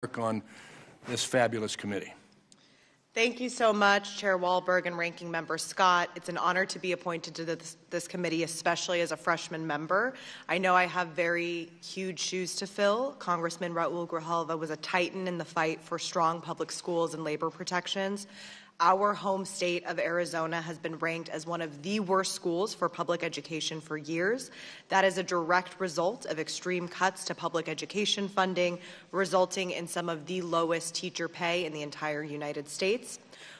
work on this fabulous committee. Thank you so much, Chair Walberg and Ranking Member Scott. It's an honor to be appointed to this committee, especially as a freshman member. I know I have very huge shoes to fill. Congressman Raul Grijalva was a titan in the fight for strong public schools and labor protections. Our home state of Arizona has been ranked as one of the worst schools for public education for years. That is a direct result of extreme cuts to public education funding, resulting in some of the lowest teacher pay in the entire United States.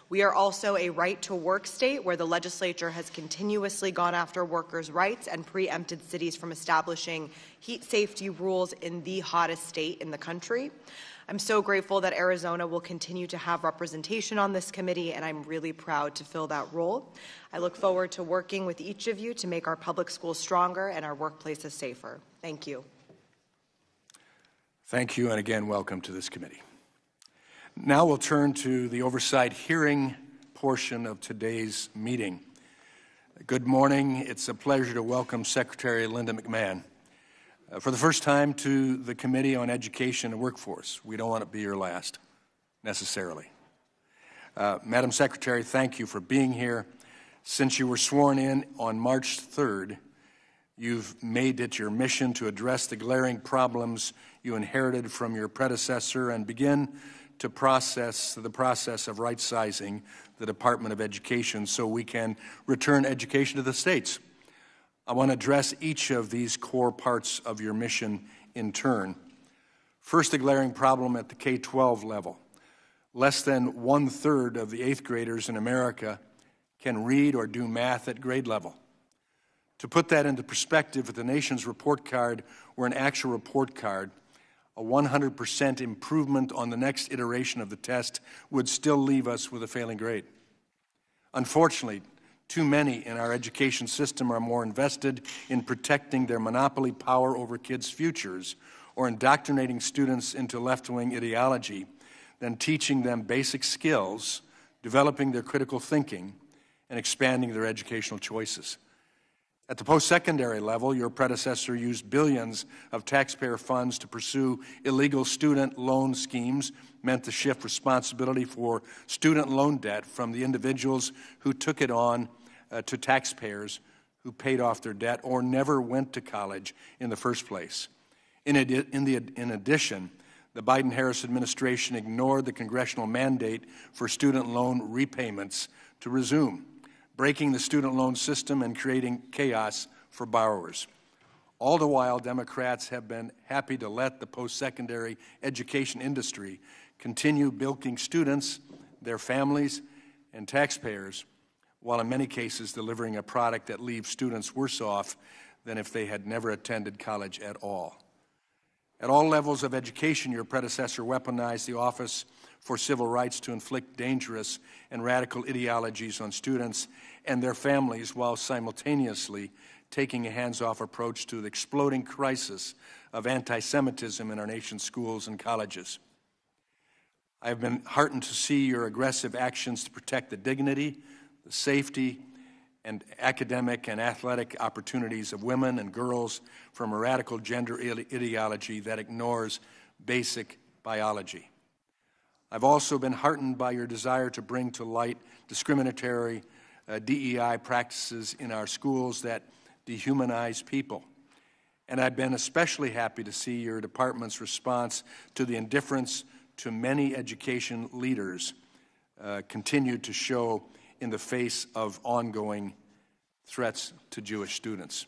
We are also a right-to-work state where the legislature has continuously gone after workers' rights and preempted cities from establishing heat safety rules in the hottest state in the country. I'm so grateful that Arizona will continue to have representation on this committee, and I'm really proud to fill that role. I look forward to working with each of you to make our public schools stronger and our workplaces safer. Thank you. Thank you, and again, welcome to this committee. Now we'll turn to the oversight hearing portion of today's meeting. Good morning. It's a pleasure to welcome Secretary Linda McMahon for the first time to the Committee on Education and Workforce. We don't want to be your last, necessarily. Madam Secretary, thank you for being here. Since you were sworn in on March 3rd, you've made it your mission to address the glaring problems you inherited from your predecessor and begin to the process of right-sizing the Department of Education so we can return education to the states. I want to address each of these core parts of your mission in turn. First, the glaring problem at the K-12 level. Less than 1/3 of the 8th graders in America can read or do math at grade level. To put that into perspective, if the nation's report card were an actual report card, a 100% improvement on the next iteration of the test would still leave us with a failing grade. Unfortunately, too many in our education system are more invested in protecting their monopoly power over kids' futures or indoctrinating students into left-wing ideology than teaching them basic skills, developing their critical thinking, and expanding their educational choices. At the post-secondary level, your predecessor used billions of taxpayer funds to pursue illegal student loan schemes meant to shift responsibility for student loan debt from the individuals who took it on to taxpayers who paid off their debt or never went to college in the first place. In addition, the Biden-Harris administration ignored the congressional mandate for student loan repayments to resume, breaking the student loan system and creating chaos for borrowers. All the while, Democrats have been happy to let the post-secondary education industry continue bilking students, their families, and taxpayers, while in many cases delivering a product that leaves students worse off than if they had never attended college at all. At all levels of education, your predecessor weaponized the Office for Civil Rights to inflict dangerous and radical ideologies on students and their families while simultaneously taking a hands-off approach to the exploding crisis of anti-Semitism in our nation's schools and colleges. I have been heartened to see your aggressive actions to protect the dignity, the safety, and academic and athletic opportunities of women and girls from a radical gender ideology that ignores basic biology. I've also been heartened by your desire to bring to light discriminatory DEI practices in our schools that dehumanize people. And I've been especially happy to see your department's response to the indifference to many education leaders continue to show in the face of ongoing threats to Jewish students.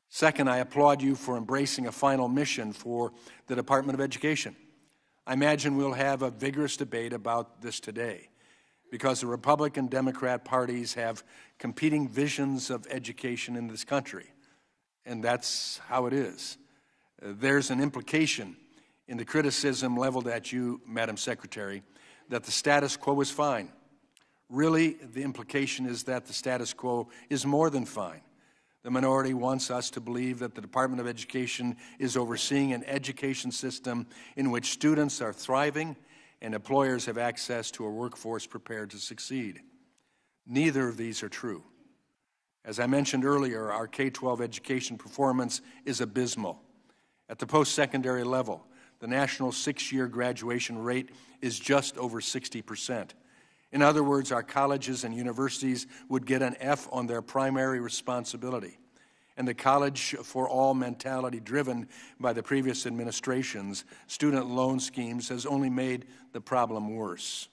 Second, I applaud you for embracing a final mission for the Department of Education. I imagine we'll have a vigorous debate about this today because the Republican and Democrat parties have competing visions of education in this country, and that's how it is. There's an implication in the criticism leveled at you, Madam Secretary, that the status quo is fine. Really, the implication is that the status quo is more than fine. The minority wants us to believe that the Department of Education is overseeing an education system in which students are thriving and employers have access to a workforce prepared to succeed. Neither of these are true. As I mentioned earlier, our K-12 education performance is abysmal. At the post-secondary level, The national 6-year graduation rate is just over 60%. In other words, our colleges and universities would get an F on their primary responsibility. And the college for all mentality driven by the previous administration's student loan schemes has only made the problem worse.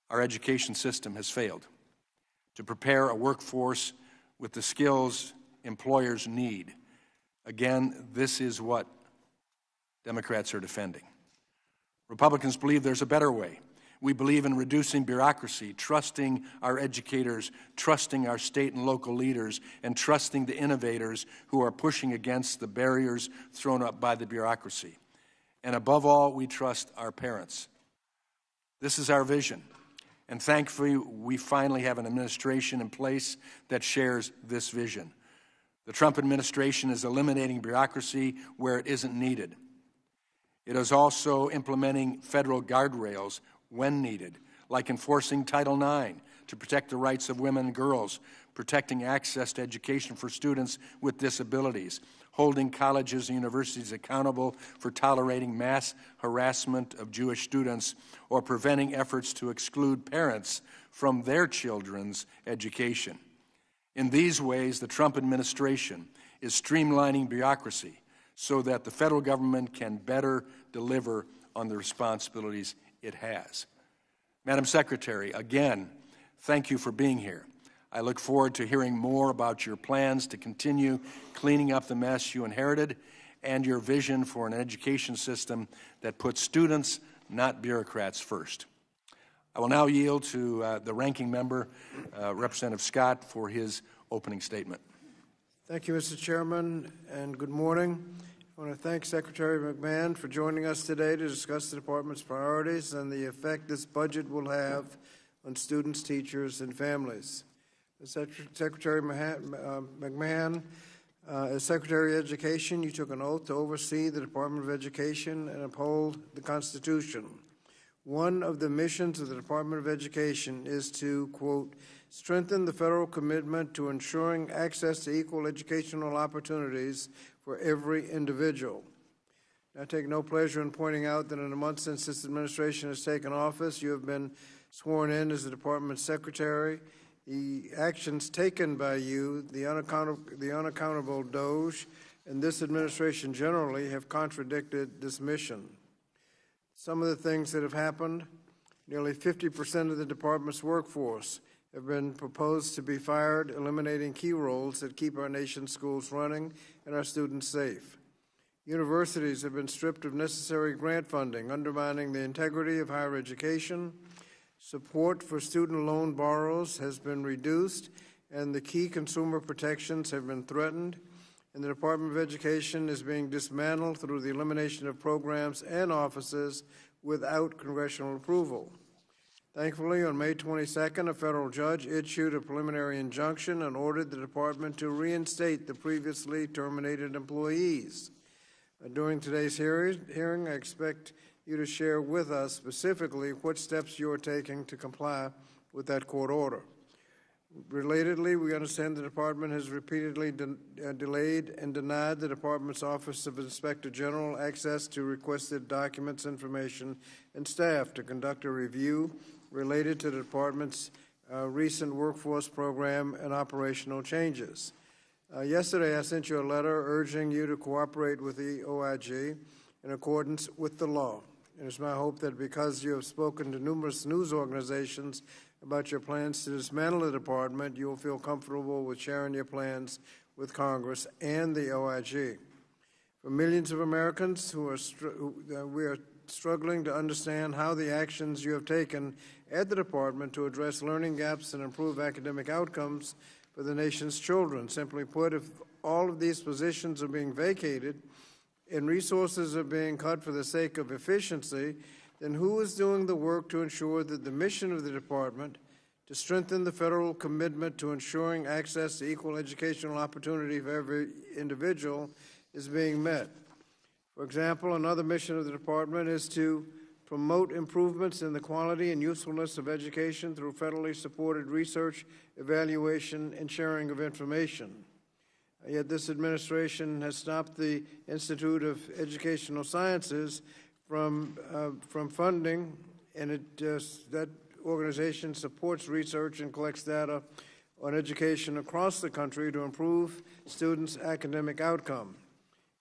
Our education system has failed to prepare a workforce with the skills employers need. Again, this is what Democrats are defending. Republicans believe there's a better way. We believe in reducing bureaucracy, trusting our educators, trusting our state and local leaders, and trusting the innovators who are pushing against the barriers thrown up by the bureaucracy. And above all, we trust our parents. This is our vision. And thankfully, we finally have an administration in place that shares this vision. The Trump administration is eliminating bureaucracy where it isn't needed. It is also implementing federal guardrails when needed, like enforcing Title IX to protect the rights of women and girls, protecting access to education for students with disabilities, holding colleges and universities accountable for tolerating mass harassment of Jewish students, or preventing efforts to exclude parents from their children's education. In these ways, the Trump administration is streamlining bureaucracy so that the federal government can better deliver on the responsibilities it has. Madam Secretary, again, thank you for being here. I look forward to hearing more about your plans to continue cleaning up the mess you inherited and your vision for an education system that puts students, not bureaucrats, first. I will now yield to the ranking member, Representative Scott, for his opening statement. Thank you, Mr. Chairman, and good morning. I want to thank Secretary McMahon for joining us today to discuss the Department's priorities and the effect this budget will have on students, teachers, and families. Secretary McMahon, as Secretary of Education, you took an oath to oversee the Department of Education and uphold the Constitution. One of the missions of the Department of Education is to, quote, strengthen the federal commitment to ensuring access to equal educational opportunities for every individual. I take no pleasure in pointing out that in the months since this administration has taken office, you have been sworn in as the Department's Secretary. The actions taken by you, the unaccountable DOGE, and this administration generally have contradicted this mission. Some of the things that have happened, nearly 50% of the Department's workforce have been proposed to be fired, eliminating key roles that keep our nation's schools running and our students safe. Universities have been stripped of necessary grant funding, undermining the integrity of higher education. Support for student loan borrowers has been reduced, and the key consumer protections have been threatened. And the Department of Education is being dismantled through the elimination of programs and offices without congressional approval. Thankfully, on May 22nd, a federal judge issued a preliminary injunction and ordered the department to reinstate the previously terminated employees. During today's hearing, I expect you to share with us specifically what steps you are taking to comply with that court order. Relatedly, we understand the department has repeatedly delayed and denied the department's Office of Inspector General access to requested documents, information, and staff to conduct a review related to the department's recent workforce program and operational changes. Yesterday, I sent you a letter urging you to cooperate with the OIG in accordance with the law. And it's my hope that because you have spoken to numerous news organizations about your plans to dismantle the department, you will feel comfortable with sharing your plans with Congress and the OIG. For millions of Americans we are struggling to understand how the actions you have taken at the department to address learning gaps and improve academic outcomes for the nation's children. Simply put, if all of these positions are being vacated and resources are being cut for the sake of efficiency, then who is doing the work to ensure that the mission of the department to strengthen the federal commitment to ensuring access to equal educational opportunity for every individual is being met? For example, another mission of the department is to promote improvements in the quality and usefulness of education through federally supported research, evaluation, and sharing of information. Yet this administration has stopped the Institute of Educational Sciences from funding, and that organization supports research and collects data on education across the country to improve students' academic outcome.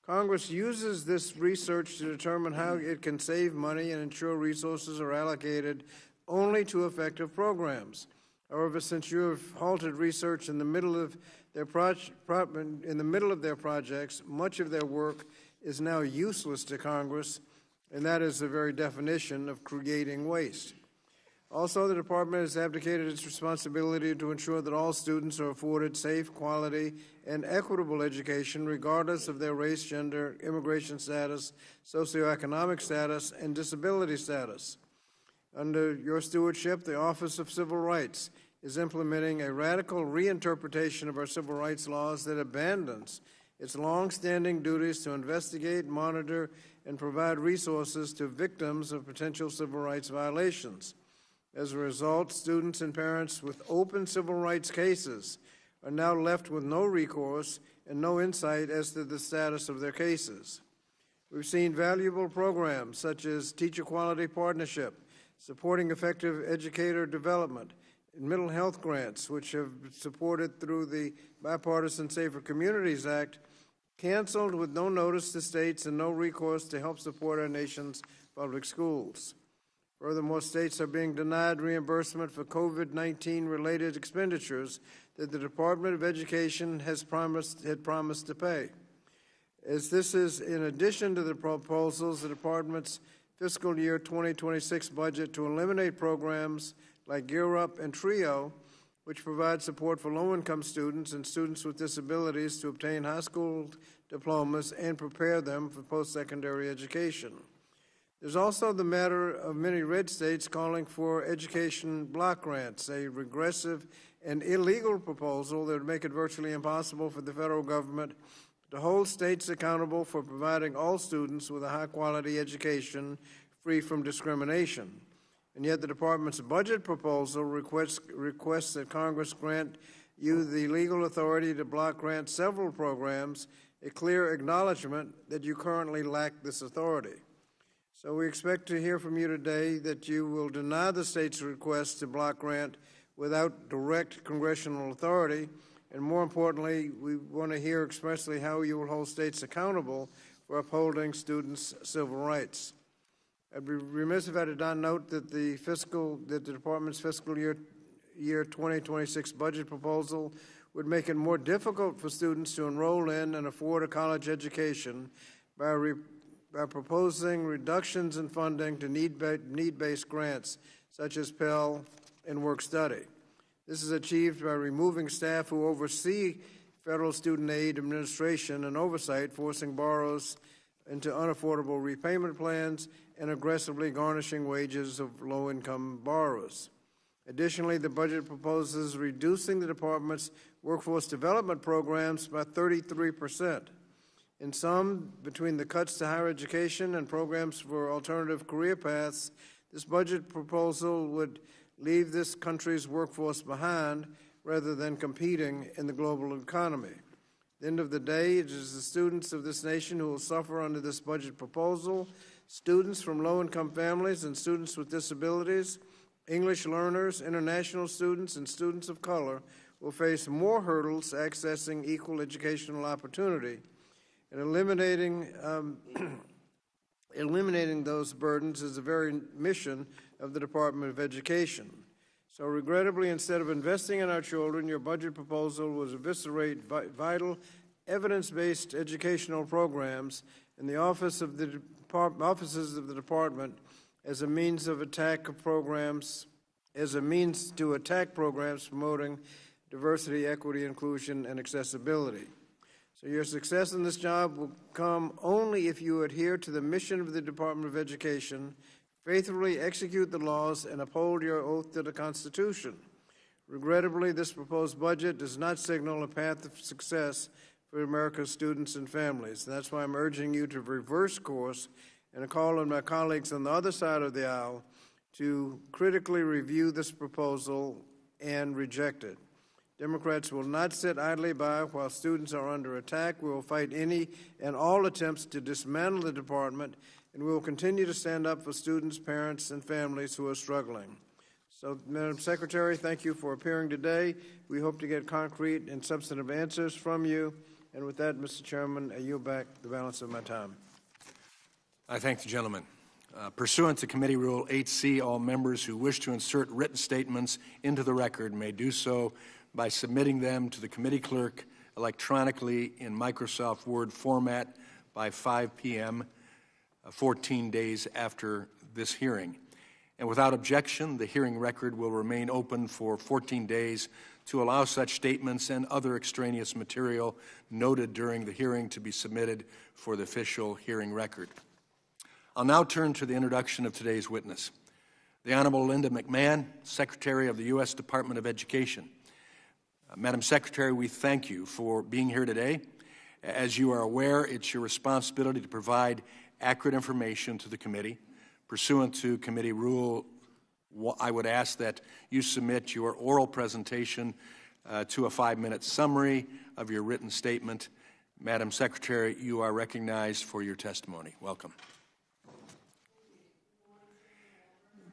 Congress uses this research to determine how it can save money and ensure resources are allocated only to effective programs. However, since you have halted research in the middle of their projects, much of their work is now useless to Congress, and that is the very definition of creating waste. Also, the Department has abdicated its responsibility to ensure that all students are afforded safe, quality, and equitable education regardless of their race, gender, immigration status, socioeconomic status, and disability status. Under your stewardship, the Office of Civil Rights is implementing a radical reinterpretation of our civil rights laws that abandons its long-standing duties to investigate, monitor, and provide resources to victims of potential civil rights violations. As a result, students and parents with open civil rights cases are now left with no recourse and no insight as to the status of their cases. We've seen valuable programs such as Teacher Quality Partnership, supporting effective educator development, and mental health grants, which have supported through the Bipartisan Safer Communities Act, canceled with no notice to states and no recourse to help support our nation's public schools. Furthermore, states are being denied reimbursement for COVID-19 related expenditures that the Department of Education had promised to pay. As this is in addition to the proposals, the Department's fiscal year 2026 budget to eliminate programs like Gear Up and TRIO, which provide support for low-income students and students with disabilities to obtain high school diplomas and prepare them for post-secondary education. There's also the matter of many red states calling for education block grants, a regressive and illegal proposal that would make it virtually impossible for the federal government to hold states accountable for providing all students with a high-quality education free from discrimination. And yet the Department's budget proposal requests that Congress grant you the legal authority to block grant several programs, a clear acknowledgement that you currently lack this authority. So we expect to hear from you today that you will deny the state's request to block grant without direct congressional authority, and more importantly, we want to hear expressly how you will hold states accountable for upholding students' civil rights. I'd be remiss if I did not note that the Department's fiscal year 2026 budget proposal would make it more difficult for students to enroll in and afford a college education by proposing reductions in funding to need-based grants, such as Pell and Work Study. This is achieved by removing staff who oversee federal student aid administration and oversight, forcing borrowers into unaffordable repayment plans and aggressively garnishing wages of low-income borrowers. Additionally, the budget proposes reducing the Department's workforce development programs by 33%. In sum, between the cuts to higher education and programs for alternative career paths, this budget proposal would leave this country's workforce behind rather than competing in the global economy. At the end of the day, it is the students of this nation who will suffer under this budget proposal. Students from low-income families and students with disabilities, English learners, international students, and students of color will face more hurdles accessing equal educational opportunity. And eliminating those burdens is the very mission of the Department of Education. So regrettably, instead of investing in our children, your budget proposal was eviscerate vital, evidence-based educational programs in the offices of the Department as a means to attack programs promoting diversity, equity, inclusion, and accessibility. So your success in this job will come only if you adhere to the mission of the Department of Education, faithfully execute the laws, and uphold your oath to the Constitution. Regrettably, this proposed budget does not signal a path of success for America's students and families. And that's why I'm urging you to reverse course and call on my colleagues on the other side of the aisle to critically review this proposal and reject it. Democrats will not sit idly by while students are under attack. We will fight any and all attempts to dismantle the department, and we will continue to stand up for students, parents, and families who are struggling. So, Madam Secretary, thank you for appearing today. We hope to get concrete and substantive answers from you. And with that, Mr. Chairman, I yield back the balance of my time. I thank the gentleman. Pursuant to Committee Rule 8C, all members who wish to insert written statements into the record may do so by submitting them to the committee clerk electronically in Microsoft Word format by 5 p.m. 14 days after this hearing. And without objection, the hearing record will remain open for 14 days to allow such statements and other extraneous material noted during the hearing to be submitted for the official hearing record. I'll now turn to the introduction of today's witness, the Honorable Linda McMahon, Secretary of the U.S. Department of Education. Madam Secretary, we thank you for being here today. As you are aware, it's your responsibility to provide accurate information to the committee. Pursuant to committee rule, I would ask that you submit your oral presentation to a 5-minute summary of your written statement. Madam Secretary, you are recognized for your testimony. Welcome.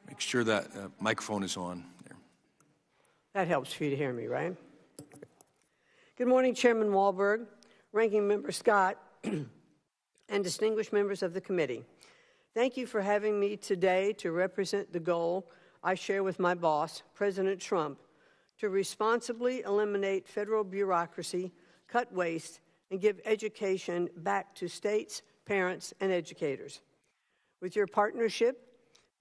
Make sure that microphone is on there. That helps for you to hear me, right? Good morning, Chairman Walberg, Ranking Member Scott, and distinguished members of the committee. Thank you for having me today to represent the goal I share with my boss, President Trump, to responsibly eliminate federal bureaucracy, cut waste, and give education back to states, parents, and educators. With your partnership,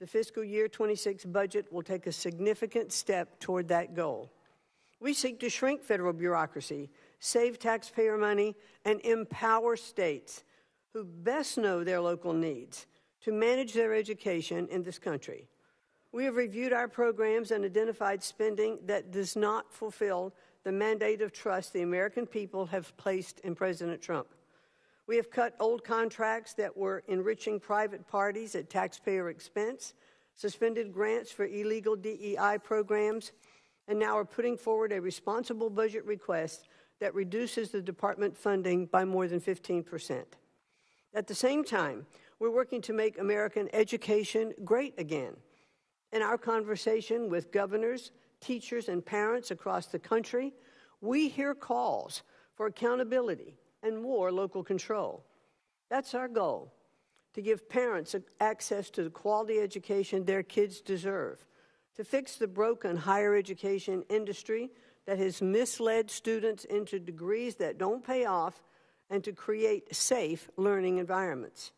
the fiscal year 26 budget will take a significant step toward that goal. We seek to shrink federal bureaucracy, save taxpayer money, and empower states who best know their local needs to manage their education in this country. We have reviewed our programs and identified spending that does not fulfill the mandate of trust the American people have placed in President Trump. We have cut old contracts that were enriching private parties at taxpayer expense, suspended grants for illegal DEI programs, and now are putting forward a responsible budget request that reduces the department funding by more than 15%. At the same time, we're working to make American education great again. In our conversation with governors, teachers, and parents across the country, we hear calls for accountability and more local control. That's our goal, to give parents access to the quality education their kids deserve, to fix the broken higher education industry that has misled students into degrees that don't pay off, and to create safe learning environments.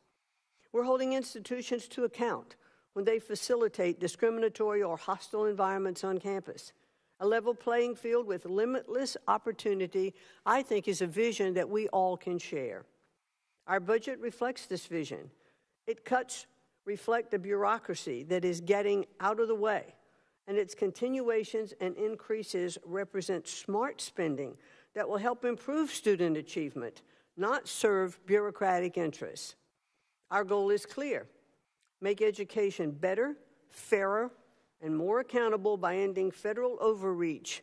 We're holding institutions to account when they facilitate discriminatory or hostile environments on campus. A level playing field with limitless opportunity, I think, is a vision that we all can share. Our budget reflects this vision. Its cuts reflect the bureaucracy that is getting out of the way, and its continuations and increases represent smart spending that will help improve student achievement, not serve bureaucratic interests. Our goal is clear: make education better, fairer, and more accountable by ending federal overreach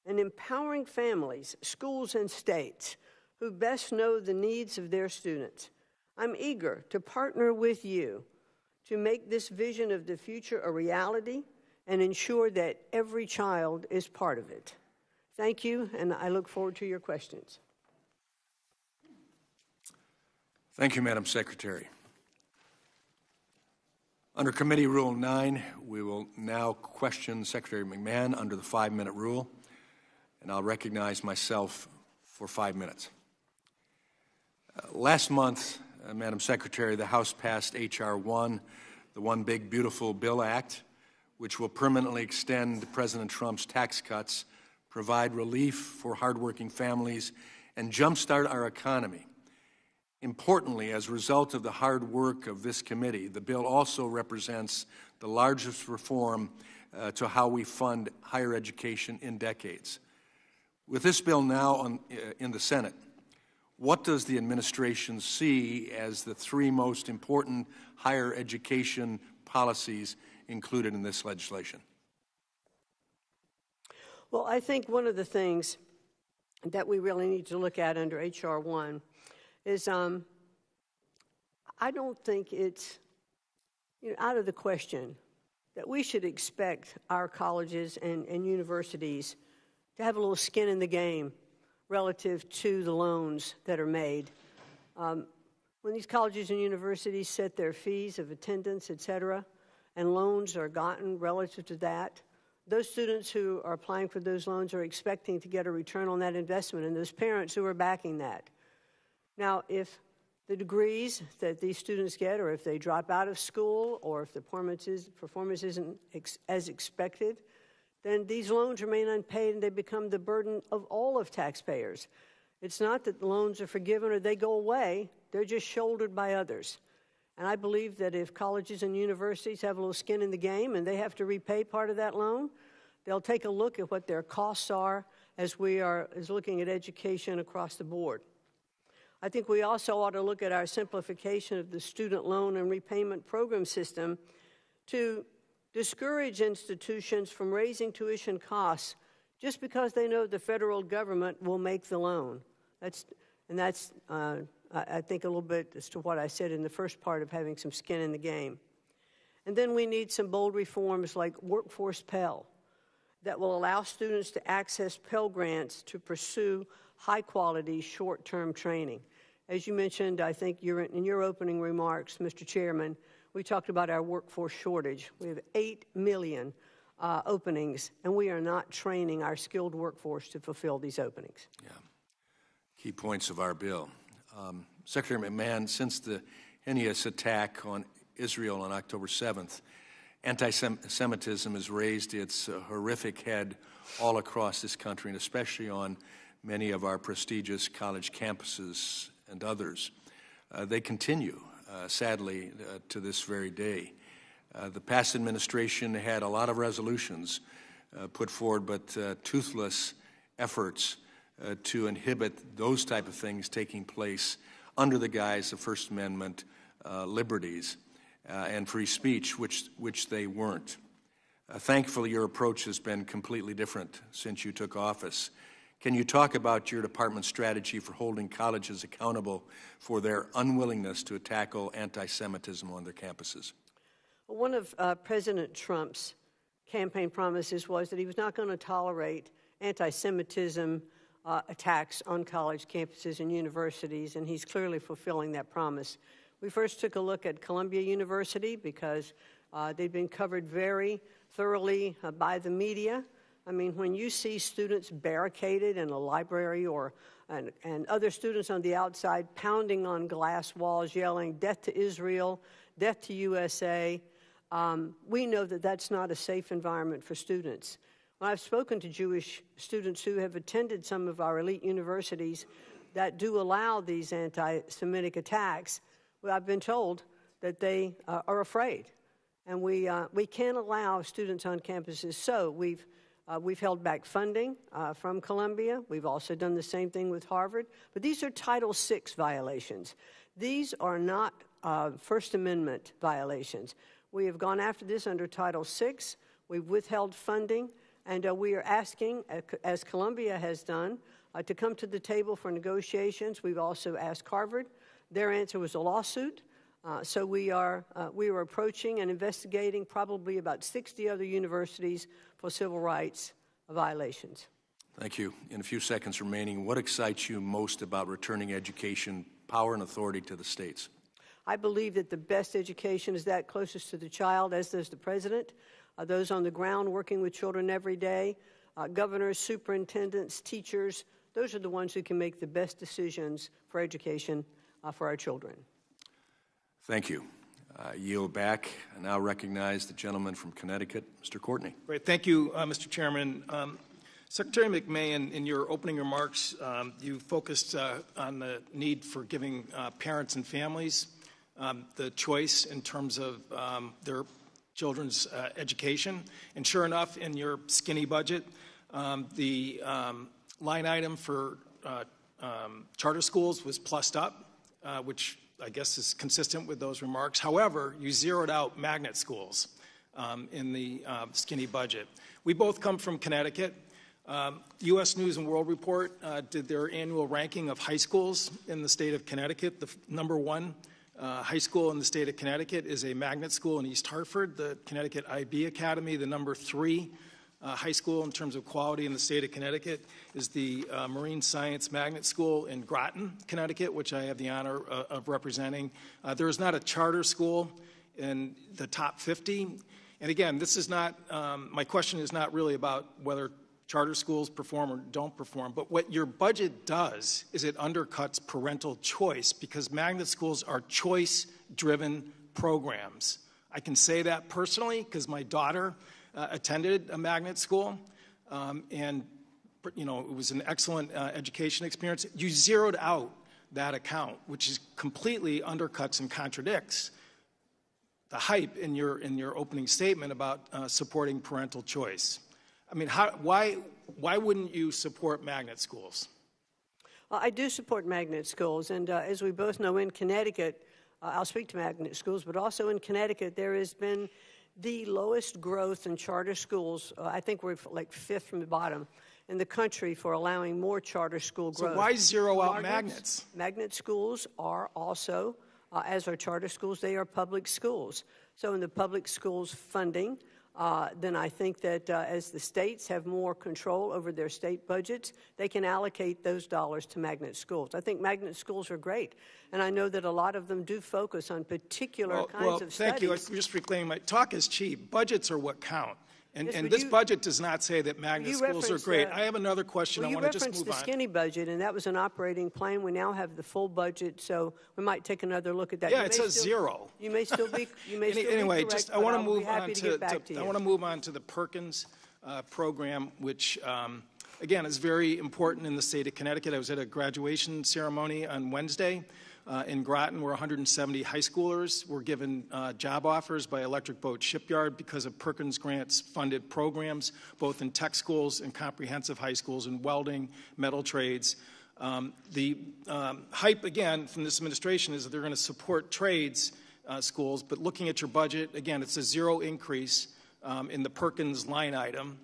and empowering families, schools, and states who best know the needs of their students. I'm eager to partner with you to make this vision of the future a reality and ensure that every child is part of it. Thank you, and I look forward to your questions. Thank you, Madam Secretary. Under Committee Rule 9, we will now question Secretary McMahon under the 5-minute rule, and I'll recognize myself for 5 minutes. Last month, Madam Secretary, the House passed H.R. 1, the One Big Beautiful Bill Act, which will permanently extend President Trump's tax cuts, provide relief for hardworking families, and jumpstart our economy. Importantly, as a result of the hard work of this committee, the bill also represents the largest reform to how we fund higher education in decades. With this bill now in the Senate, what does the administration see as the 3 most important higher education policies included in this legislation? Well, I think one of the things that we really need to look at under H.R. 1 is I don't think it's out of the question that we should expect our colleges and universities to have a little skin in the game relative to the loans that are made. When these colleges and universities set their fees of attendance, et cetera, and loans are gotten relative to that, those students who are applying for those loans are expecting to get a return on that investment, and those parents who are backing that. Now, if the degrees that these students get, or if they drop out of school, or if the performance isn't as expected, then these loans remain unpaid and they become the burden of all of taxpayers. It's not that the loans are forgiven or they go away, they're just shouldered by others. And I believe that if colleges and universities have a little skin in the game and they have to repay part of that loan, they'll take a look at what their costs are as looking at education across the board. I think we also ought to look at our simplification of the student loan and repayment program system to discourage institutions from raising tuition costs just because they know the federal government will make the loan. That's I think a little bit as to what I said in the first part of having some skin in the game. And then we need some bold reforms like Workforce Pell that will allow students to access Pell Grants to pursue high-quality, short-term training. As you mentioned, I think in your opening remarks, Mr. Chairman, we talked about our workforce shortage. We have 8 million openings, and we are not training our skilled workforce to fulfill these openings. Yeah, key points of our bill. Secretary McMahon, since the heinous attack on Israel on October 7th, anti-Semitism has raised its horrific head all across this country, and especially on many of our prestigious college campuses and others. They continue, sadly, to this very day. The past administration had a lot of resolutions put forward, but toothless efforts to inhibit those type of things taking place under the guise of First Amendment liberties and free speech, which they weren't. Thankfully, your approach has been completely different since you took office. Can you talk about your department's strategy for holding colleges accountable for their unwillingness to tackle anti-Semitism on their campuses? Well, one of President Trump's campaign promises was that he was not going to tolerate anti-Semitism attacks on college campuses and universities, and he's clearly fulfilling that promise. We first took a look at Columbia University because they've been covered very thoroughly by the media. I mean, when you see students barricaded in a library and other students on the outside pounding on glass walls, yelling, "Death to Israel, death to USA," we know that that's not a safe environment for students. When I've spoken to Jewish students who have attended some of our elite universities that do allow these anti-Semitic attacks, well, I've been told that they are afraid. And we can't allow students on campuses. So we've held back funding from Columbia. We've also done the same thing with Harvard. But these are Title VI violations. These are not First Amendment violations. We have gone after this under Title VI. We've withheld funding. And we are asking, as Columbia has done, to come to the table for negotiations. We've also asked Harvard. Their answer was a lawsuit. So we are approaching and investigating probably about 60 other universities for civil rights violations. Thank you. In a few seconds remaining, what excites you most about returning education power and authority to the states? I believe that the best education is that closest to the child, as does the president. Those on the ground working with children every day, governors, superintendents, teachers, those are the ones who can make the best decisions for education for our children. Thank you. I yield back. I now recognize the gentleman from Connecticut, Mr. Courtney. Great. Thank you, Mr. Chairman. Secretary McMahon, in your opening remarks, you focused on the need for giving parents and families the choice in terms of their children's education. And sure enough, in your skinny budget, the line item for charter schools was plussed up, which I guess is consistent with those remarks. However, you zeroed out magnet schools in the skinny budget. We both come from Connecticut. U.S. News and World Report did their annual ranking of high schools in the state of Connecticut. The number one high school in the state of Connecticut is a magnet school in East Hartford, the Connecticut IB Academy. The number 3 high school in terms of quality in the state of Connecticut is the Marine Science Magnet School in Groton, Connecticut, which I have the honor of representing. There is not a charter school in the top 50. And again, this is not, my question is not really about whether charter schools perform or don't perform, but what your budget does is it undercuts parental choice, because magnet schools are choice-driven programs. I can say that personally because my daughter attended a magnet school, and it was an excellent education experience. You zeroed out that account, which is completely undercuts and contradicts the hype in your opening statement about supporting parental choice. I mean, why wouldn't you support magnet schools? Well, I do support magnet schools, and as we both know, in Connecticut, I'll speak to magnet schools, but also in Connecticut, there has been the lowest growth in charter schools. I think we're like 5th from the bottom in the country for allowing more charter school growth. So why zero out magnets? Magnet schools are also, as are charter schools, they are public schools. So in the public schools funding, then I think that as the states have more control over their state budgets, they can allocate those dollars to magnet schools. I think magnet schools are great, and I know that a lot of them do focus on particular kinds of studies. Thank you. Just reclaiming my talk is cheap. Budgets are what count. And this budget does not say that magnet schools are great. I have another question. I want to just move on. You referenced the skinny budget, and that was an operating plan. We now have the full budget, so we might take another look at that. Yeah, it says 0. You may still be. Anyway, be correct, I want to move on to. I want to move on to the Perkins program, which again is very important in the state of Connecticut. I was at a graduation ceremony on Wednesday. In Groton, where 170 high schoolers were given job offers by Electric Boat Shipyard because of Perkins Grants funded programs, both in tech schools and comprehensive high schools in welding, metal trades. The hype, again, from this administration is that they're going to support trades schools, but looking at your budget, again, it's a 0 increase in the Perkins line item,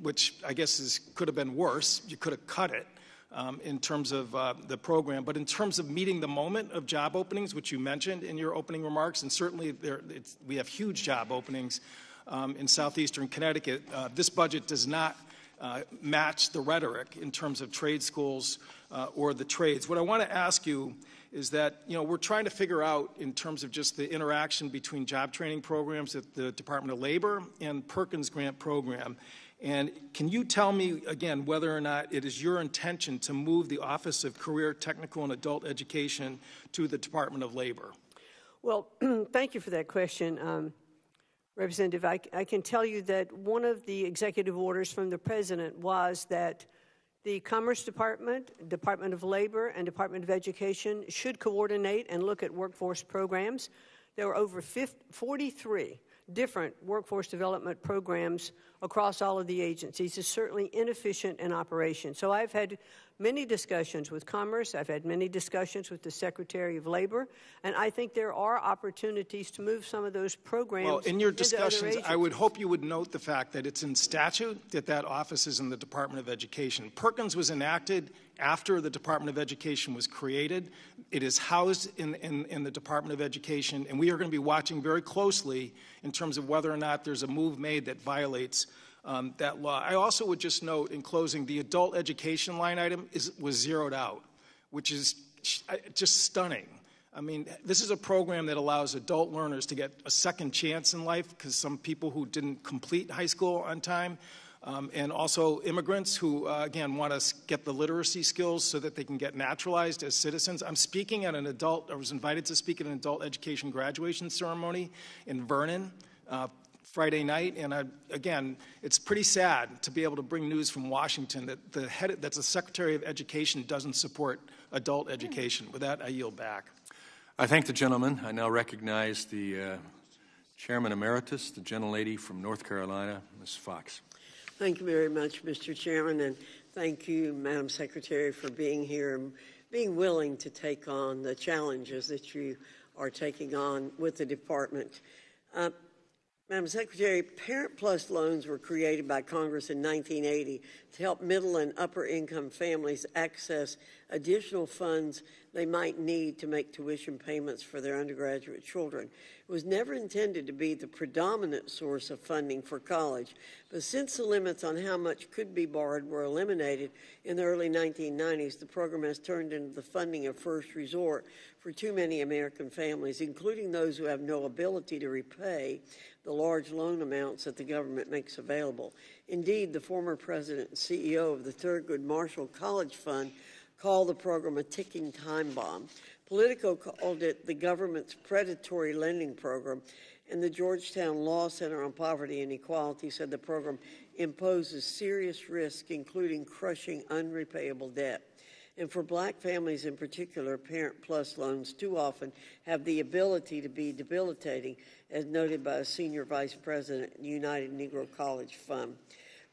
which I guess could have been worse. You could have cut it. In terms of the program, but in terms of meeting the moment of job openings, which you mentioned in your opening remarks, and certainly we have huge job openings in southeastern Connecticut, this budget does not match the rhetoric in terms of trade schools or the trades. What I want to ask you is that, we're trying to figure out in terms of just the interaction between job training programs at the Department of Labor and Perkins Grant program. And can you tell me, again, whether or not it is your intention to move the Office of Career, Technical, and Adult Education to the Department of Labor? Well, thank you for that question, Representative. I can tell you that one of the executive orders from the President was that the Commerce Department, Department of Labor, and Department of Education should coordinate and look at workforce programs. There were over 43 different workforce development programs across all of the agencies. Is certainly inefficient in operation. So I've had many discussions with Commerce. I've had many discussions with the Secretary of Labor, and I think there are opportunities to move some of those programs. Well, in your discussions, I would hope you would note the fact that it's in statute that office is in the Department of Education. Perkins was enacted after the Department of Education was created. It is housed in the Department of Education, and we are going to be watching very closely in terms of whether or not there's a move made that violates that law. I also would just note in closing, the adult education line item was zeroed out, which is just stunning. I mean, this is a program that allows adult learners to get a second chance in life, because some people who didn't complete high school on time, and also immigrants who, again, want to get the literacy skills so that they can get naturalized as citizens. I was invited to speak at an adult education graduation ceremony in Vernon Friday night, and again, it's pretty sad to be able to bring news from Washington that the Secretary of Education doesn't support adult education. With that, I yield back. I thank the gentleman. I now recognize the Chairman Emeritus, the gentlelady from North Carolina, Ms. Fox. Thank you very much, Mr. Chairman, and thank you, Madam Secretary, for being here and being willing to take on the challenges that you are taking on with the department. Madam Secretary, Parent Plus loans were created by Congress in 1980 to help middle and upper income families access additional funds they might need to make tuition payments for their undergraduate children. It was never intended to be the predominant source of funding for college, but since the limits on how much could be borrowed were eliminated in the early 1990s, the program has turned into the funding of first resort for too many American families, including those who have no ability to repay the large loan amounts that the government makes available. Indeed, the former president and CEO of the Thurgood Marshall College Fund called the program a ticking time bomb. Politico called it the government's predatory lending program, and the Georgetown Law Center on Poverty and Equality said the program imposes serious risk, including crushing unrepayable debt. And for black families in particular, Parent Plus loans too often have the ability to be debilitating, as noted by a senior vice president at the United Negro College Fund.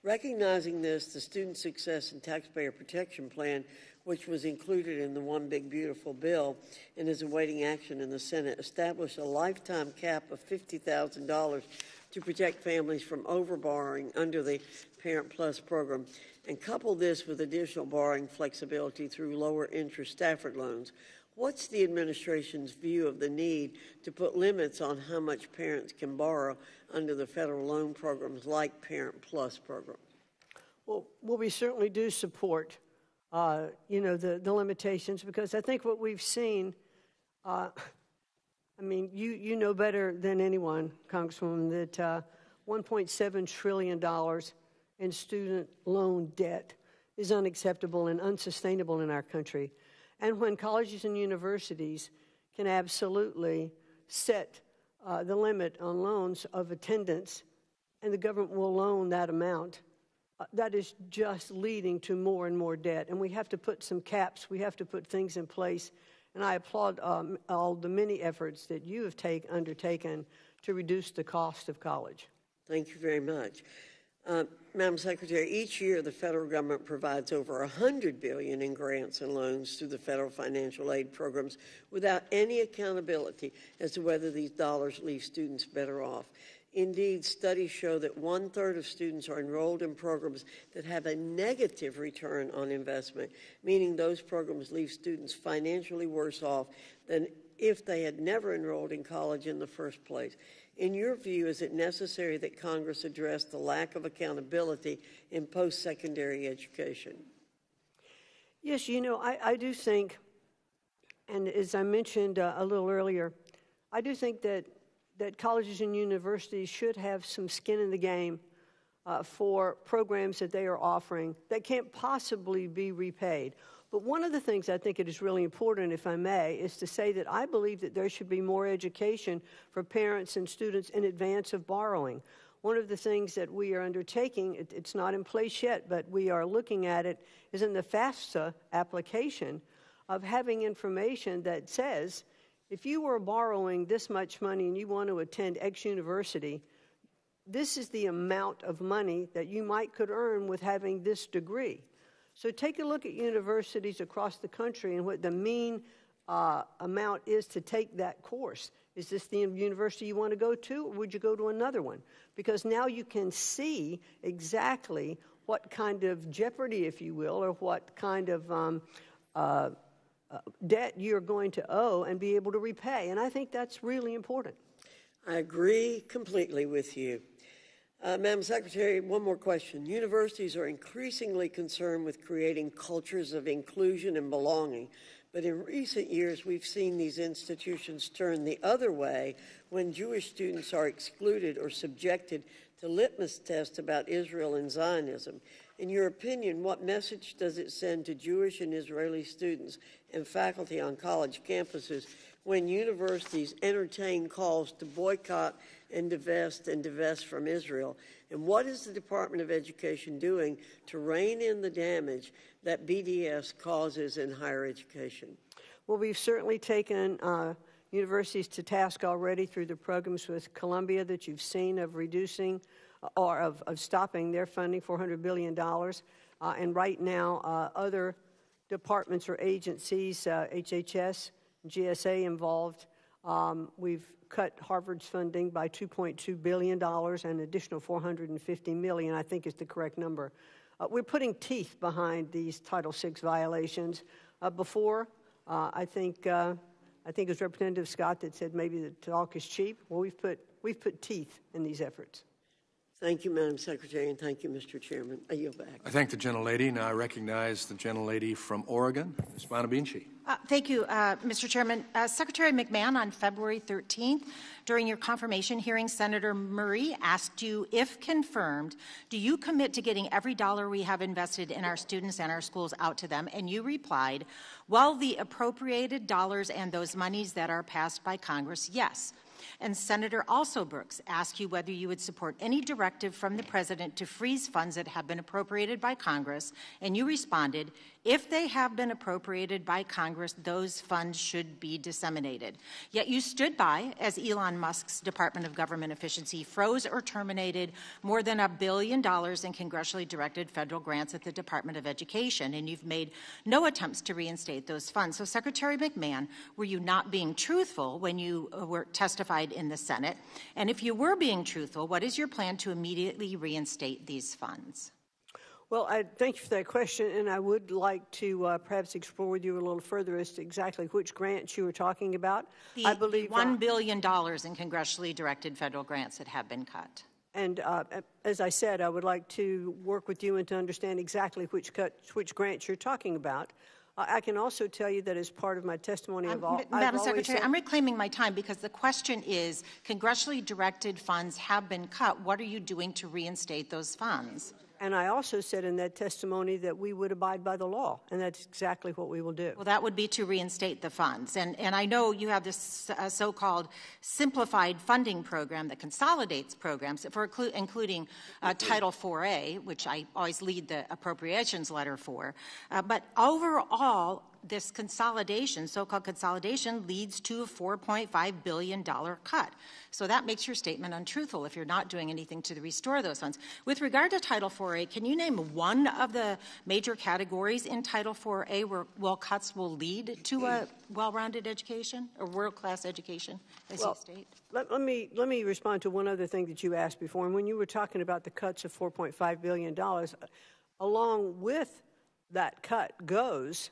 Recognizing this, the Student Success and Taxpayer Protection Plan, which was included in the One Big Beautiful Bill and is awaiting action in the Senate, established a lifetime cap of $50,000 to protect families from overborrowing under the Parent Plus program, and couple this with additional borrowing flexibility through lower interest Stafford loans. What's the administration's view of the need to put limits on how much parents can borrow under the federal loan programs like Parent Plus program? Well, we certainly do support, the limitations, because I think what we've seen, you know better than anyone, Congresswoman, that $1.7 trillion in student loan debt is unacceptable and unsustainable in our country. And when colleges and universities can absolutely set the limit on loans of attendance, and the government will loan that amount, that is just leading to more and more debt. And we have to put some caps. We have to put things in place. And I applaud all the many efforts that you have undertaken to reduce the cost of college. Thank you very much. Madam Secretary, each year the federal government provides over $100 billion in grants and loans through the federal financial aid programs without any accountability as to whether these dollars leave students better off. Indeed, studies show that 1/3 of students are enrolled in programs that have a negative return on investment, meaning those programs leave students financially worse off than if they had never enrolled in college in the first place. In your view, is it necessary that Congress address the lack of accountability in post-secondary education? Yes, I do think, and as I mentioned a little earlier, I do think that colleges and universities should have some skin in the game for programs that they are offering that can't possibly be repaid. But one of the things I think it is really important, if I may, is to say that I believe that there should be more education for parents and students in advance of borrowing. One of the things that we are undertaking, it's not in place yet, but we are looking at it, is in the FAFSA application of having information that says, if you were borrowing this much money and you want to attend X university, this is the amount of money that you could earn with having this degree. So take a look at universities across the country and what the mean amount is to take that course. Is this the university you want to go to, or would you go to another one? Because now you can see exactly what kind of jeopardy, if you will, or what kind of debt you're going to owe and be able to repay. And I think that's really important. I agree completely with you. Madam Secretary, one more question. Universities are increasingly concerned with creating cultures of inclusion and belonging, but in recent years we've seen these institutions turn the other way when Jewish students are excluded or subjected to litmus tests about Israel and Zionism. In your opinion, what message does it send to Jewish and Israeli students and faculty on college campuses when universities entertain calls to boycott and divest from Israel? And what is the Department of Education doing to rein in the damage that BDS causes in higher education? Well, we've certainly taken universities to task already through the programs with Columbia that you've seen of reducing or of stopping their funding, $400 billion. And right now, other departments or agencies, HHS, GSA involved, We've cut Harvard's funding by $2.2 billion, and an additional $450 million, I think is the correct number. We're putting teeth behind these Title VI violations. Before, I think it was Representative Scott that said maybe the talk is cheap. Well, we've put teeth in these efforts. Thank you, Madam Secretary, and thank you, Mr. Chairman. I yield back. I thank the gentlelady. Now I recognize the gentlelady from Oregon, Ms. Bonabinci. Thank you, Mr. Chairman. Secretary McMahon, on February 13th, during your confirmation hearing, Senator Murray asked you, if confirmed, do you commit to getting every dollar we have invested in our students and our schools out to them? And you replied, well, the appropriated dollars and those monies that are passed by Congress, yes. And Senator also Brooks asked you whether you would support any directive from the President to freeze funds that have been appropriated by Congress, and you responded, if they have been appropriated by Congress, those funds should be disseminated. Yet you stood by as Elon Musk's Department of Government Efficiency froze or terminated more than $1 billion in congressionally directed federal grants at the Department of Education, and you've made no attempts to reinstate those funds. So, Secretary McMahon, were you not being truthful when you were testified in the Senate? And if you were being truthful, what is your plan to immediately reinstate these funds? Well, I thank you for that question, and I would like to perhaps explore with you a little further as to exactly which grants you were talking about. I believe $1 billion in congressionally directed federal grants that have been cut. And as I said, I would like to work with you and to understand exactly which grants you're talking about. I can also tell you that as part of my testimony, Madam Secretary, I'm reclaiming my time because the question is, congressionally directed funds have been cut. What are you doing to reinstate those funds? And I also said in that testimony that we would abide by the law, and that's exactly what we will do. Well, that would be to reinstate the funds. And I know you have this so-called simplified funding program that consolidates programs, including Title IV-A, which I always lead the appropriations letter for. But overall, this consolidation, so-called consolidation, leads to a $4.5 billion cut. So that makes your statement untruthful if you're not doing anything to restore those funds. With regard to Title IV-A, can you name one of the major categories in Title IV-A where cuts will lead to a well-rounded education or world-class education, as you state? Let me respond to one other thing that you asked before. And when you were talking about the cuts of $4.5 billion, along with that cut goes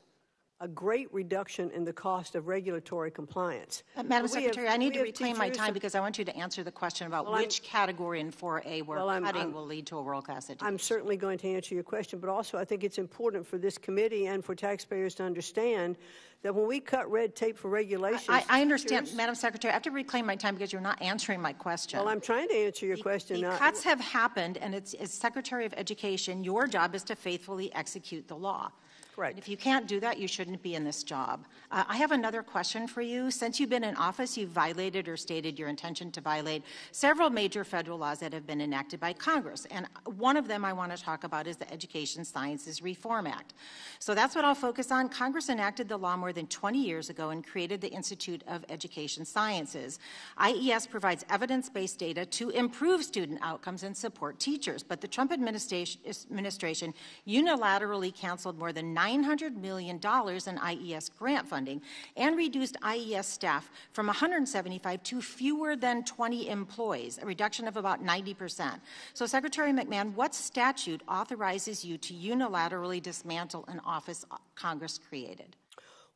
a great reduction in the cost of regulatory compliance. Madam Secretary, I need to reclaim my time because I want you to answer the question about which category in 4A where cutting will lead to a world-class education. I'm certainly going to answer your question, but also I think it's important for this committee and for taxpayers to understand that when we cut red tape for regulations... I understand, Madam Secretary. I have to reclaim my time because you're not answering my question. Well, I'm trying to answer your question. The cuts have happened, and as Secretary of Education, your job is to faithfully execute the law. Correct. And if you can't do that, you shouldn't be in this job. I have another question for you. Since you've been in office, you've violated or stated your intention to violate several major federal laws that have been enacted by Congress. And one of them I want to talk about is the Education Sciences Reform Act. So that's what I'll focus on. Congress enacted the law more than 20 years ago and created the Institute of Education Sciences. IES provides evidence-based data to improve student outcomes and support teachers. But the Trump administration unilaterally canceled more than $900 million in IES grant funding and reduced IES staff from 175 to fewer than 20 employees, a reduction of about 90%. So, Secretary McMahon, what statute authorizes you to unilaterally dismantle an office Congress created?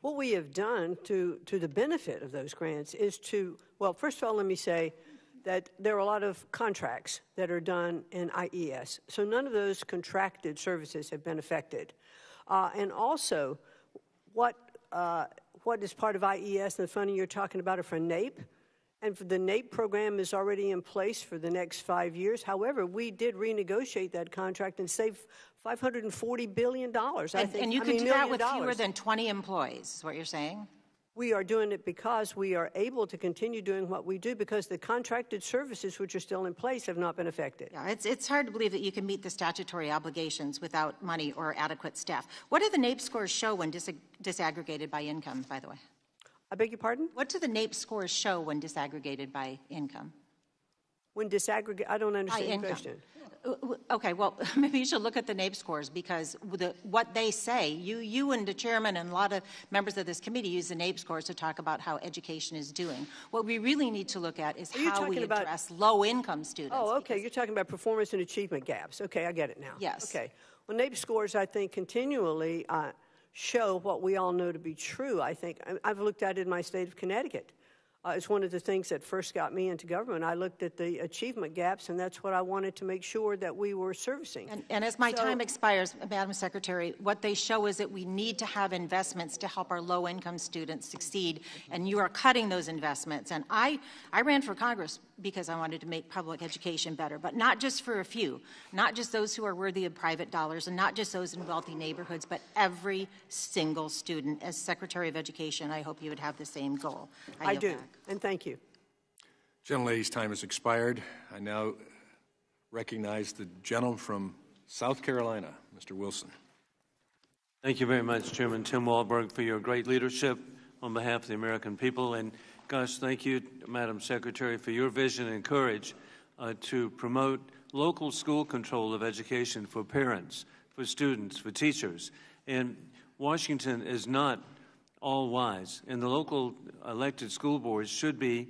What we have done to the benefit of those grants is to, well, first of all, let me say that there are a lot of contracts that are done in IES. So none of those contracted services have been affected. And also, what is part of IES and the funding you're talking about are for NAEP, and the NAEP program is already in place for the next 5 years. However, we did renegotiate that contract and save $540 billion. And you could do that with fewer than 20 employees, is what you're saying? We are doing it because we are able to continue doing what we do because the contracted services which are still in place have not been affected. Yeah, it's hard to believe that you can meet the statutory obligations without money or adequate staff. What do the NAEP scores show when disaggregated by income, by the way? I beg your pardon? What do the NAEP scores show when disaggregated by income? When disaggregated, I don't understand the question. okay, well, maybe you should look at the NAEP scores, because what they say, you and the chairman and a lot of members of this committee use the NAEP scores to talk about how education is doing. What we really need to look at is how we address low-income students. Oh, okay, you're talking about performance and achievement gaps. Okay, I get it now. Yes. Okay. Well, NAEP scores, I think, continually show what we all know to be true, I think. I've looked at it in my state of Connecticut. It's one of the things that first got me into government. I looked at the achievement gaps, and that's what I wanted to make sure that we were servicing. And as my time expires, Madam Secretary, what they show is that we need to have investments to help our low-income students succeed, and you are cutting those investments. And I ran for Congress because I wanted to make public education better, but not just for a few, not just those who are worthy of private dollars, and not just those in wealthy neighborhoods, but every single student. As Secretary of Education, I hope you would have the same goal. I do, and thank you. Gentlelady's time has expired. I now recognize the gentleman from South Carolina, Mr. Wilson. Thank you very much, Chairman Tim Walberg, for your great leadership on behalf of the American people. And gosh, thank you, Madam Secretary, for your vision and courage to promote local school control of education for parents, for students, for teachers. And Washington is not all wise, and the local elected school boards should be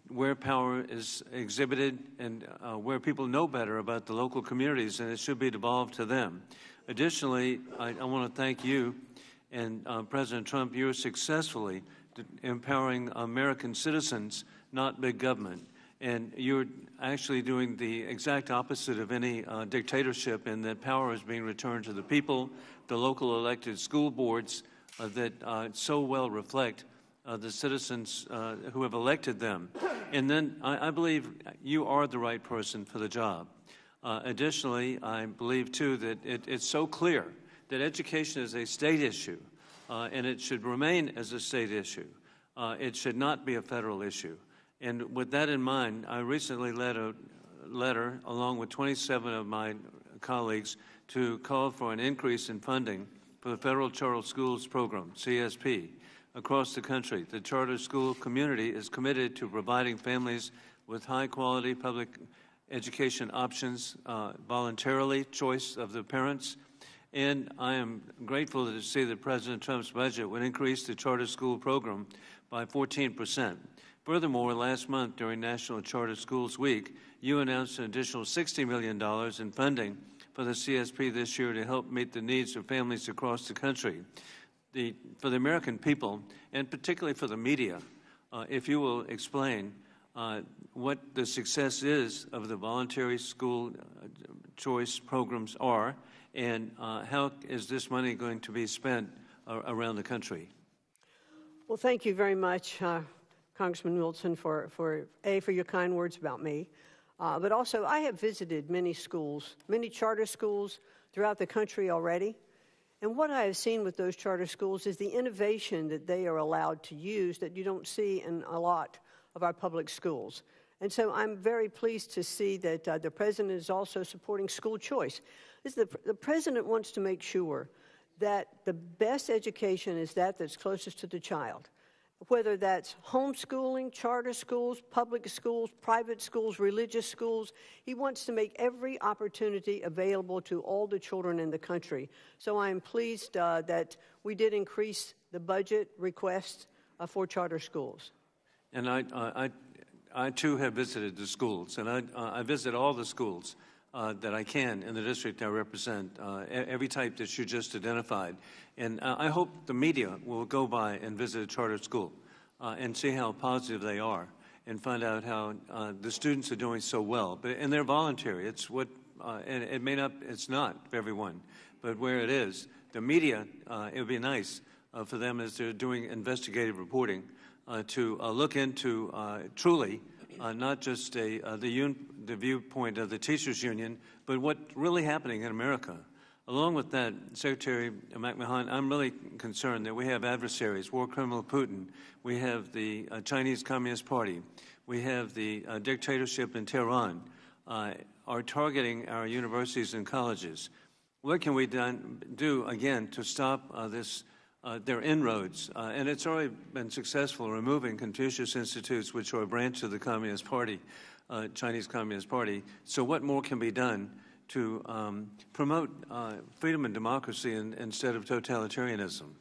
where power is exhibited and where people know better about the local communities, and it should be devolved to them. Additionally, I want to thank you and President Trump. You're successfully empowering American citizens, not big government. And you're actually doing the exact opposite of any dictatorship, in that power is being returned to the people, the local elected school boards that so well reflect the citizens who have elected them. And then I believe you are the right person for the job. Additionally, I believe, too, that it's so clear that education is a state issue, and it should remain as a state issue. It should not be a federal issue. And with that in mind, I recently led a letter, along with 27 of my colleagues, to call for an increase in funding for the Federal Charter Schools Program, CSP, across the country. The charter school community is committed to providing families with high-quality public education options voluntarily, choice of the parents. And I am grateful to see that President Trump's budget would increase the charter school program by 14%. Furthermore, last month during National Charter Schools Week, you announced an additional $60 million in funding for the CSP this year to help meet the needs of families across the country. For the American people, and particularly for the media, if you will explain what the success is of the voluntary school choice programs are, and how is this money going to be spent around the country? Well, thank you very much, Congressman Wilson, for your kind words about me. But also, I have visited many schools, many charter schools throughout the country already. And what I have seen with those charter schools is the innovation that they are allowed to use that you don't see in a lot of our public schools. And so I'm very pleased to see that the President is also supporting school choice. The President wants to make sure that the best education is that's closest to the child, whether that's homeschooling, charter schools, public schools, private schools, religious schools. He wants to make every opportunity available to all the children in the country. So I am pleased that we did increase the budget request for charter schools. And I too have visited the schools, and I visit all the schools that I can in the district I represent, every type that you just identified. And I hope the media will go by and visit a charter school and see how positive they are, and find out how the students are doing so well. And they're voluntary. It's what, and it's not for everyone, but where it is, the media, it would be nice for them, as they're doing investigative reporting, to look into truly not just the viewpoint of the teachers union, but what's really happening in America. Along with that, Secretary McMahon, I'm really concerned that we have adversaries, war criminal Putin, we have the Chinese Communist Party, we have the dictatorship in Tehran, are targeting our universities and colleges. What can we do, again, to stop their inroads? And it's already been successful removing Confucius Institutes, which are a branch of the Communist Party. Chinese Communist Party. So what more can be done to promote freedom and democracy instead of totalitarianism?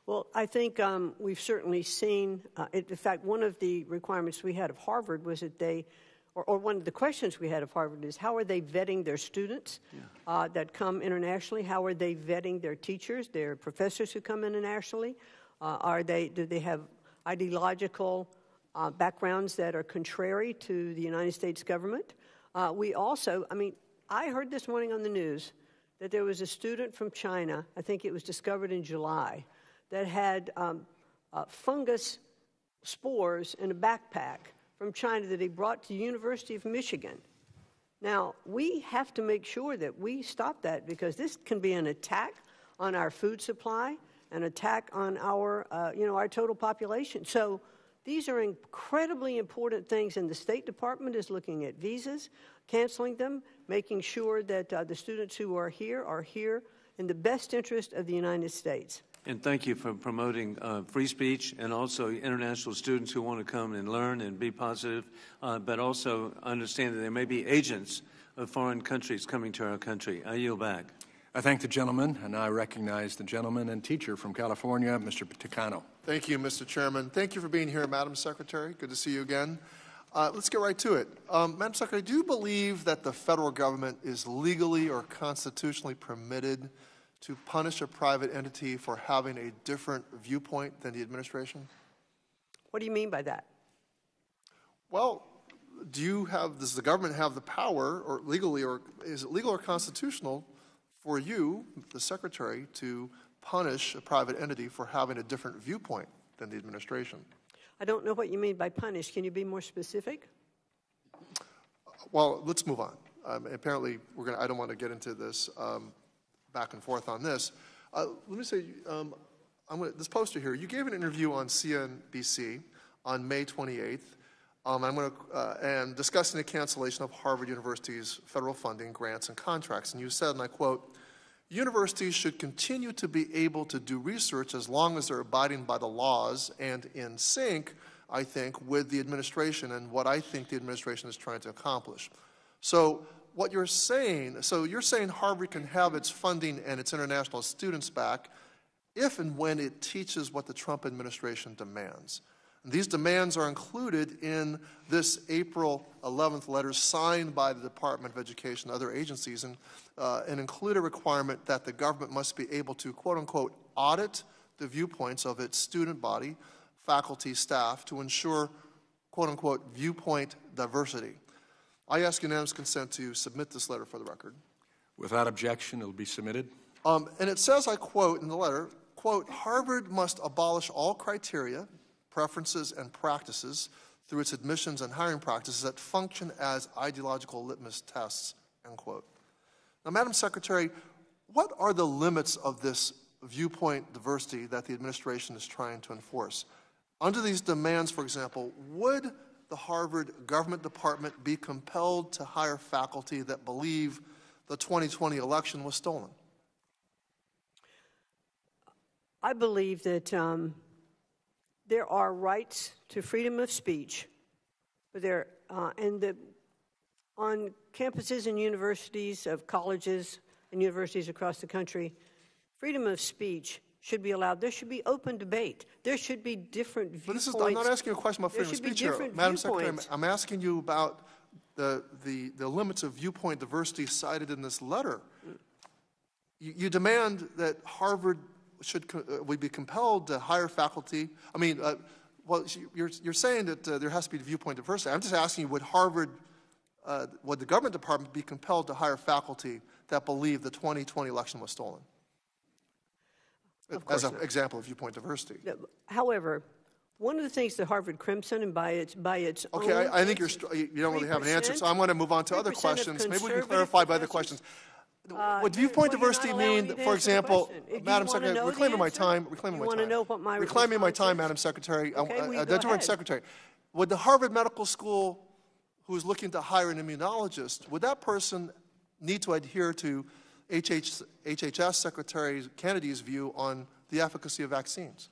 Well, I think we've certainly seen, in fact, one of the requirements we had of Harvard was that they, or one of the questions we had of Harvard is, how are they vetting their students that come internationally? How are they vetting their teachers, their professors who come internationally? Do they have ideological backgrounds that are contrary to the United States government? We also, I heard this morning on the news that there was a student from China, I think it was discovered in July, that had fungus spores in a backpack from China that he brought to the University of Michigan. Now, we have to make sure that we stop that, because this can be an attack on our food supply, an attack on our, our total population. So these are incredibly important things, and the State Department is looking at visas, canceling them, making sure that the students who are here in the best interest of the United States. And thank you for promoting free speech, and also international students who want to come and learn and be positive, but also understand that there may be agents of foreign countries coming to our country. I yield back. I thank the gentleman, and I recognize the gentleman and teacher from California, Mr. Paticano. Thank you, Mr. Chairman. Thank you for being here, Madam Secretary. Good to see you again. Let's get right to it. Madam Secretary, do you believe that the federal government is legally or constitutionally permitted to punish a private entity for having a different viewpoint than the administration? What do you mean by that? Well, does the government have the power, or legally, or is it legal or constitutional for you, the Secretary, to punish a private entity for having a different viewpoint than the administration? I don't know what you mean by punish. Can you be more specific? Well, let's move on. Apparently, I don't want to get into this back and forth on this. Let me say, this poster here, you gave an interview on CNBC on May 28th, and discussing the cancellation of Harvard University's federal funding, grants, and contracts. And you said, and I quote, "Universities should continue to be able to do research as long as they're abiding by the laws and in sync, I think, with the administration and what I think the administration is trying to accomplish." So what you're saying, you're saying Harvard can have its funding and its international students back if and when it teaches what the Trump administration demands. And these demands are included in this April 11th letter signed by the Department of Education and other agencies, and include a requirement that the government must be able to, quote unquote, audit the viewpoints of its student body, faculty, staff, to ensure, quote unquote, viewpoint diversity. I ask unanimous consent to submit this letter for the record. Without objection, it will be submitted. And it says, I quote in the letter, quote, "Harvard must abolish all criteria, preferences, and practices through its admissions and hiring practices that function as ideological litmus tests," end quote. Now, Madam Secretary, what are the limits of this viewpoint diversity that the administration is trying to enforce? Under these demands, for example, would the Harvard government department be compelled to hire faculty that believe the 2020 election was stolen? I believe that there are rights to freedom of speech, but on campuses and universities of colleges and universities across the country, freedom of speech should be allowed. There should be open debate. There should be different viewpoints. But I'm not asking you a question about freedom of speech here, Madam Secretary. I'm asking you about the limits of viewpoint diversity cited in this letter. You demand that Harvard would be compelled to hire faculty. Well, you're saying that there has to be viewpoint diversity. I'm just asking you, would the government department be compelled to hire faculty that believe the 2020 election was stolen? As an example of viewpoint diversity. However, one of the things that Harvard Crimson, and by its own... Okay, I think you don't really have an answer, so I'm going to move on to other questions. Maybe we can clarify by other questions. Would viewpoint diversity mean, for example, Madam Secretary, reclaiming my time, Madam Secretary, Different Secretary, would the Harvard Medical School, who is looking to hire an immunologist, would that person need to adhere to HHS Secretary Kennedy's view on the efficacy of vaccines?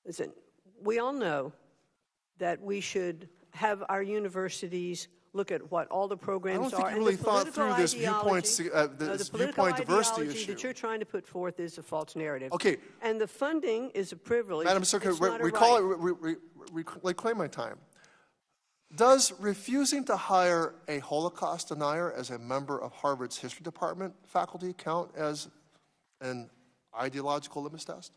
Listen, we all know that we should have our universities look at what all the programs are. I don't think you really thought through this viewpoint diversity issue. That you're trying to put forth is a false narrative. Okay. And the funding is a privilege. Madam Secretary, reclaim my time. Does refusing to hire a Holocaust denier as a member of Harvard's history department faculty count as an ideological litmus test?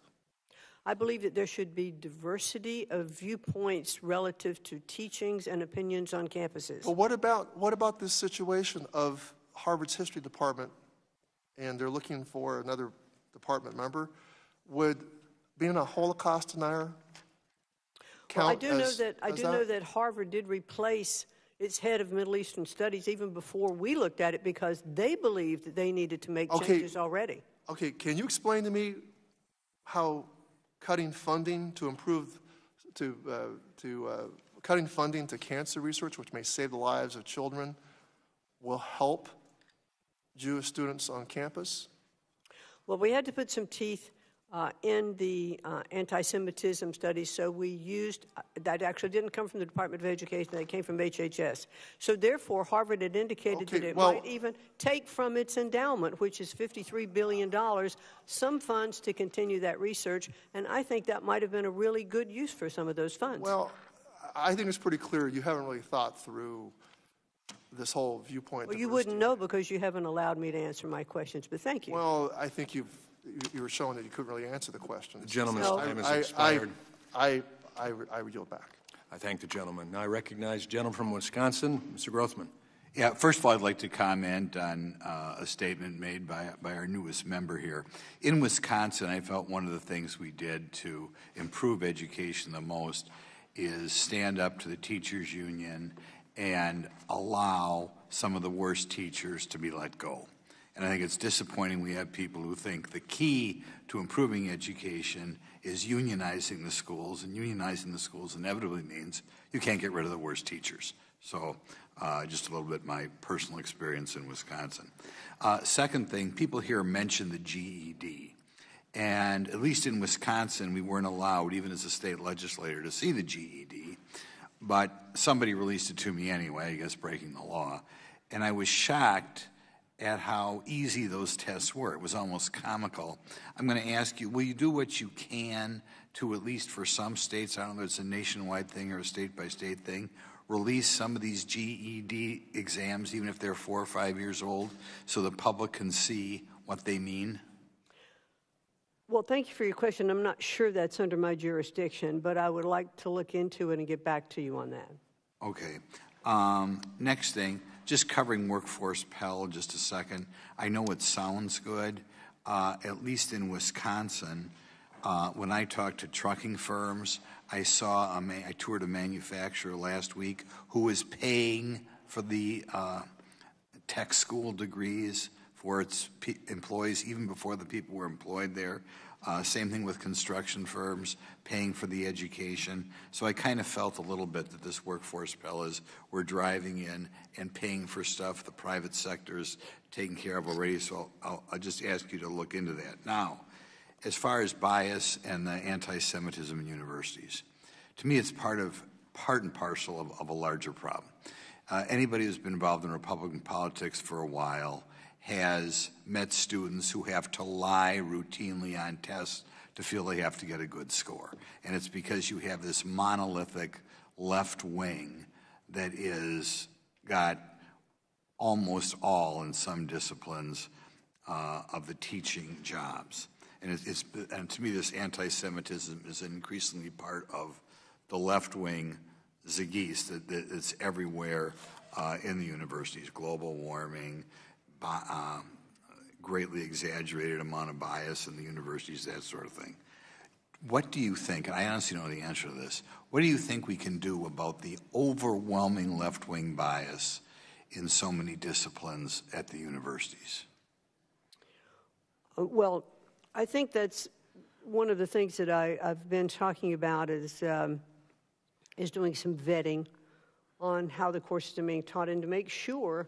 I believe that there should be diversity of viewpoints relative to teachings and opinions on campuses. But what about this situation of Harvard's history department, and they're looking for another department member? Would being a Holocaust denier count? Well, I do know that Harvard did replace its head of Middle Eastern Studies even before we looked at it because they believed that they needed to make changes already. Okay, can you explain to me how cutting funding to improve, cutting funding to cancer research, which may save the lives of children, will help Jewish students on campus? Well, we had to put some teeth in the anti-Semitism studies, so we used, that actually didn't come from the Department of Education, that came from HHS. So therefore, Harvard had indicated that it might even take from its endowment, which is $53 billion, some funds to continue that research, and I think that might have been a really good use for some of those funds. Well, I think it's pretty clear you haven't really thought through this whole viewpoint. Well, you wouldn't know because you haven't allowed me to answer my questions, but thank you. Well, I think you were showing that you couldn't really answer the questions. The gentleman's time has expired. I yield back. I thank the gentleman. Now I recognize the gentleman from Wisconsin, Mr. Grothman. Yeah, first of all, I'd like to comment on a statement made by our newest member here. In Wisconsin, I felt one of the things we did to improve education the most is stand up to the teachers union and allow some of the worst teachers to be let go. And I think it's disappointing we have people who think the key to improving education is unionizing the schools, and unionizing the schools inevitably means you can't get rid of the worst teachers. So just a little bit my personal experience in Wisconsin. Second thing, people here mention the GED. And at least in Wisconsin, we weren't allowed, even as a state legislator, to see the GED. But somebody released it to me anyway, I guess breaking the law. And I was shocked at how easy those tests were. It was almost comical. I'm going to ask you, will you do what you can to, at least for some states, I don't know if it's a nationwide thing or a state-by-state thing, release some of these GED exams, even if they're 4 or 5 years old, so the public can see what they mean? Well, thank you for your question. I'm not sure that's under my jurisdiction, but I would like to look into it and get back to you on that. Okay. Next thing, just covering workforce Pell just a second. I know it sounds good. At least in Wisconsin, when I talked to trucking firms, I toured a manufacturer last week who was paying for the tech school degrees for its employees even before the people were employed there. Same thing with construction firms, paying for the education. So I kind of felt a little bit that this workforce Pell is we're driving in and paying for stuff the private sector's taking care of already. So I'll just ask you to look into that. Now, as far as bias and the anti-Semitism in universities, to me it's part and parcel of a larger problem. Anybody who's been involved in Republican politics for a while has met students who have to lie routinely on tests to feel they have to get a good score. And it's because you have this monolithic left wing that is got almost all, in some disciplines, of the teaching jobs. And, and to me, this anti-Semitism is increasingly part of the left wing zeitgeist that's everywhere in the universities, global warming, greatly exaggerated amount of bias in the universities, that sort of thing. What do you think, and I honestly don't know the answer to this, what do you think we can do about the overwhelming left-wing bias in so many disciplines at the universities? Well, I think that's one of the things that I've been talking about is doing some vetting on how the courses are being taught and to make sure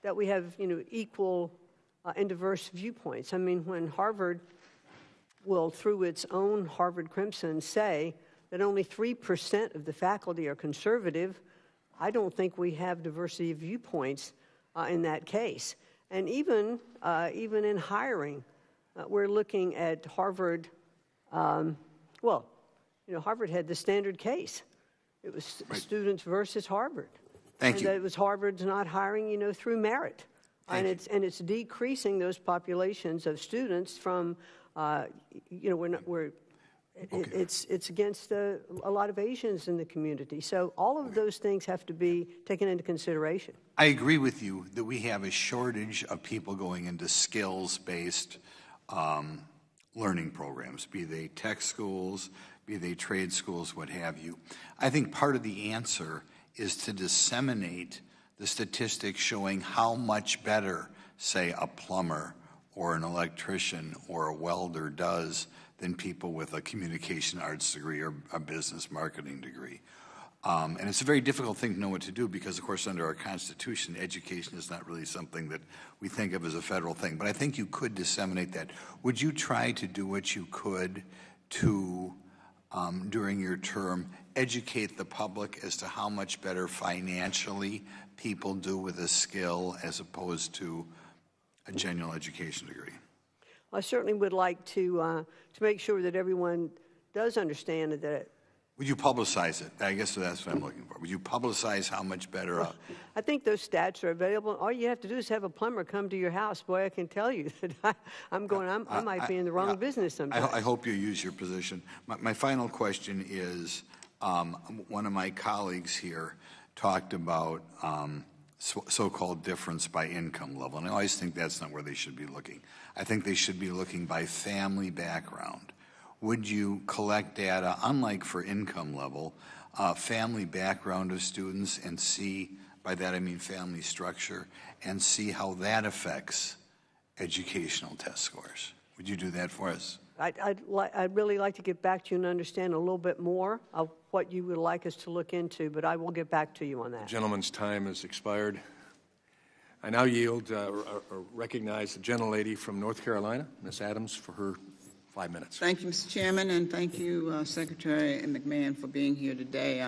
that we have, equal and diverse viewpoints. I mean, when Harvard will, through its own Harvard Crimson, say that only 3% of the faculty are conservative, I don't think we have diversity of viewpoints in that case. And even in hiring, we're looking at Harvard. Harvard had the standard case. It was students versus Harvard. Thank you. It was Harvard's not hiring, through merit. It's decreasing those populations of students from, it's against a lot of Asians in the community. So all of those things have to be taken into consideration. I agree with you that we have a shortage of people going into skills-based learning programs, be they tech schools, be they trade schools, what have you. I think part of the answer is to disseminate the statistics showing how much better, say, a plumber or an electrician or a welder does than people with a communication arts degree or a business marketing degree. And it's a very difficult thing to know what to do because, of course, under our Constitution, education is not really something that we think of as a federal thing. But I think you could disseminate that. Would you try to do what you could to, during your term, educate the public as to how much better financially people do with a skill as opposed to a genuine education degree? I certainly would like to make sure that everyone does understand that. Would you publicize it? I guess that's what I'm looking for. Would you publicize how much better? I think those stats are available. All you have to do is have a plumber come to your house. Boy, I can tell you that I might be in the wrong business sometimes. I hope you use your position. My final question is, one of my colleagues here talked about so-called difference by income level, and I always think that's not where they should be looking. I think they should be looking by family background. Would you collect data, unlike for income level, family background of students and see, by that I mean family structure, and see how that affects educational test scores? Would you do that for us? I'd really like to get back to you and understand a little bit more of what you would like us to look into, but I will get back to you on that. The gentleman's time has expired. I now yield or recognize the gentlelady from North Carolina, Ms. Adams, for her 5 minutes. Thank you, Mr. Chairman, and thank you, Secretary McMahon, for being here today.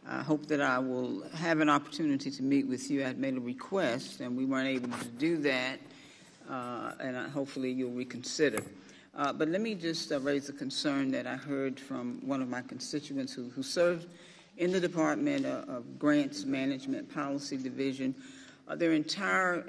I hope that I will have an opportunity to meet with you. I had made a request, and we weren't able to do that, and hopefully you'll reconsider. But let me just raise a concern that I heard from one of my constituents who served in the Department of Grants Management Policy Division. Their entire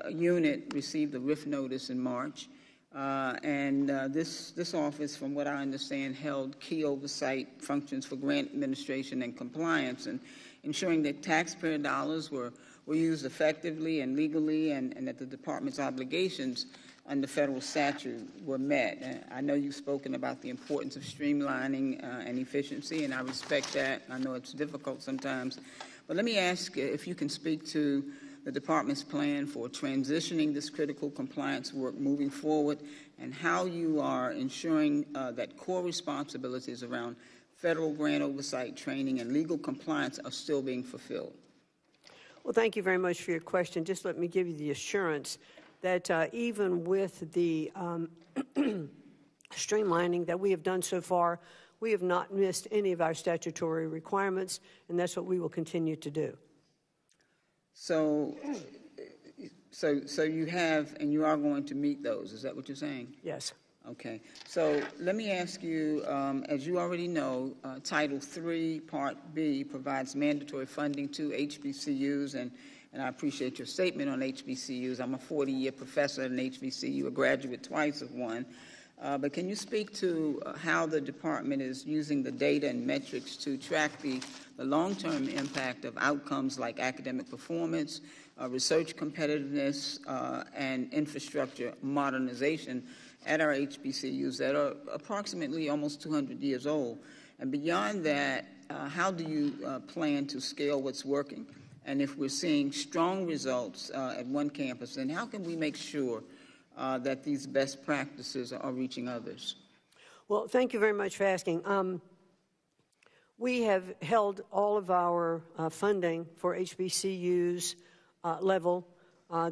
unit received a RIF notice in March. This office, from what I understand, held key oversight functions for grant administration and compliance, and ensuring that taxpayer dollars were used effectively and legally, and that the department's obligations under federal statute were met. I know you've spoken about the importance of streamlining and efficiency, and I respect that. I know it's difficult sometimes. But let me ask if you can speak to the department's plan for transitioning this critical compliance work moving forward, and how you are ensuring that core responsibilities around federal grant oversight, training, and legal compliance are still being fulfilled. Well, thank you very much for your question. Just let me give you the assurance that even with the streamlining that we have done so far, we have not missed any of our statutory requirements, and that's what we will continue to do. So you have, and you are going to meet those. Is that what you're saying? Yes. Okay. So let me ask you, as you already know, Title III, Part B provides mandatory funding to HBCUs, and I appreciate your statement on HBCUs. I'm a 40-year professor at an HBCU, a graduate twice of one. But can you speak to how the department is using the data and metrics to track the long-term impact of outcomes like academic performance, research competitiveness, and infrastructure modernization at our HBCUs that are approximately almost 200 years old? And beyond that, how do you plan to scale what's working? And if we're seeing strong results at one campus, then how can we make sure that these best practices are reaching others? Well, thank you very much for asking. We have held all of our funding for HBCUs level.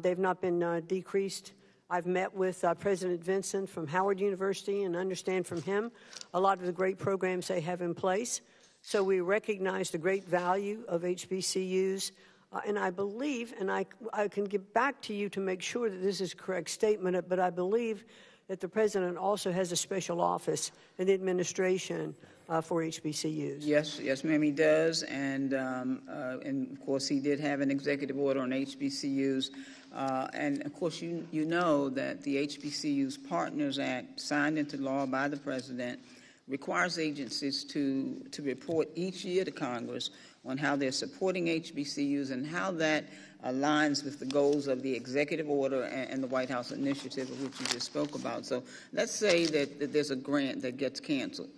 They've not been decreased. I've met with President Vinson from Howard University and understand from him a lot of the great programs they have in place. So we recognize the great value of HBCUs. And I believe, and I can get back to you to make sure that this is a correct statement, but I believe that the president also has a special office in the administration for HBCUs. Yes, ma'am, he does, and of course he did have an executive order on HBCUs, and of course you know that the HBCUs Partners Act, signed into law by the president, requires agencies to report each year to Congress on how they're supporting HBCUs and how that aligns with the goals of the executive order and the White House initiative, of which you just spoke about. So let's say that there's a grant that gets canceled,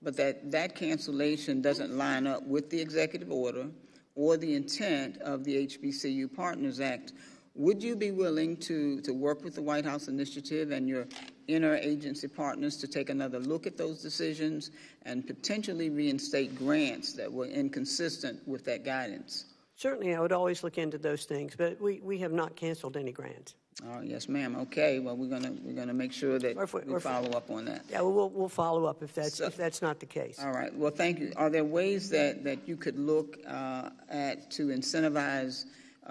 but that cancellation doesn't line up with the executive order or the intent of the HBCU Partners Act. Would you be willing to work with the White House initiative and your interagency partners to take another look at those decisions and potentially reinstate grants that were inconsistent with that guidance? Certainly, I would always look into those things, but we have not canceled any grants. Oh, yes, ma'am. Okay. Well, we're gonna make sure that we follow up on that. Yeah, we'll follow up if that's not the case. All right. Well, thank you. Are there ways that you could look at to incentivize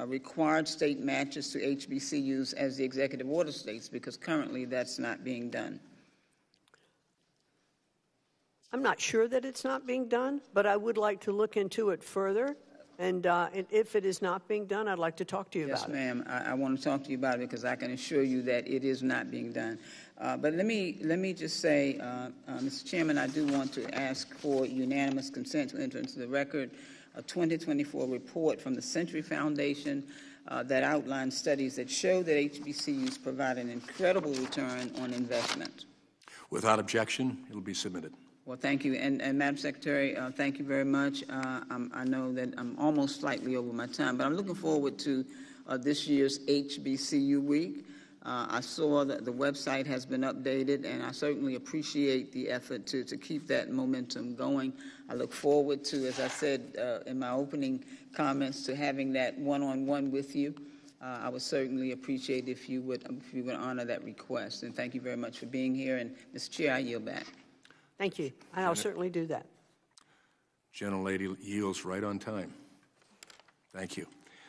required state matches to HBCUs as the executive order states? Because currently that's not being done. I'm not sure that it's not being done, but I would like to look into it further. And if it is not being done, I'd like to talk to you about it. Yes, ma'am. I want to talk to you about it because I can assure you that it is not being done. But let me just say, Mr. Chairman, I do want to ask for unanimous consent to enter into the record a 2024 report from the Century Foundation that outlines studies that show that HBCUs provide an incredible return on investment. Without objection, it will be submitted. Well, thank you. And Madam Secretary, thank you very much. I know that I'm almost slightly over my time, but I'm looking forward to this year's HBCU Week. I saw that the website has been updated, and I certainly appreciate the effort to keep that momentum going. I look forward to, as I said in my opening comments, to having that one-on-one with you. I would certainly appreciate if you would honor that request. And thank you very much for being here. And, Mr. Chair, I yield back. Thank you. I'll certainly do that. Gentlelady yields right on time. Thank you.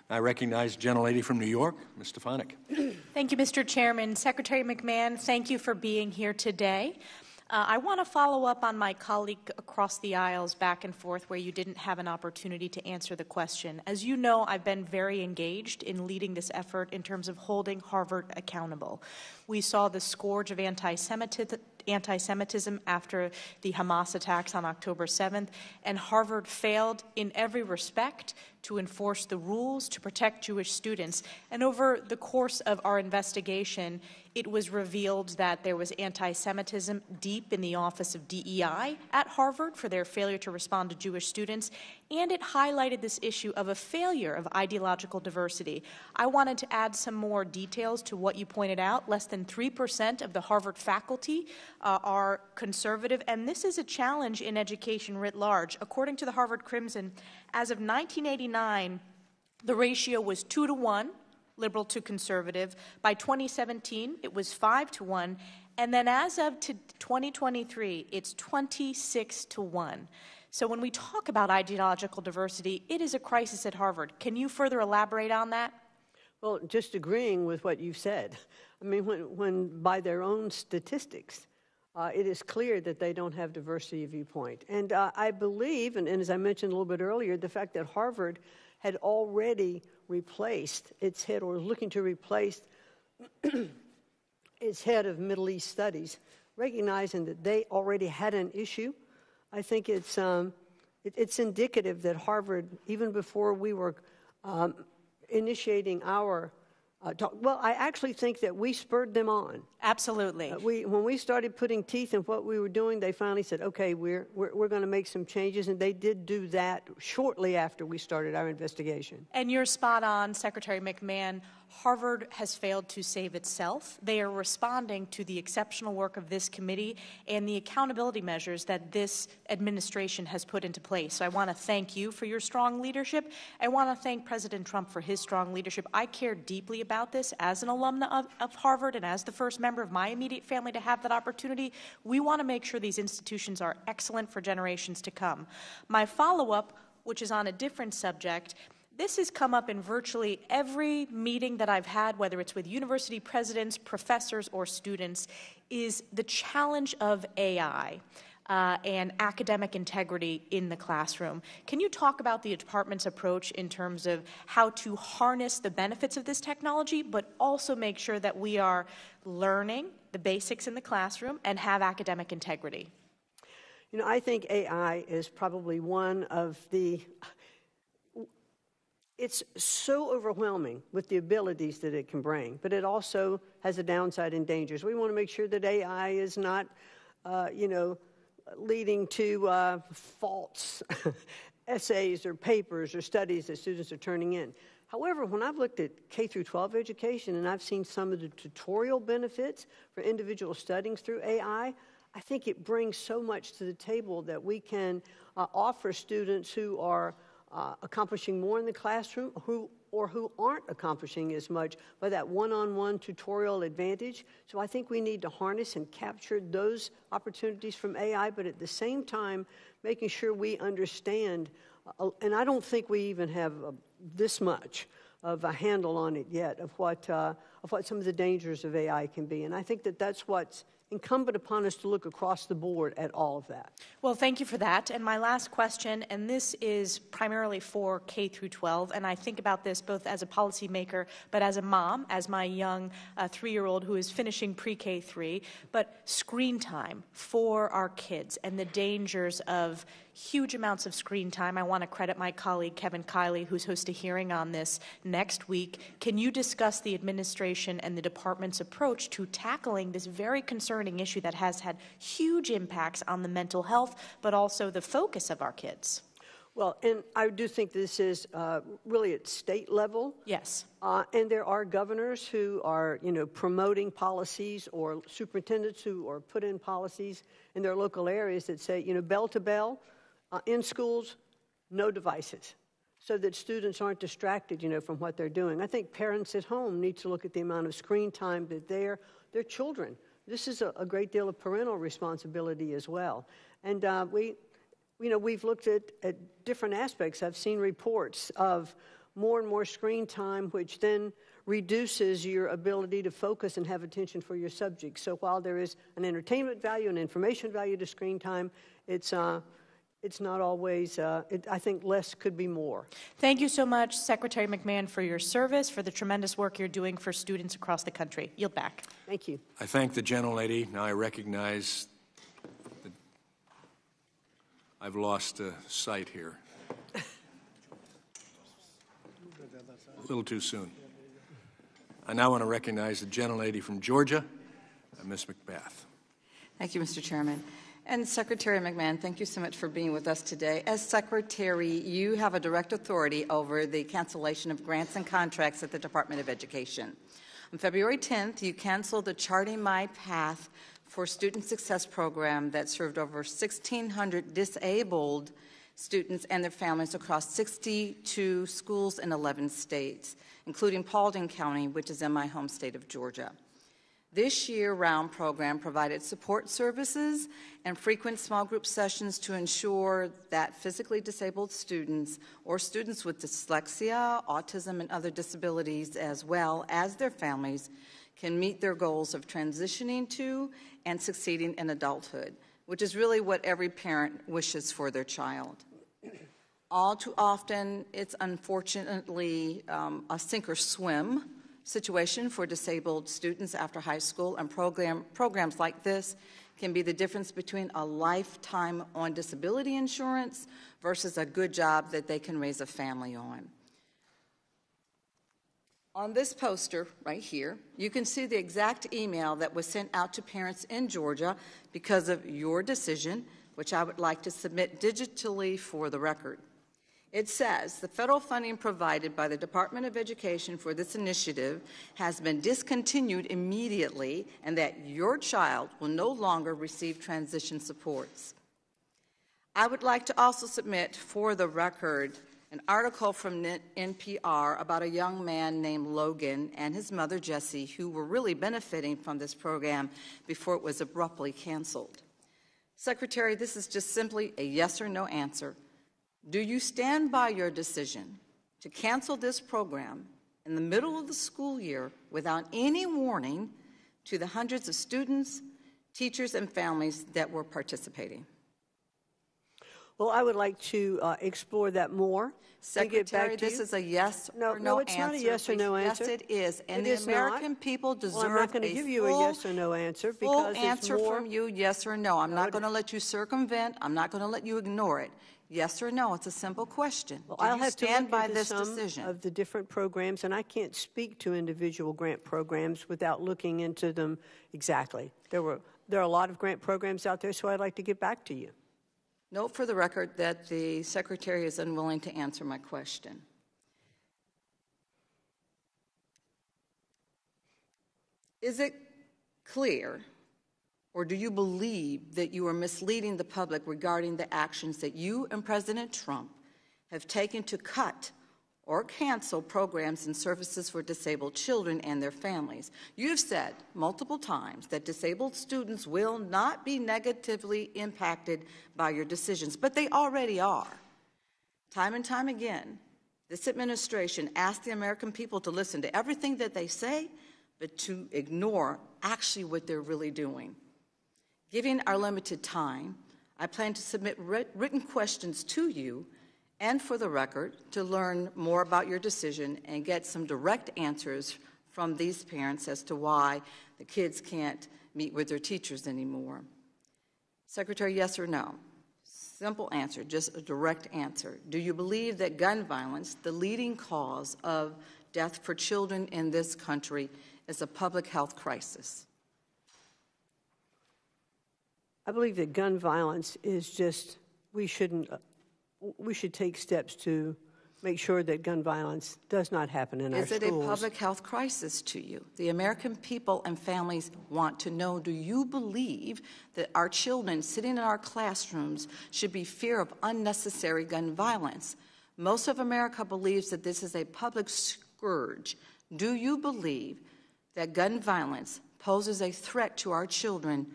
I recognize Gentlelady from New York, Ms. Stefanik. Thank you, Mr. Chairman. Secretary McMahon, thank you for being here today. I want to follow up on my colleague across the aisles back and forth where you didn't have an opportunity to answer the question. As you know, I've been very engaged in leading this effort in terms of holding Harvard accountable. We saw the scourge of anti-Semitism after the Hamas attacks on October 7th, and Harvard failed in every respect to enforce the rules to protect Jewish students. And over the course of our investigation, it was revealed that there was anti-Semitism deep in the Office of DEI at Harvard for their failure to respond to Jewish students, and it highlighted this issue of a failure of ideological diversity. I wanted to add some more details to what you pointed out. Less than 3% of the Harvard faculty are conservative, and this is a challenge in education writ large. According to the Harvard Crimson, as of 1989, the ratio was 2-to-1, liberal to conservative. By 2017, it was 5-to-1, and then as of 2023, it's 26-to-1. So when we talk about ideological diversity, it is a crisis at Harvard. Can you further elaborate on that? Well, just agreeing with what you've said. I mean, when by their own statistics, it is clear that they don't have diversity of viewpoint. And I believe, and as I mentioned a little bit earlier, the fact that Harvard had already replaced its head, or was looking to replace its head of Middle East Studies, recognizing that they already had an issue. I think it's indicative that Harvard, even before we were initiating our talk, well, I actually think that we spurred them on. Absolutely. When we started putting teeth in what we were doing, they finally said, okay, we're going to make some changes, and they did do that shortly after we started our investigation. And you're spot on, Secretary McMahon. Harvard has failed to save itself. They are responding to the exceptional work of this committee and the accountability measures that this administration has put into place. So I want to thank you for your strong leadership. I want to thank President Trump for his strong leadership. I care deeply about about this as an alumna of Harvard and as the first member of my immediate family to have that opportunity. We want to make sure these institutions are excellent for generations to come. My follow-up, which is on a different subject, this has come up in virtually every meeting that I've had, whether it's with university presidents, professors, or students, is the challenge of AI. And academic integrity in the classroom. Can you talk about the department's approach in terms of how to harness the benefits of this technology, but also make sure that we are learning the basics in the classroom and have academic integrity? You know, I think AI is probably one of the, it's so overwhelming with the abilities that it can bring, but it also has a downside and dangers. We want to make sure that AI is not, leading to false essays or papers or studies that students are turning in. However, when I've looked at K through 12 education and I've seen some of the tutorial benefits for individual studying through AI, I think it brings so much to the table that we can offer students who are accomplishing more in the classroom who aren't accomplishing as much by that one-on-one tutorial advantage. So I think we need to harness and capture those opportunities from AI, but at the same time, making sure we understand, and I don't think we even have this much of a handle on it yet, of what some of the dangers of AI can be. And I think that that's what's incumbent upon us to look across the board at all of that. Well, thank you for that. And my last question, and this is primarily for K through 12, and I think about this both as a policymaker, but as a mom, as my young 3-year-old who is finishing pre-K 3, but screen time for our kids and the dangers of huge amounts of screen time. I want to credit my colleague Kevin Kiley, who's hosting a hearing on this next week. Can you discuss the administration and the department's approach to tackling this very concerning issue that has had huge impacts on the mental health, but also the focus of our kids? Well, and I do think this is really at state level. Yes. And there are governors who are, promoting policies, or superintendents who are put in policies in their local areas that say, bell to bell, in schools, no devices, so that students aren't distracted, from what they're doing. I think parents at home need to look at the amount of screen time that their children. This is a great deal of parental responsibility as well. And we've looked at different aspects. I've seen reports of more and more screen time, which then reduces your ability to focus and have attention for your subject. So while there is an entertainment value and information value to screen time, it's not always, I think less could be more. Thank you so much, Secretary McMahon, for your service, for the tremendous work you're doing for students across the country. Yield back. Thank you. I thank the gentlelady. Now I recognize that I've lost sight here. A little too soon. I now want to recognize the gentlelady from Georgia, Ms. McBath. Thank you, Mr. Chairman. And Secretary McMahon, thank you so much for being with us today. As Secretary, you have a direct authority over the cancellation of grants and contracts at the Department of Education. On February 10th, you canceled the Charting My Path for Student Success program that served over 1,600 disabled students and their families across 62 schools in 11 states, including Paulding County, which is in my home state of Georgia. This year-round program provided support services and frequent small group sessions to ensure that physically disabled students or students with dyslexia, autism, and other disabilities, as well as their families, can meet their goals of transitioning to and succeeding in adulthood, which is really what every parent wishes for their child. All too often, it's unfortunately a sink or swim situation for disabled students after high school, and programs like this can be the difference between a lifetime on disability insurance versus a good job that they can raise a family on. On this poster right here, you can see the exact email that was sent out to parents in Georgia because of your decision, which I would like to submit digitally for the record. It says, the federal funding provided by the Department of Education for this initiative has been discontinued immediately, and that your child will no longer receive transition supports. I would like to also submit for the record an article from NPR about a young man named Logan and his mother, Jessie, who were really benefiting from this program before it was abruptly canceled. Secretary, this is just simply a yes or no answer. Do you stand by your decision to cancel this program in the middle of the school year without any warning to the hundreds of students, teachers, and families that were participating? Well, I would like to explore that more. Secretary, this is a yes or no answer. No, it's not a yes or no answer. Yes, it is. And the American people deserve I'm not going to give you a yes or no answer because full answer more from you, yes or no. I'm not going to let you circumvent. I'm not going to let you ignore it. Yes or no. It's a simple question. Well, Do I'll you have to stand look by into this some decision? of the different programs, and I can't speak to individual grant programs without looking into them exactly. There are a lot of grant programs out there, so I'd like to get back to you. Note for the record that the Secretary is unwilling to answer my question. Is it clear, or do you believe that you are misleading the public regarding the actions that you and President Trump have taken to cut or cancel programs and services for disabled children and their families? You have said multiple times that disabled students will not be negatively impacted by your decisions, but they already are. Time and time again, this administration asks the American people to listen to everything that they say, but to ignore actually what they're really doing. Given our limited time, I plan to submit written questions to you and for the record to learn more about your decision and get some direct answers from these parents as to why the kids can't meet with their teachers anymore. Secretary, yes or no? Simple answer, just a direct answer. Do you believe that gun violence, the leading cause of death for children in this country, is a public health crisis? I believe that gun violence is just, we should take steps to make sure that gun violence does not happen in our schools. Is it a public health crisis to you? The American people and families want to know, do you believe that our children sitting in our classrooms should be fear of unnecessary gun violence? Most of America believes that this is a public scourge. Do you believe that gun violence poses a threat to our children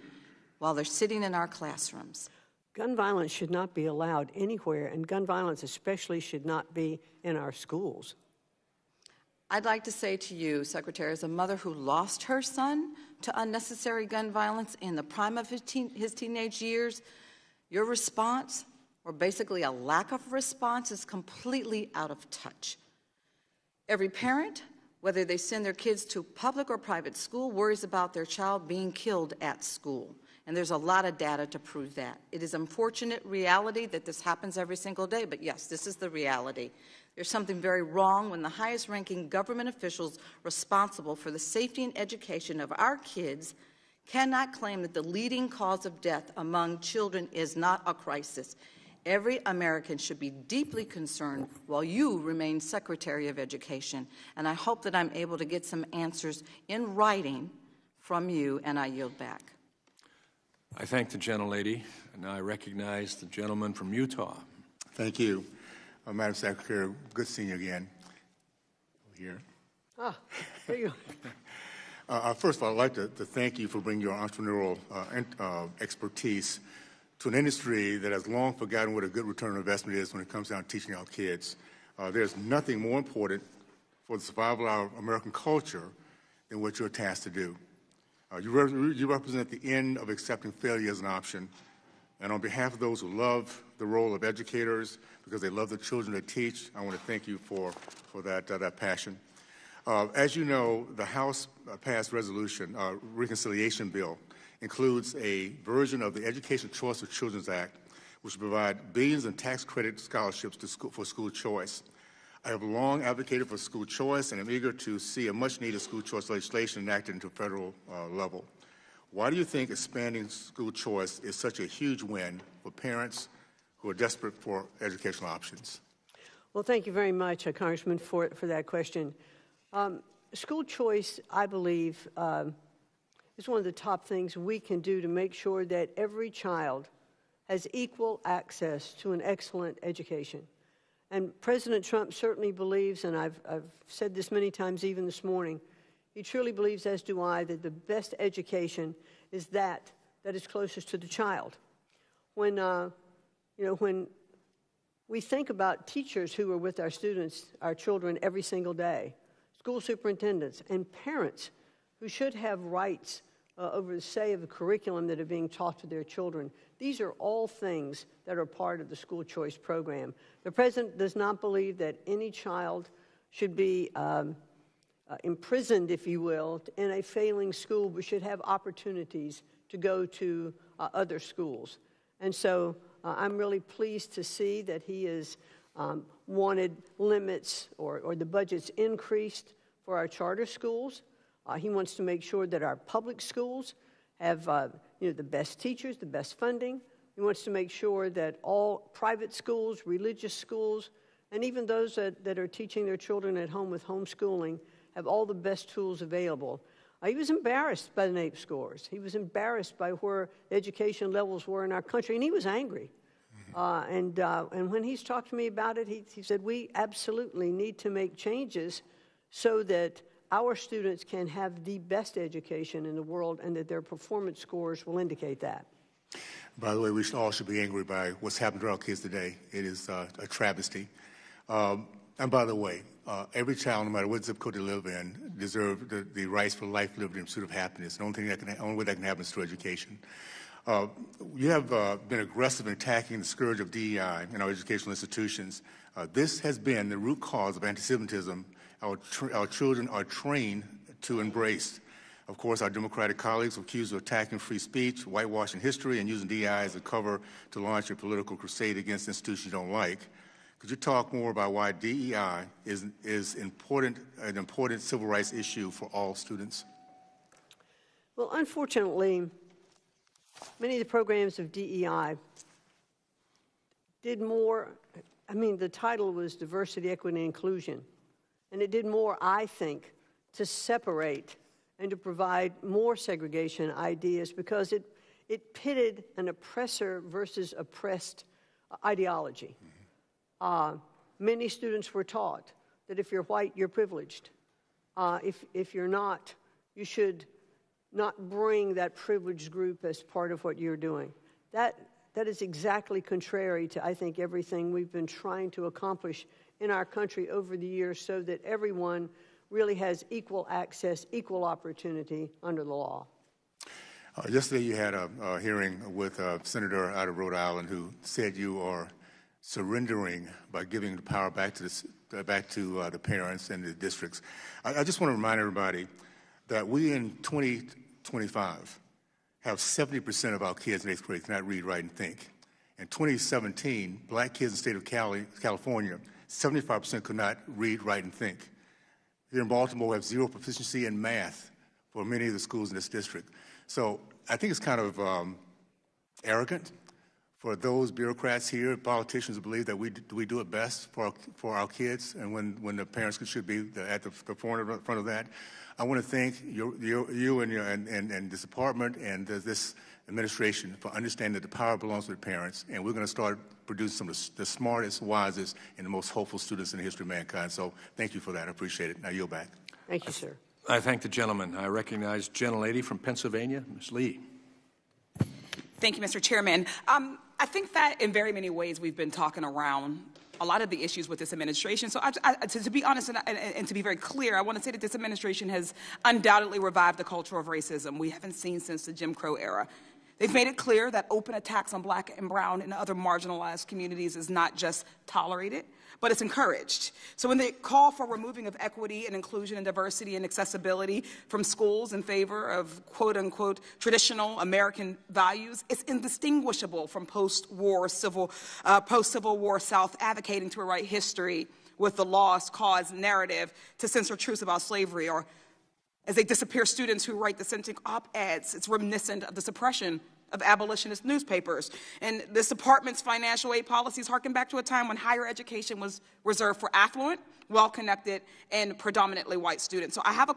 while they're sitting in our classrooms? Gun violence should not be allowed anywhere, and gun violence especially should not be in our schools. I'd like to say to you, Secretary, as a mother who lost her son to unnecessary gun violence in the prime of his teenage years, your response, or basically a lack of response, is completely out of touch. Every parent, whether they send their kids to public or private school, worries about their child being killed at school. And there's a lot of data to prove that. It is an unfortunate reality that this happens every single day, but yes, this is the reality. There's something very wrong when the highest-ranking government officials responsible for the safety and education of our kids cannot claim that the leading cause of death among children is not a crisis. Every American should be deeply concerned while you remain Secretary of Education. And I hope that I'm able to get some answers in writing from you, and I yield back. I thank the gentlelady, and now I recognize the gentleman from Utah. Thank you. Madam Secretary, good seeing you again. Here. Ah, there you go. First of all, I'd like to thank you for bringing your entrepreneurial expertise to an industry that has long forgotten what a good return on investment is when it comes down to teaching our kids. There's nothing more important for the survival of our American culture than what you're tasked to do. You represent the end of accepting failure as an option. And on behalf of those who love the role of educators because they love the children they teach, I want to thank you for that passion. As you know, the House passed resolution, reconciliation bill, includes a version of the Education Choice for Children's Act, which will provide billions in tax credit scholarships for school choice. I have long advocated for school choice and am eager to see a much-needed school choice legislation enacted into federal level. Why do you think expanding school choice is such a huge win for parents who are desperate for educational options? Well, thank you very much, Congressman, for that question. School choice, I believe, is one of the top things we can do to make sure that every child has equal access to an excellent education. And President Trump certainly believes, and I've said this many times even this morning, he truly believes, as do I, that the best education is that is closest to the child. When, when we think about teachers who are with our students, our children, every single day, school superintendents and parents who should have rights over the say of the curriculum that are being taught to their children. These are all things that are part of the school choice program. The president does not believe that any child should be imprisoned, if you will, in a failing school, but should have opportunities to go to other schools. And so I'm really pleased to see that he has wanted limits or the budget's increased for our charter schools. He wants to make sure that our public schools have the best teachers, the best funding. He wants to make sure that all private schools, religious schools, and even those that are teaching their children at home with homeschooling have all the best tools available. He was embarrassed by the NAEP scores. He was embarrassed by where education levels were in our country, and he was angry. And when he's talked to me about it, he said, we absolutely need to make changes so that our students can have the best education in the world and that their performance scores will indicate that. By the way, we all should be angry by what's happened to our kids today. It is a travesty. And by the way, every child, no matter what zip code they live in, deserves the rights for life, liberty, and pursuit of happiness. The only way that can happen is through education. You have been aggressive in attacking the scourge of DEI in our educational institutions. This has been the root cause of anti-Semitism our children are trained to embrace. Of course, our Democratic colleagues are accused of attacking free speech, whitewashing history, and using DEI as a cover to launch a political crusade against institutions you don't like. Could you talk more about why DEI is an important civil rights issue for all students? Well, unfortunately, many of the programs of DEI did more. The title was Diversity, Equity, and Inclusion. And it did more, I think, to separate and to provide more segregation ideas because it pitted an oppressor versus oppressed ideology. Many students were taught that if you're white, you're privileged. If you're not, you should not bring that privileged group as part of what you're doing. That is exactly contrary to, I think, everything we've been trying to accomplish in our country over the years so that everyone really has equal access, equal opportunity under the law. Yesterday you had a hearing with a senator out of Rhode Island who said you are surrendering by giving the power back to the parents and the districts. I just want to remind everybody that we in 2025 have 70% of our kids in 8th grade cannot read, write, and think. In 2017, black kids in the state of California, 75% could not read, write, and think. Here in Baltimore, we have zero proficiency in math for many of the schools in this district. So I think it's kind of arrogant for those bureaucrats here, politicians, who believe that we do it best for our kids, and when the parents should be at the front of that. I want to thank you and this department and this administration for understanding that the power belongs to the parents, and we're going to start producing some of the smartest, wisest, and the most hopeful students in the history of mankind. So thank you for that. I appreciate it. Now yield back. Thank you, sir. I thank the gentleman. I recognize gentlelady from Pennsylvania, Ms. Lee. Thank you, Mr. Chairman. I think that in very many ways we've been talking around a lot of the issues with this administration. So to be honest and to be very clear, I want to say that this administration has undoubtedly revived the culture of racism we haven't seen since the Jim Crow era. They've made it clear that open attacks on black and brown and other marginalized communities is not just tolerated, but it's encouraged. So when they call for removing of equity and inclusion and diversity and accessibility from schools in favor of quote-unquote traditional American values, it's indistinguishable from post-Civil War South advocating to rewrite history with the lost cause narrative to censor truths about slavery, or as they disappear students who write dissenting op-eds. It's reminiscent of the suppression of abolitionist newspapers. And this department's financial aid policies harken back to a time when higher education was reserved for affluent, well-connected, and predominantly white students. So I have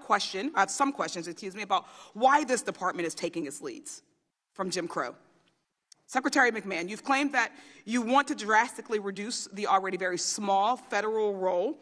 some questions, about why this department is taking its leads from Jim Crow. Secretary McMahon, you've claimed that you want to drastically reduce the already very small federal role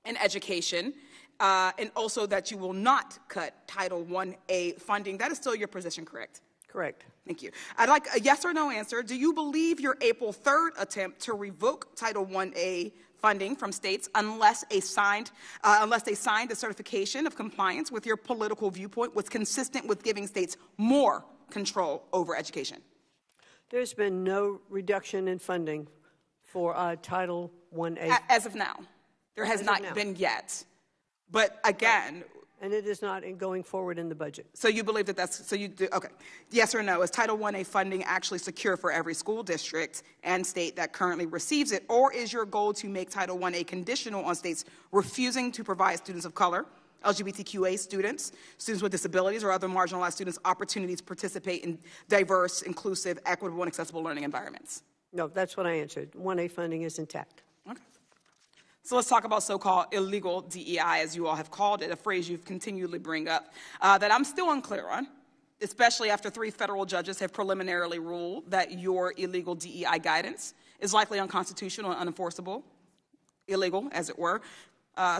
in education, and also that you will not cut Title I-A funding. That is still your position, correct? Correct. Thank you. I'd like a yes or no answer. Do you believe your April 3rd attempt to revoke Title I-A funding from states unless they signed a certification of compliance with your political viewpoint was consistent with giving states more control over education? There's been no reduction in funding for Title I-A. As of now. There has not been yet. But again... And it is not going forward in the budget. So you believe that that's... So you do... Okay. Yes or no? Is Title I-A funding actually secure for every school district and state that currently receives it? Or is your goal to make Title I-A conditional on states refusing to provide students of color, LGBTQA students, students with disabilities, or other marginalized students opportunities to participate in diverse, inclusive, equitable, and accessible learning environments? No, that's what I answered. 1A funding is intact. Okay. So let's talk about so-called illegal DEI, as you all have called it, a phrase you've continually bring up, that I'm still unclear on, especially after 3 federal judges have preliminarily ruled that your illegal DEI guidance is likely unconstitutional and unenforceable, illegal, as it were.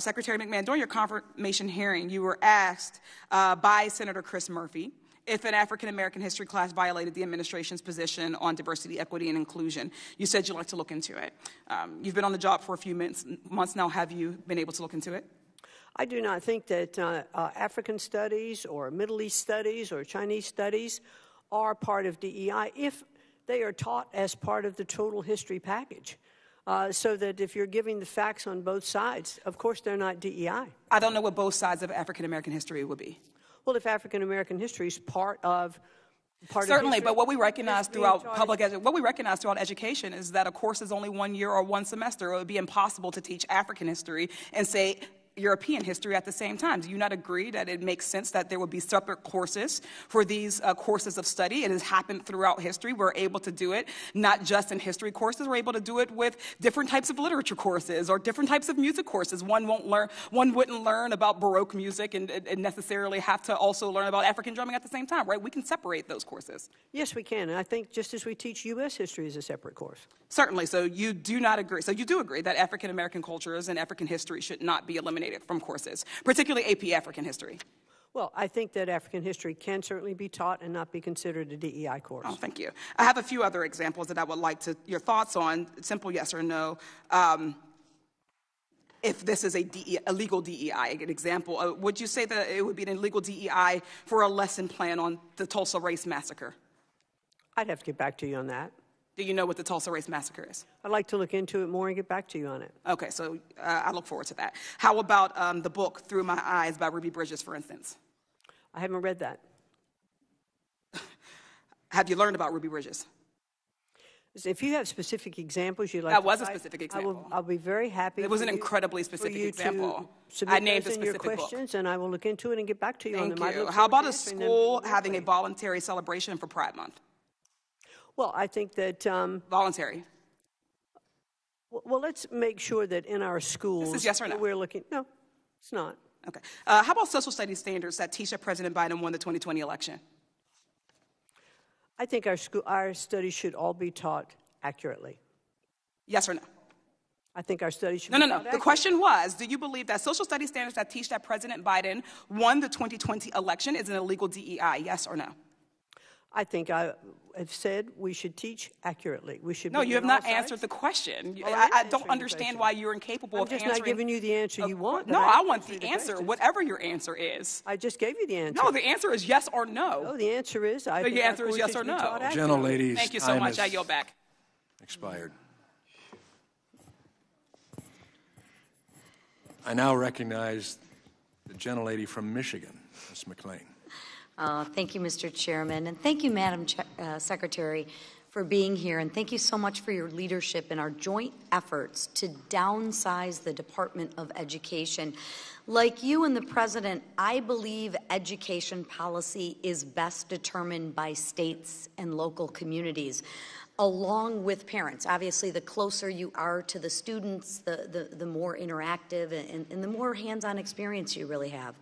Secretary McMahon, during your confirmation hearing, you were asked by Senator Chris Murphy if an African-American history class violated the administration's position on diversity, equity, and inclusion. You said you'd like to look into it. You've been on the job for a few months now. Have you been able to look into it? I do not think that African studies or Middle East studies or Chinese studies are part of DEI if they are taught as part of the total history package. So that if you're giving the facts on both sides, of course they're not DEI. I don't know what both sides of African-American history would be. Well, if African-American history is part of certainly, history, but what we recognize throughout education is that a course is only 1 year or 1 semester. It would be impossible to teach African history and say European history at the same time. Do you not agree that it makes sense that there would be separate courses for these courses of study? It has happened throughout history. We're able to do it not just in history courses. We're able to do it with different types of literature courses or different types of music courses. One wouldn't learn about Baroque music and necessarily have to also learn about African drumming at the same time, right? We can separate those courses. Yes, we can. And I think just as we teach U.S. history as a separate course. Certainly. So you do not agree. So you do agree that African-American cultures and African history should not be eliminated from courses, particularly AP African history? Well, I think that African history can certainly be taught and not be considered a DEI course. Oh, thank you. I have a few other examples that I would like your thoughts on, simple yes or no. If this is a legal DEI, an example, would you say that it would be an illegal DEI for a lesson plan on the Tulsa Race Massacre? I'd have to get back to you on that. Do you know what the Tulsa Race Massacre is? I'd like to look into it more and get back to you on it. Okay, so I look forward to that. How about the book Through My Eyes by Ruby Bridges, for instance? I haven't read that. Have you learned about Ruby Bridges? If you have specific examples you'd like that was a specific example. I'll be very happy. It was an incredibly specific example. I named a specific questions, and I will look into it and get back to you on them. Thank you. How about a school having a voluntary celebration for Pride Month? Well, I think that... voluntary. Well, let's make sure that in our schools... This is yes or no? We're looking... No, it's not. Okay. How about social studies standards that teach that President Biden won the 2020 election? I think our studies should all be taught accurately. Yes or no? I think our studies should be taught accurately. The question was, do you believe that social studies standards that teach that President Biden won the 2020 election is an illegal DEI? Yes or no? I think I have said we should teach accurately. We should. No, you have not answered the question. I don't understand why you're incapable of answering. I'm just not giving you the answer you want. No, I want the answer, whatever your answer is. I just gave you the answer. No, the answer is yes or no. No, the answer is the answer is yes or no. Gentleladies, thank you so much. I yield back. Expired. I now recognize the gentlelady from Michigan, Ms. McLean. Thank you, Mr. Chairman, and thank you, Madam Secretary, for being here, and thank you so much for your leadership in our joint efforts to downsize the Department of Education. Like you and the President, I believe education policy is best determined by states and local communities. along with parents. Obviously, the closer you are to the students, the more interactive and the more hands-on experience you really have.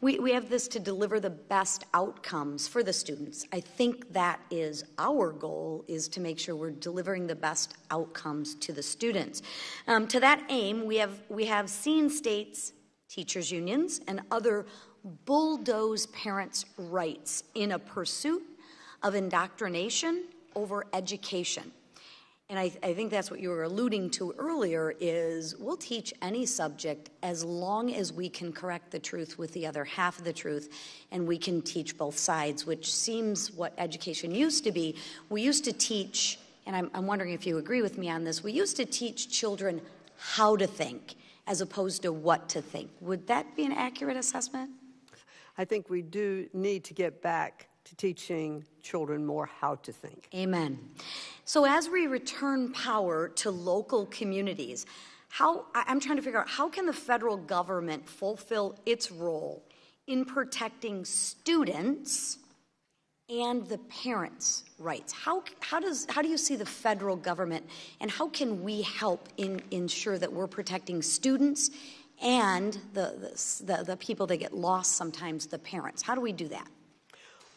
We have this to deliver the best outcomes for the students. I think that is our goal, is to make sure we're delivering the best outcomes to the students. To that aim, we have seen states, teachers' unions, and other bulldoze parents' rights in a pursuit of indoctrination over education. And I think that's what you were alluding to earlier, is we'll teach any subject as long as we can correct the truth with the other half of the truth, and we can teach both sides, which seems what education used to be. We used to teach, and I'm wondering if you agree with me on this, we used to teach children how to think as opposed to what to think. Would that be an accurate assessment? I think we do need to get back to teaching children more how to think. Amen. So as we return power to local communities, I'm trying to figure out, how can the federal government fulfill its role in protecting students and the parents' rights? How do you see the federal government, and how can we help ensure that we're protecting students and the people that get lost sometimes, the parents? How do we do that?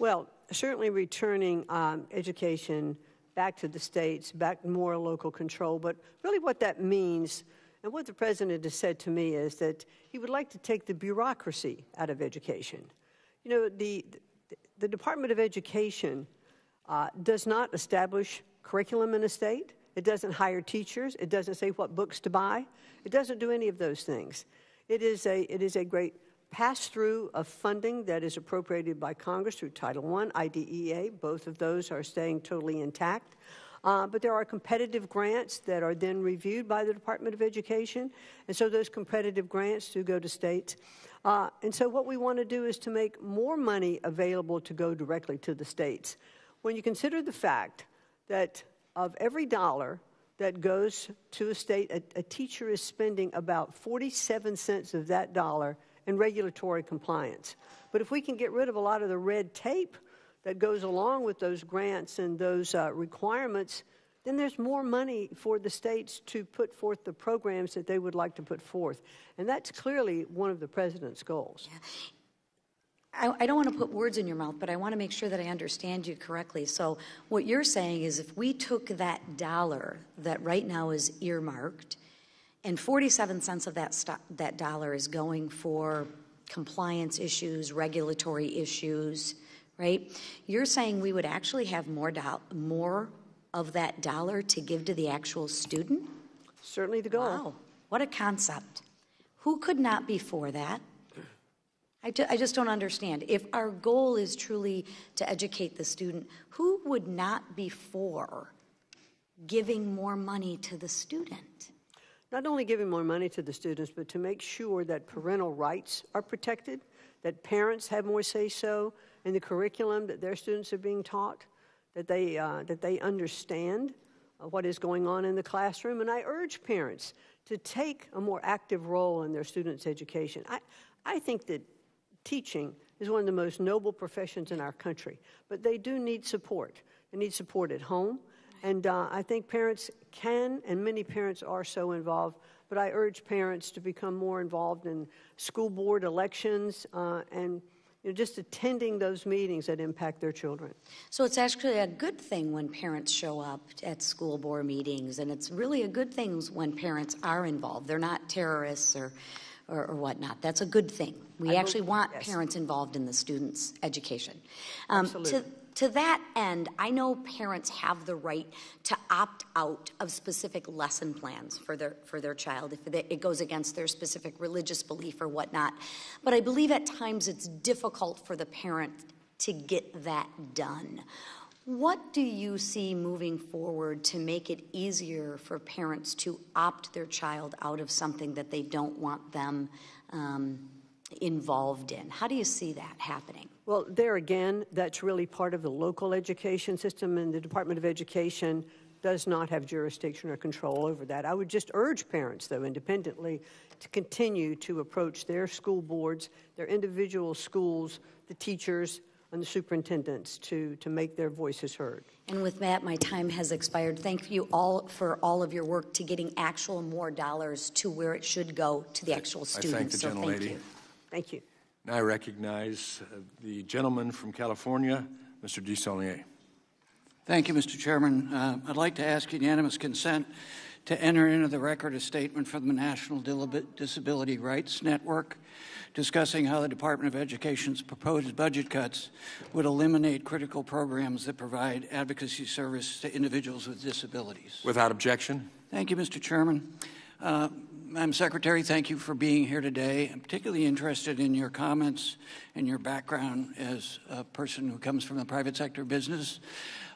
Well, certainly returning education back to the states, back more local control, but really what that means, and what the president has said to me, is that he would like to take the bureaucracy out of education. You know, the Department of Education does not establish curriculum in a state. It doesn't hire teachers. It doesn't say what books to buy. It doesn't do any of those things. It is a great pass-through of funding that is appropriated by Congress through Title I, IDEA. Both of those are staying totally intact. But there are competitive grants that are then reviewed by the Department of Education, and so those competitive grants do go to states. And so what we want to do is to make more money available to go directly to the states. When you consider the fact that of every dollar that goes to a state, a teacher is spending about 47 cents of that dollar in regulatory compliance. But if we can get rid of a lot of the red tape that goes along with those grants and those requirements, then there's more money for the states to put forth the programs that they would like to put forth. And that's clearly one of the president's goals. Yeah. I don't want to put words in your mouth, but I want to make sure that I understand you correctly. So what you're saying is, if we took that dollar that right now is earmarked, and 47 cents of that dollar is going for compliance issues, regulatory issues, right? You're saying we would actually have more of that dollar to give to the actual student? Certainly the goal. Wow, what a concept. Who could not be for that? I just don't understand. If our goal is truly to educate the student, who would not be for giving more money to the student? Not only giving more money to the students, but to make sure that parental rights are protected, that parents have more say-so in the curriculum that their students are being taught, that they understand what is going on in the classroom. And I urge parents to take a more active role in their students' education. I think that teaching is one of the most noble professions in our country, but they do need support. They need support at home. And I think parents can, and many parents are so involved, but I urge parents to become more involved in school board elections and just attending those meetings that impact their children. So it's actually a good thing when parents show up at school board meetings, and it's really a good thing when parents are involved. They're not terrorists or whatnot. That's a good thing. We actually want parents involved in the students' education. Absolutely. To that end, I know parents have the right to opt out of specific lesson plans for their child if it goes against their specific religious belief or whatnot. But I believe at times it's difficult for the parent to get that done. What do you see moving forward to make it easier for parents to opt their child out of something that they don't want them involved in? How do you see that happening? Well, there again, that's really part of the local education system, and the Department of Education does not have jurisdiction or control over that. I would just urge parents, though, independently, to continue to approach their school boards, their individual schools, the teachers, the superintendents to make their voices heard. And with that, my time has expired. Thank you all for all of your work to getting actual more dollars to where it should go, to the actual students. I thank the gentlelady. Thank you. Now I recognize the gentleman from California, Mr. DeSaulnier. Thank you, Mr. Chairman. I'd like to ask unanimous consent to enter into the record a statement from the National Disability Rights Network discussing how the Department of Education's proposed budget cuts would eliminate critical programs that provide advocacy service to individuals with disabilities. Without objection. Thank you, Mr. Chairman. Madam Secretary, thank you for being here today. I'm particularly interested in your comments and your background as a person who comes from the private sector business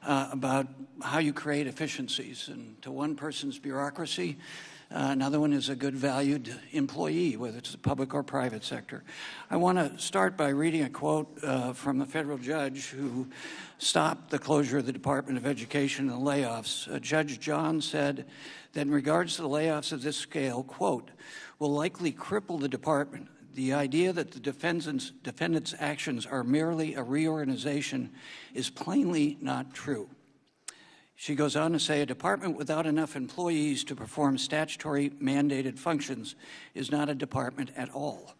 about how you create efficiencies. And to one person's bureaucracy, another one is a good valued employee, whether it's the public or private sector. I want to start by reading a quote from the federal judge who stopped the closure of the Department of Education and the layoffs. Judge John said that in regards to the layoffs of this scale, quote, will likely cripple the department. The idea that the defendant's actions are merely a reorganization is plainly not true. She goes on to say a department without enough employees to perform statutory mandated functions is not a department at all.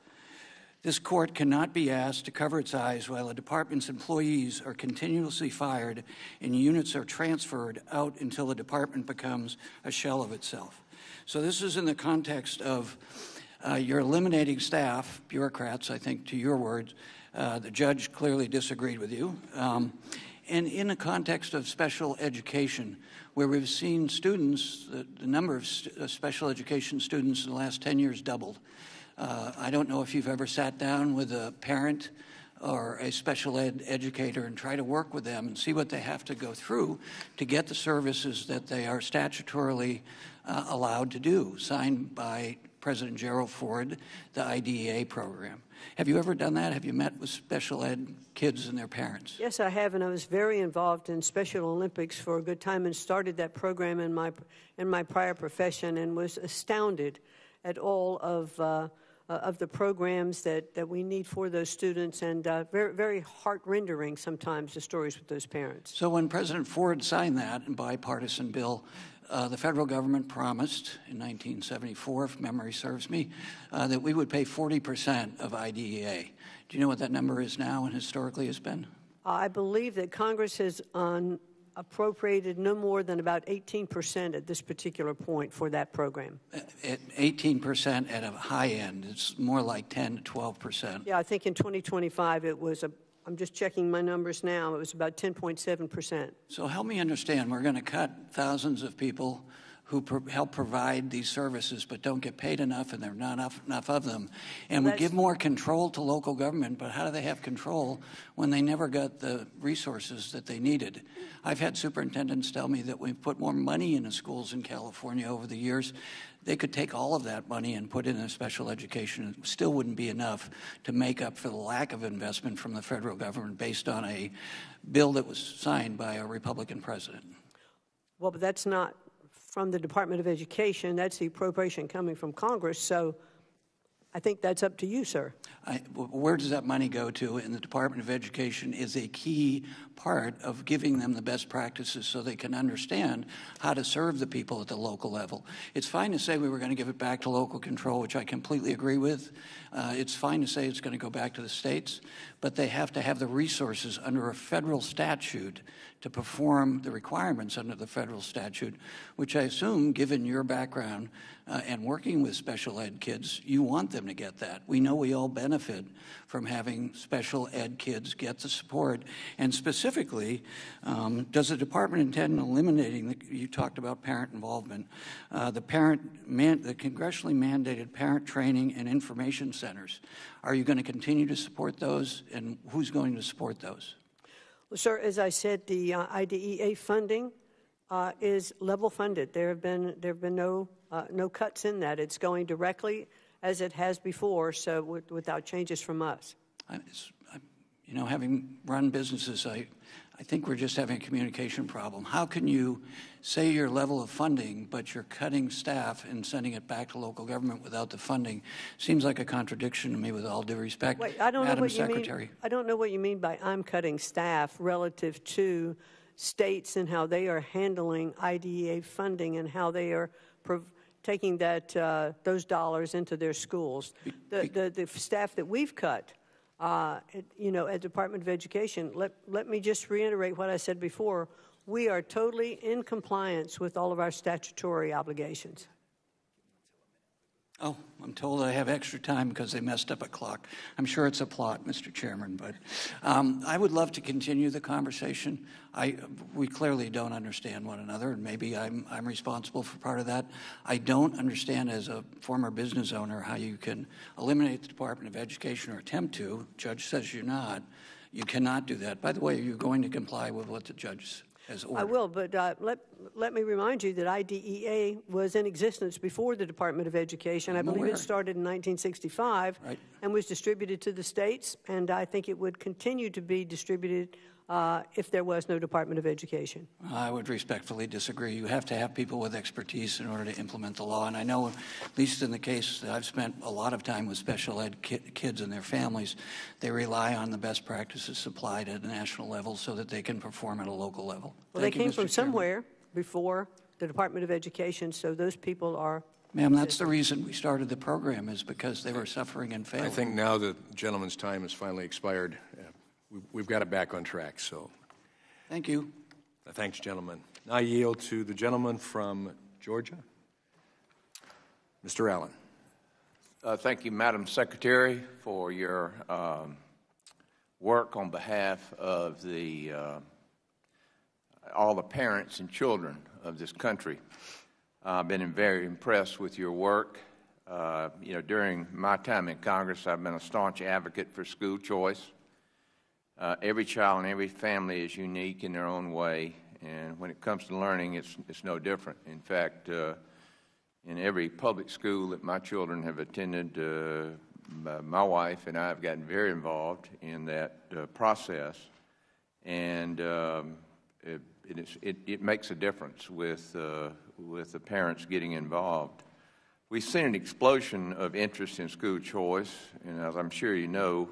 This court cannot be asked to cover its eyes while a department's employees are continuously fired and units are transferred out until the department becomes a shell of itself. So this is in the context of you're eliminating staff, bureaucrats, I think, to your words. The judge clearly disagreed with you. And in the context of special education, where we've seen students, the number of special education students in the last 10 years doubled. I don't know if you've ever sat down with a parent or a special ed educator and try to work with them and see what they have to go through to get the services that they are statutorily allowed to do, signed by President Gerald Ford, the IDEA program. Have you ever done that? Have you met with special ed kids and their parents? Yes, I have, and I was very involved in Special Olympics for a good time and started that program in my prior profession and was astounded at all of the programs that we need for those students, and very, very heart-rendering sometimes, the stories with those parents. So when President Ford signed that bipartisan bill, the federal government promised in 1974, if memory serves me, that we would pay 40% of IDEA. Do you know what that number is now and historically has been? I believe that Congress has appropriated no more than about 18% at this particular point for that program. At 18% at a high end. It's more like 10 to 12%. Yeah, I think in 2025 it was I'm just checking my numbers now. It was about 10.7%. So help me understand. We're going to cut thousands of people who help provide these services but don't get paid enough, and there are not enough of them. And we give more control to local government, but how do they have control when they never got the resources that they needed? I've had superintendents tell me that we've put more money into schools in California over the years. They could take all of that money and put it in special education. It still wouldn't be enough to make up for the lack of investment from the federal government based on a bill that was signed by a Republican president. Well, but that's not from the Department of Education. That's the appropriation coming from Congress. So I think that's up to you, sir. Where does that money go to? And the Department of Education is a key part of giving them the best practices so they can understand how to serve the people at the local level. It's fine to say we were going to give it back to local control, which I completely agree with. It's fine to say it's going to go back to the states, but they have to have the resources under a federal statute to perform the requirements under the federal statute, which I assume, given your background and working with special ed kids, you want them to get that. We know we all benefit from having special ed kids get the support. And specifically, does the department intend on eliminating, you talked about parent involvement, the congressionally mandated parent training and information centers? Are you going to continue to support those, and who's going to support those? Well, sir, as I said, the IDEA funding is level funded. There have been no cuts in that. It's going directly as it has before, so without changes from us. You know, having run businesses, I think we're just having a communication problem. How can you say your level of funding, but you're cutting staff and sending it back to local government without the funding? Seems like a contradiction to me, with all due respect. Wait, I don't know Madam what you Secretary. mean. I don't know what you mean by I'm cutting staff relative to states and how they are handling IDEA funding and how they are taking that those dollars into their schools. The staff that we've cut, at Department of Education, let me just reiterate what I said before. We are totally in compliance with all of our statutory obligations. Oh, I'm told I have extra time because they messed up a clock. I'm sure it's a plot, Mr. Chairman, but I would love to continue the conversation. We clearly don't understand one another, and maybe I'm responsible for part of that. I don't understand, as a former business owner, how you can eliminate the Department of Education, or attempt to. The judge says you're not. You cannot do that. By the way, are you going to comply with what the judge has ordered? I will, but let me remind you that IDEA was in existence before the Department of Education. I believe it started in 1965 and was distributed to the states, and I think it would continue to be distributed if there was no Department of Education. I would respectfully disagree. You have to have people with expertise in order to implement the law, and I know, at least in the case that I've spent a lot of time with special ed kids and their families, they rely on the best practices supplied at a national level so that they can perform at a local level. Well, they came from somewhere before the Department of Education, so those people are... Ma'am, that's the reason we started the program, is because they were suffering and failing. I think now the gentleman's time has finally expired. We've got it back on track, so. Thank you. Thanks, gentlemen. Now I yield to the gentleman from Georgia, Mr. Allen. Thank you, Madam Secretary, for your work on behalf of all the parents and children of this country. I've been very impressed with your work. During my time in Congress, I've been a staunch advocate for school choice. Every child and every family is unique in their own way, and when it comes to learning, it's no different. In fact, in every public school that my children have attended, my wife and I have gotten very involved in that process, and it makes a difference with the parents getting involved. We've seen an explosion of interest in school choice, and as I'm sure you know,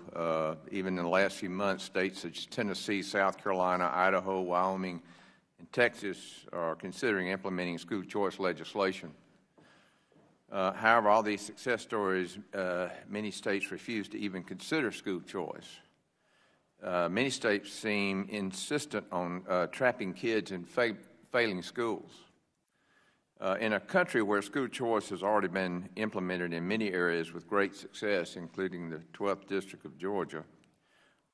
even in the last few months, states such as Tennessee, South Carolina, Idaho, Wyoming, and Texas are considering implementing school choice legislation. However, all these success stories, many states refuse to even consider school choice. Many states seem insistent on trapping kids in failing schools. In a country where school choice has already been implemented in many areas with great success, including the 12th District of Georgia,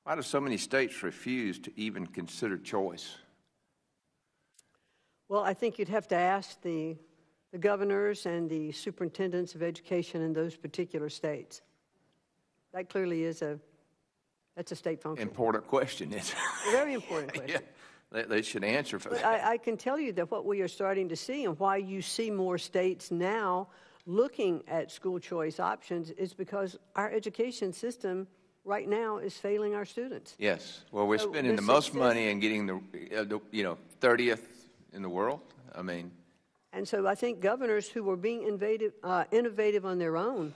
why do so many states refuse to even consider choice? Well, I think you'd have to ask the governors and the superintendents of education in those particular states. That clearly is that's a state function. Important question, isn't it? A very important question. Yeah. They should answer for that. I can tell you that what we are starting to see and why you see more states now looking at school choice options is because our education system right now is failing our students. Yes. Well, we're spending the most money and getting the 30th in the world. I mean. And so I think governors who are being innovative on their own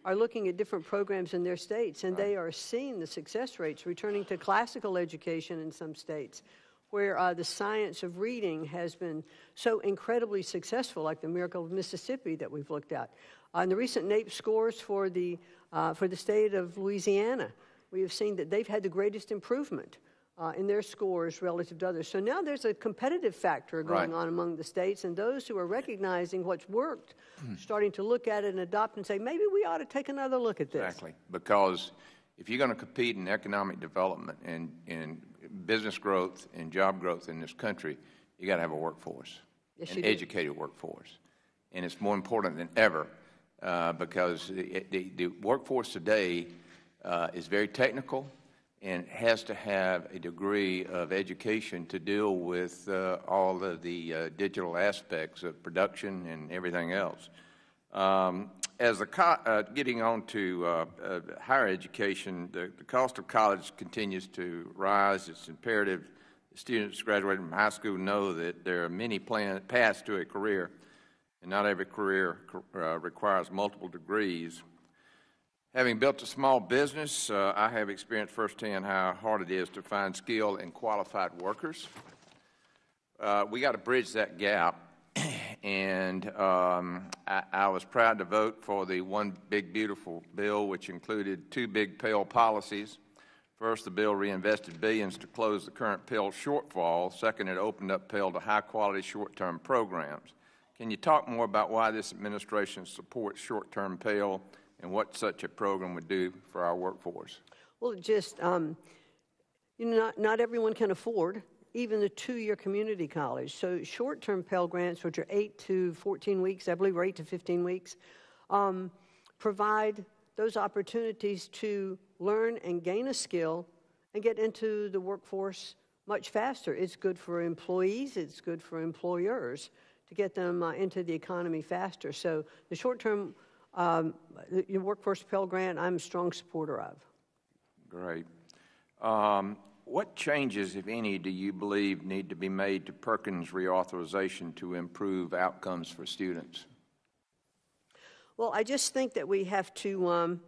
are looking at different programs in their states, and they are seeing the success rates returning to classical education in some states, where the science of reading has been so incredibly successful, like the Miracle of Mississippi that we've looked at. On the recent NAEP scores for the state of Louisiana, we have seen that they've had the greatest improvement in their scores relative to others. So now there's a competitive factor going on among the states, and those who are recognizing what's worked, starting to look at it and adopt and say, maybe we ought to take another look at this. Exactly, because if you're going to compete in economic development and business growth and job growth in this country, you got to have a workforce, an educated workforce. And it's more important than ever because the workforce today is very technical and has to have a degree of education to deal with all of the digital aspects of production and everything else. As getting on to higher education, the cost of college continues to rise. It's imperative students graduating from high school know that there are many paths to a career, and not every career requires multiple degrees. Having built a small business, I have experienced firsthand how hard it is to find skilled and qualified workers. We got to bridge that gap, and I was proud to vote for the One Big Beautiful bill, which included two big Pell policies. First, the bill reinvested billions to close the current Pell shortfall. Second, it opened up Pell to high-quality short-term programs. Can you talk more about why this administration supports short-term Pell and what such a program would do for our workforce? Well, just, not everyone can afford even the 2-year community college. So short-term Pell Grants, which are 8 to 14 weeks, I believe, or 8 to 15 weeks, provide those opportunities to learn and gain a skill and get into the workforce much faster. It's good for employees, it's good for employers to get them into the economy faster. So the short-term workforce Pell Grant, I'm a strong supporter of. Great. What changes, if any, do you believe need to be made to Perkins reauthorization to improve outcomes for students? Well, I just think that we have to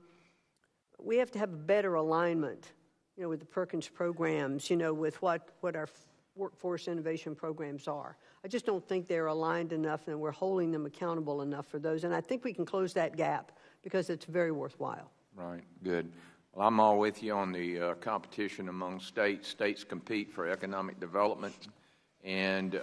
have a better alignment, with the Perkins programs, with what our workforce innovation programs are. I just don't think they're aligned enough and we're holding them accountable enough for those. And I think we can close that gap because it's very worthwhile. Right, good. Well, I'm all with you on the competition among states. States compete for economic development, and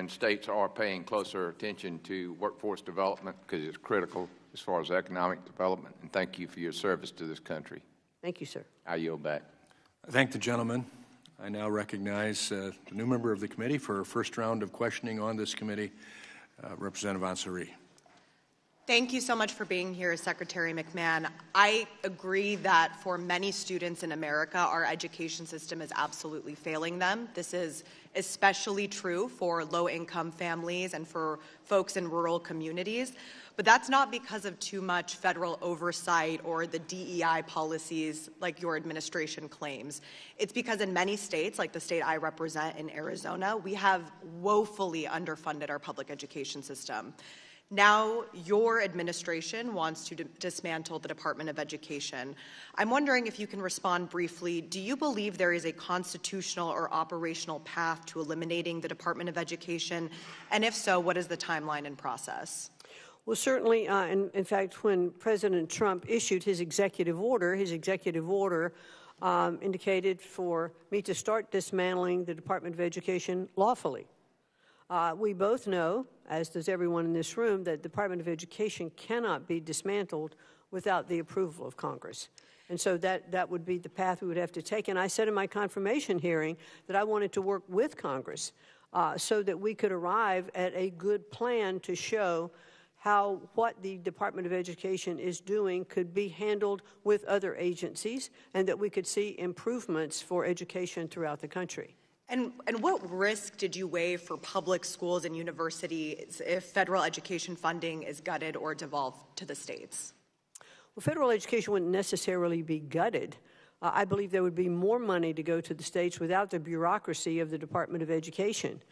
states are paying closer attention to workforce development because it's critical as far as economic development. And thank you for your service to this country. Thank you, sir. I yield back. I thank the gentleman. I now recognize the new member of the committee for her first round of questioning on this committee, Representative Ansari. Thank you so much for being here, Secretary McMahon. I agree that for many students in America, our education system is absolutely failing them. This is especially true for low-income families and for folks in rural communities. But that's not because of too much federal oversight or the DEI policies like your administration claims. It's because in many states, like the state I represent in Arizona, we have woefully underfunded our public education system. Now your administration wants to dismantle the Department of Education. I'm wondering if you can respond briefly. Do you believe there is a constitutional or operational path to eliminating the Department of Education? And if so, what is the timeline and process? Well, certainly, in fact, when President Trump issued his executive order indicated for me to start dismantling the Department of Education lawfully. We both know, as does everyone in this room, that the Department of Education cannot be dismantled without the approval of Congress. And so that would be the path we would have to take. And I said in my confirmation hearing that I wanted to work with Congress so that we could arrive at a good plan to show how what the Department of Education is doing could be handled with other agencies and that we could see improvements for education throughout the country. And what risk did you weigh for public schools and universities if federal education funding is gutted or devolved to the states? Well, federal education wouldn't necessarily be gutted. I believe there would be more money to go to the states without the bureaucracy of the Department of Education.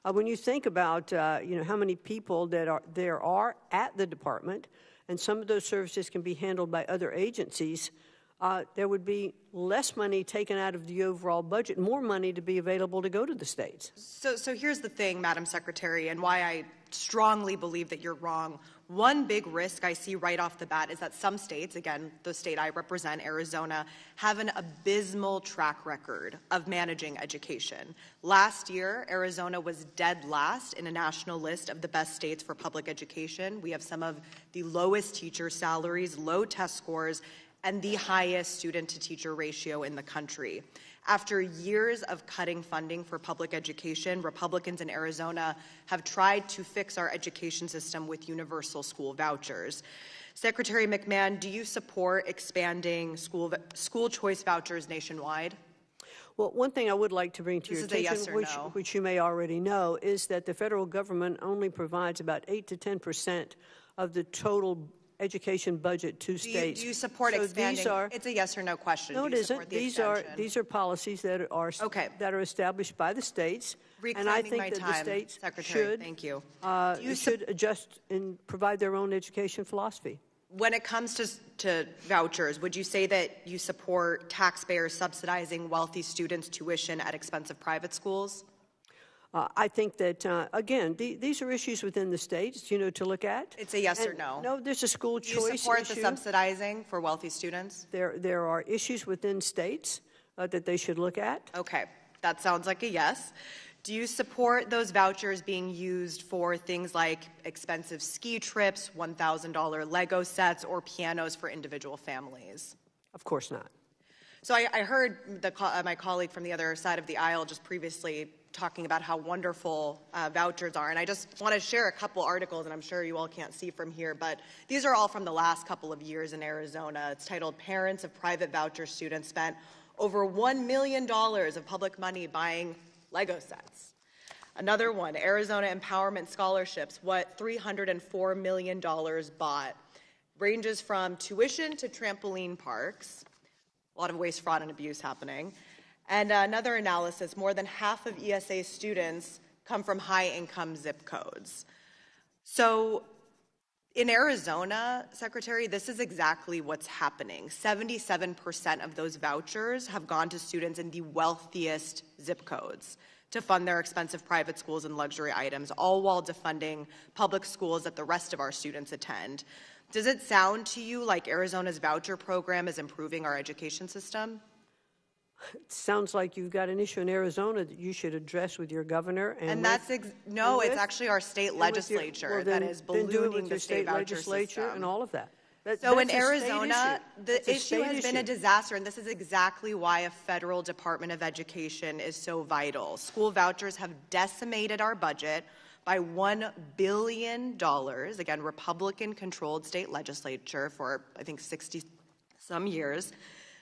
When you think about how many people there are at the department, and some of those services can be handled by other agencies, there would be less money taken out of the overall budget, more money to be available to go to the states. So here's the thing, Madam Secretary, and why I strongly believe that you're wrong. One big risk I see right off the bat is that some states, again, the state I represent, Arizona, have an abysmal track record of managing education. Last year, Arizona was dead last in a national list of the best states for public education. We have some of the lowest teacher salaries, low test scores, and the highest student-to-teacher ratio in the country. After years of cutting funding for public education, Republicans in Arizona have tried to fix our education system with universal school vouchers. Secretary McMahon, do you support expanding school choice vouchers nationwide? Well, one thing I would like to bring to your attention, yes or no? which you may already know, is that the federal government only provides about 8 to 10% of the total education budget to states. Do you support So expanding? These are, it's a yes or no question. no, Do it you isn't. support the These are policies that are established by the states, and I think that the states Secretary, thank you. should adjust and provide their own education philosophy. When it comes to vouchers, would you say that you support taxpayers subsidizing wealthy students' tuition at expense of private schools? I think that, again, these are issues within the states, to look at. It's a yes or no. No, there's a school choice issue. Do you support the subsidizing for wealthy students? There are issues within states that they should look at. Okay, that sounds like a yes. Do you support those vouchers being used for things like expensive ski trips, $1,000 Lego sets, or pianos for individual families? Of course not. So I heard my colleague from the other side of the aisle just previously talking about how wonderful vouchers are, and I just want to share a couple articles, and I'm sure you all can't see from here, but these are all from the last couple of years in Arizona. It's titled, "Parents of Private Voucher Students Spent Over $1 Million of Public Money Buying Lego Sets." Another one, Arizona Empowerment Scholarships, what $304 million bought. Ranges from tuition to trampoline parks. A lot of waste, fraud, and abuse happening. And another analysis, more than half of ESA students come from high-income zip codes. So in Arizona, Secretary, this is exactly what's happening. 77% of those vouchers have gone to students in the wealthiest zip codes to fund their expensive private schools and luxury items, all while defunding public schools that the rest of our students attend. Does it sound to you like Arizona's voucher program is improving our education system? It sounds like you've got an issue in Arizona that you should address with your governor. And that's it's actually our state legislature that is ballooning the state voucher legislature system. And all of that. So in Arizona, the issue has been a disaster, and this is exactly why a federal Department of Education is so vital. School vouchers have decimated our budget by $1 billion, again, Republican-controlled state legislature for, I think, 60-some years,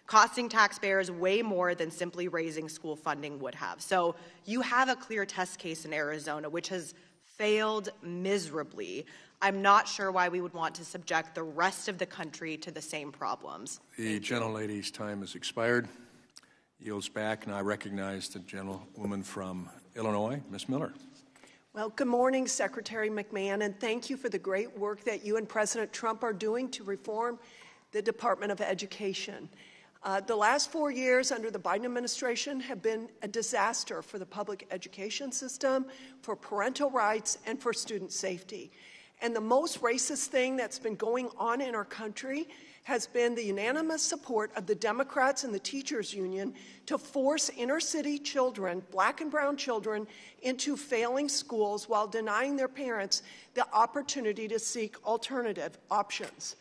costing taxpayers way more than simply raising school funding would have. So you have a clear test case in Arizona, which has failed miserably. I'm not sure why we would want to subject the rest of the country to the same problems. The gentlelady's time has expired. Yields back, and I recognize the gentlewoman from Illinois, Ms. Miller. Well, good morning, Secretary McMahon, and thank you for the great work that you and President Trump are doing to reform the Department of Education. The last 4 years under the Biden administration have been a disaster for the public education system, for parental rights, and for student safety. And the most racist thing that's been going on in our country has been the unanimous support of the Democrats and the teachers union to force inner city children, black and brown children, into failing schools while denying their parents the opportunity to seek alternative options.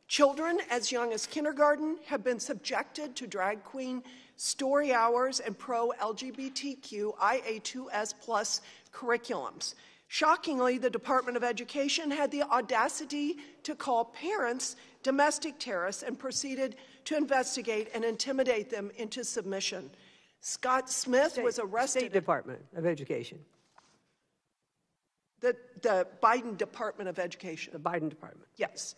Children as young as kindergarten have been subjected to drag queen story hours and pro-LGBTQ IA2S+ curriculums. Shockingly, the Department of Education had the audacity to call parents domestic terrorists and proceeded to investigate and intimidate them into submission. Scott Smith was arrested. State Department of Education. The Biden Department of Education. The Biden Department. Yes.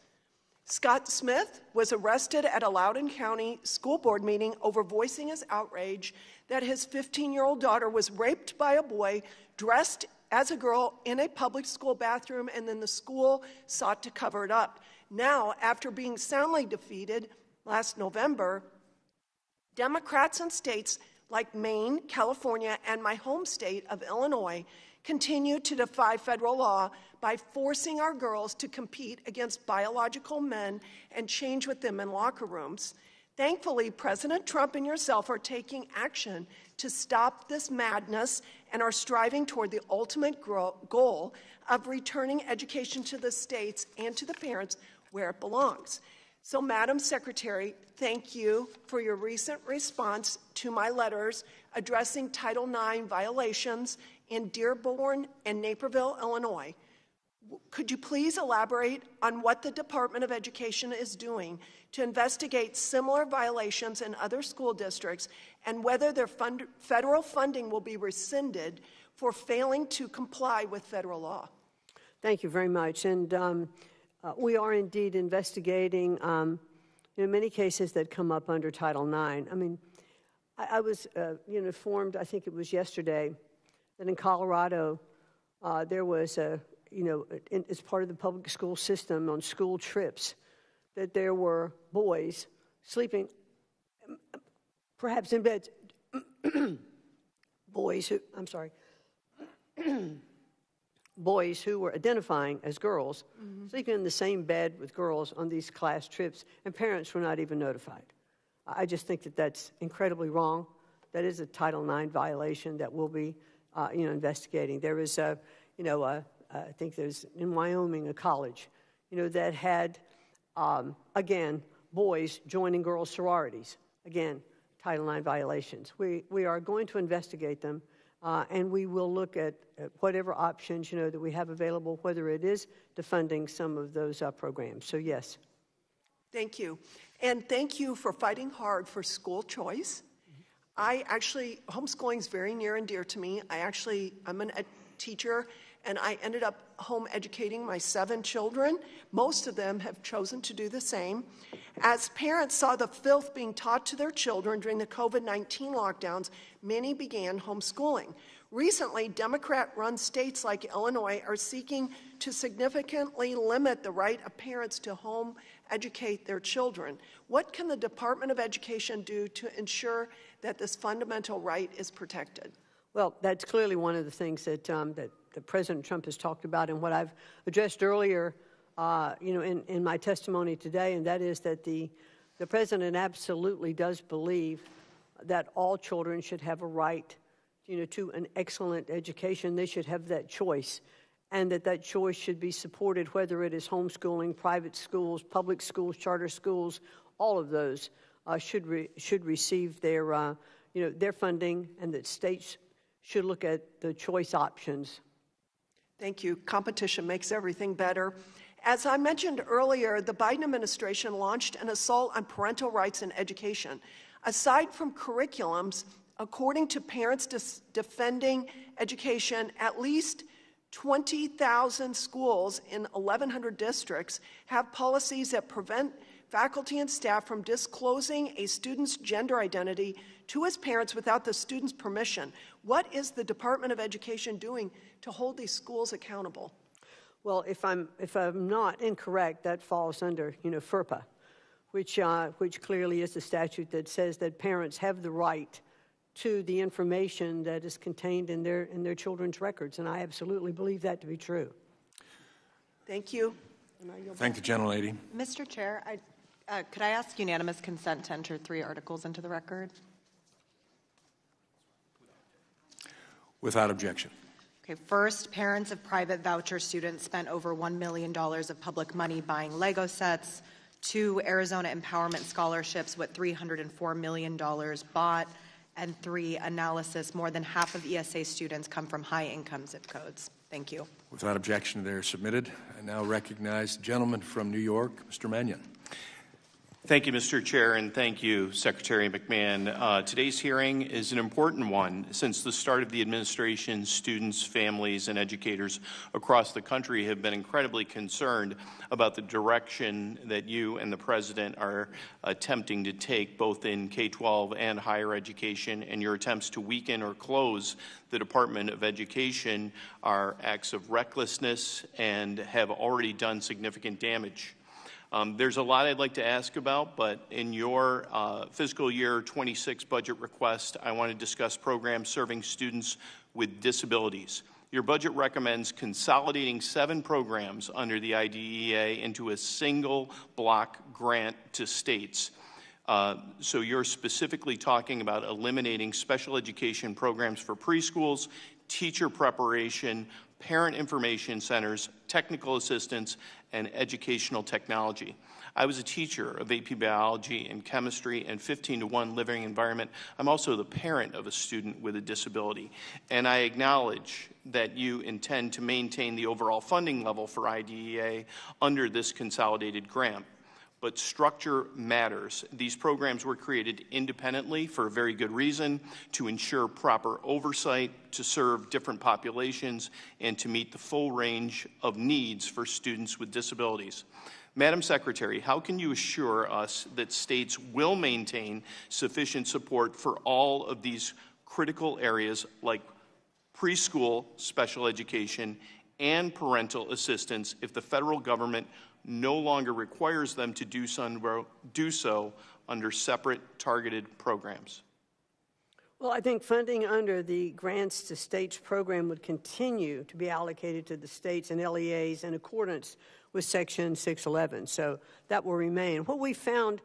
Scott Smith was arrested at a Loudoun County school board meeting over voicing his outrage that his 15-year-old daughter was raped by a boy dressed as a girl in a public school bathroom, and then the school sought to cover it up. Now, after being soundly defeated last November, Democrats in states like Maine, California, and my home state of Illinois continue to defy federal law by forcing our girls to compete against biological men and change with them in locker rooms. Thankfully, President Trump and yourself are taking action to stop this madness and are striving toward the ultimate goal of returning education to the states and to the parents where it belongs. So, Madam Secretary, thank you for your recent response to my letters addressing Title IX violations in Dearborn and Naperville, Illinois. Could you please elaborate on what the Department of Education is doing to investigate similar violations in other school districts and whether their federal funding will be rescinded for failing to comply with federal law? Thank you very much. And we are indeed investigating many cases that come up under Title IX. I mean, I was informed, I think it was yesterday, that in Colorado there was as part of the public school system on school trips, that there were boys sleeping perhaps in beds, boys who were identifying as girls, sleeping in the same bed with girls on these class trips, and parents were not even notified. I just think that that's incredibly wrong. That is a Title IX violation that we'll be, investigating. There was, I think there's in Wyoming a college, that had, again, boys joining girls' sororities. Again, Title IX violations. We are going to investigate them, and we will look at whatever options, that we have available, whether it is defunding some of those programs. So, yes. Thank you. And thank you for fighting hard for school choice. Homeschooling is very near and dear to me. I'm a teacher, and I ended up home educating my 7 children. Most of them have chosen to do the same. As parents saw the filth being taught to their children during the COVID-19 lockdowns, many began homeschooling. Recently, Democrat-run states like Illinois are seeking to significantly limit the right of parents to home educate their children. What can the Department of Education do to ensure that this fundamental right is protected? Well, that's clearly one of the things that President Trump has talked about, and what I've addressed earlier, in my testimony today, and that is that the president absolutely does believe that all children should have a right, to an excellent education. They should have that choice, and that choice should be supported, whether it is homeschooling, private schools, public schools, charter schools. All of those should receive their funding, and that states should look at the choice options. Thank you. Competition makes everything better. As I mentioned earlier, the Biden administration launched an assault on parental rights in education. Aside from curriculums, according to Parents Defending Education, at least 20,000 schools in 1,100 districts have policies that prevent faculty and staff from disclosing a student's gender identity to his parents without the student's permission. What is the Department of Education doing to hold these schools accountable? Well, if I'm not incorrect, that falls under FERPA, which clearly is the statute that says that parents have the right to the information that is contained in their children's records, and I absolutely believe that to be true. Thank you. Thank the gentlelady. Mr. Chair, could I ask unanimous consent to enter 3 articles into the record? Without objection. Okay, first, parents of private voucher students spent over $1 million of public money buying Lego sets. 2, Arizona Empowerment Scholarships with $304 million bought. And 3, analysis, more than half of ESA students come from high-income zip codes. Thank you. Without objection, they're submitted. I now recognize the gentleman from New York, Mr. Mannion. Thank you, Mr. Chair, and thank you, Secretary McMahon. Today's hearing is an important one. Since the start of the administration, students, families, and educators across the country have been incredibly concerned about the direction that you and the President are attempting to take, both in K-12 and higher education, and your attempts to weaken or close the Department of Education are acts of recklessness and have already done significant damage. There's a lot I'd like to ask about, but in your fiscal year 26 budget request, I want to discuss programs serving students with disabilities. Your budget recommends consolidating 7 programs under the IDEA into a single block grant to states. So you're specifically talking about eliminating special education programs for preschools, teacher preparation, parent information centers, technical assistance, and educational technology. I was a teacher of AP biology and chemistry and 15-to-1 living environment. I'm also the parent of a student with a disability. And I acknowledge that you intend to maintain the overall funding level for IDEA under this consolidated grant. but structure matters. These programs were created independently for a very good reason, to ensure proper oversight, to serve different populations, and to meet the full range of needs for students with disabilities. Madam Secretary, how can you assure us that states will maintain sufficient support for all of these critical areas like preschool special education and parental assistance if the federal government no longer requires them to do so under separate targeted programs? Well, I think funding under the Grants to States program would continue to be allocated to the states and LEAs in accordance with Section 611. So that will remain. What we found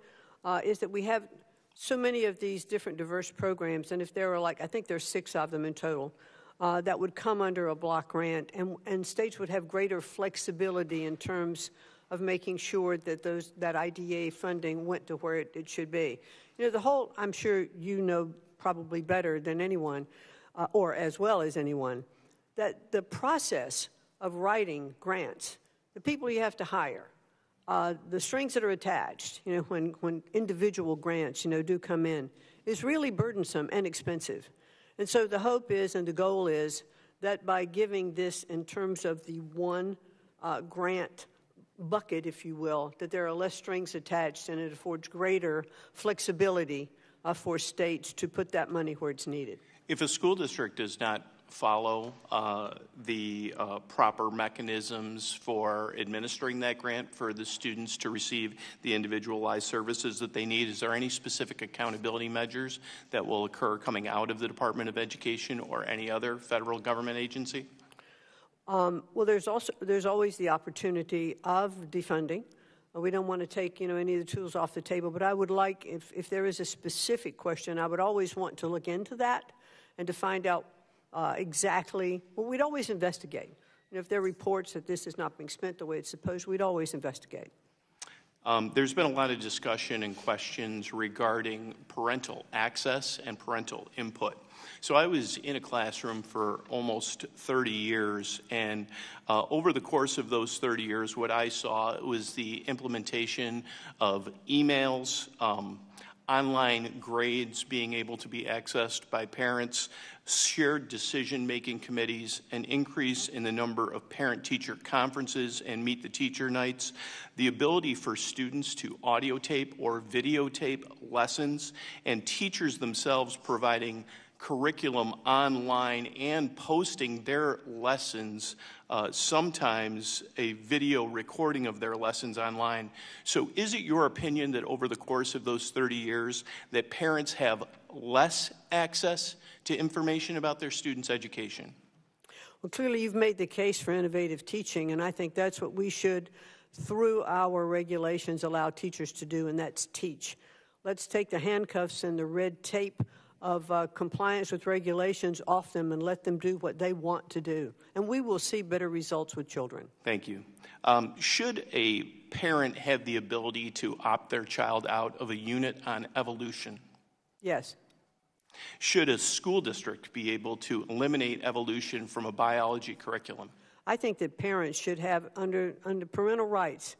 is that we have so many of these different diverse programs, and if there are I think there's 6 of them in total, that would come under a block grant, and states would have greater flexibility in terms of making sure that that IDA funding went to where it should be. You know, the whole, I'm sure you know probably better than anyone, or as well as anyone, that the process of writing grants, the people you have to hire, the strings that are attached, you know, when individual grants, you know, do come in, is really burdensome and expensive. And so the hope is, and the goal is, that by giving this in terms of the one grant bucket, if you will, that there are less strings attached and it affords greater flexibility for states to put that money where it's needed. If a school district does not follow the proper mechanisms for administering that grant for the students to receive the individualized services that they need, is there any specific accountability measures that will occur coming out of the Department of Education or any other federal government agency? Well, there's always the opportunity of defunding. We don't want to take, you know, any of the tools off the table, but I would like, if there is a specific question, I would always want to look into that and to find out exactly. Well, we'd always investigate. And if there are reports that this is not being spent the way it's supposed, we'd always investigate. There's been a lot of discussion and questions regarding parental access and parental input. So I was in a classroom for almost 30 years, and over the course of those 30 years, what I saw was the implementation of emails, online grades being able to be accessed by parents, shared decision-making committees, an increase in the number of parent-teacher conferences and meet-the-teacher nights, the ability for students to audio tape or videotape lessons, and teachers themselves providing curriculum online and posting their lessons, sometimes a video recording of their lessons online. So is it your opinion that over the course of those 30 years that parents have less access to information about their students' education? Well, clearly you've made the case for innovative teaching, and I think that's what we should, through our regulations, allow teachers to do, and that's teach. Let's take the handcuffs and the red tape of compliance with regulations off them and let them do what they want to do. And we will see better results with children. Thank you. Should a parent have the ability to opt their child out of a unit on evolution? Yes. Should a school district be able to eliminate evolution from a biology curriculum? I think that parents should have, under parental rights,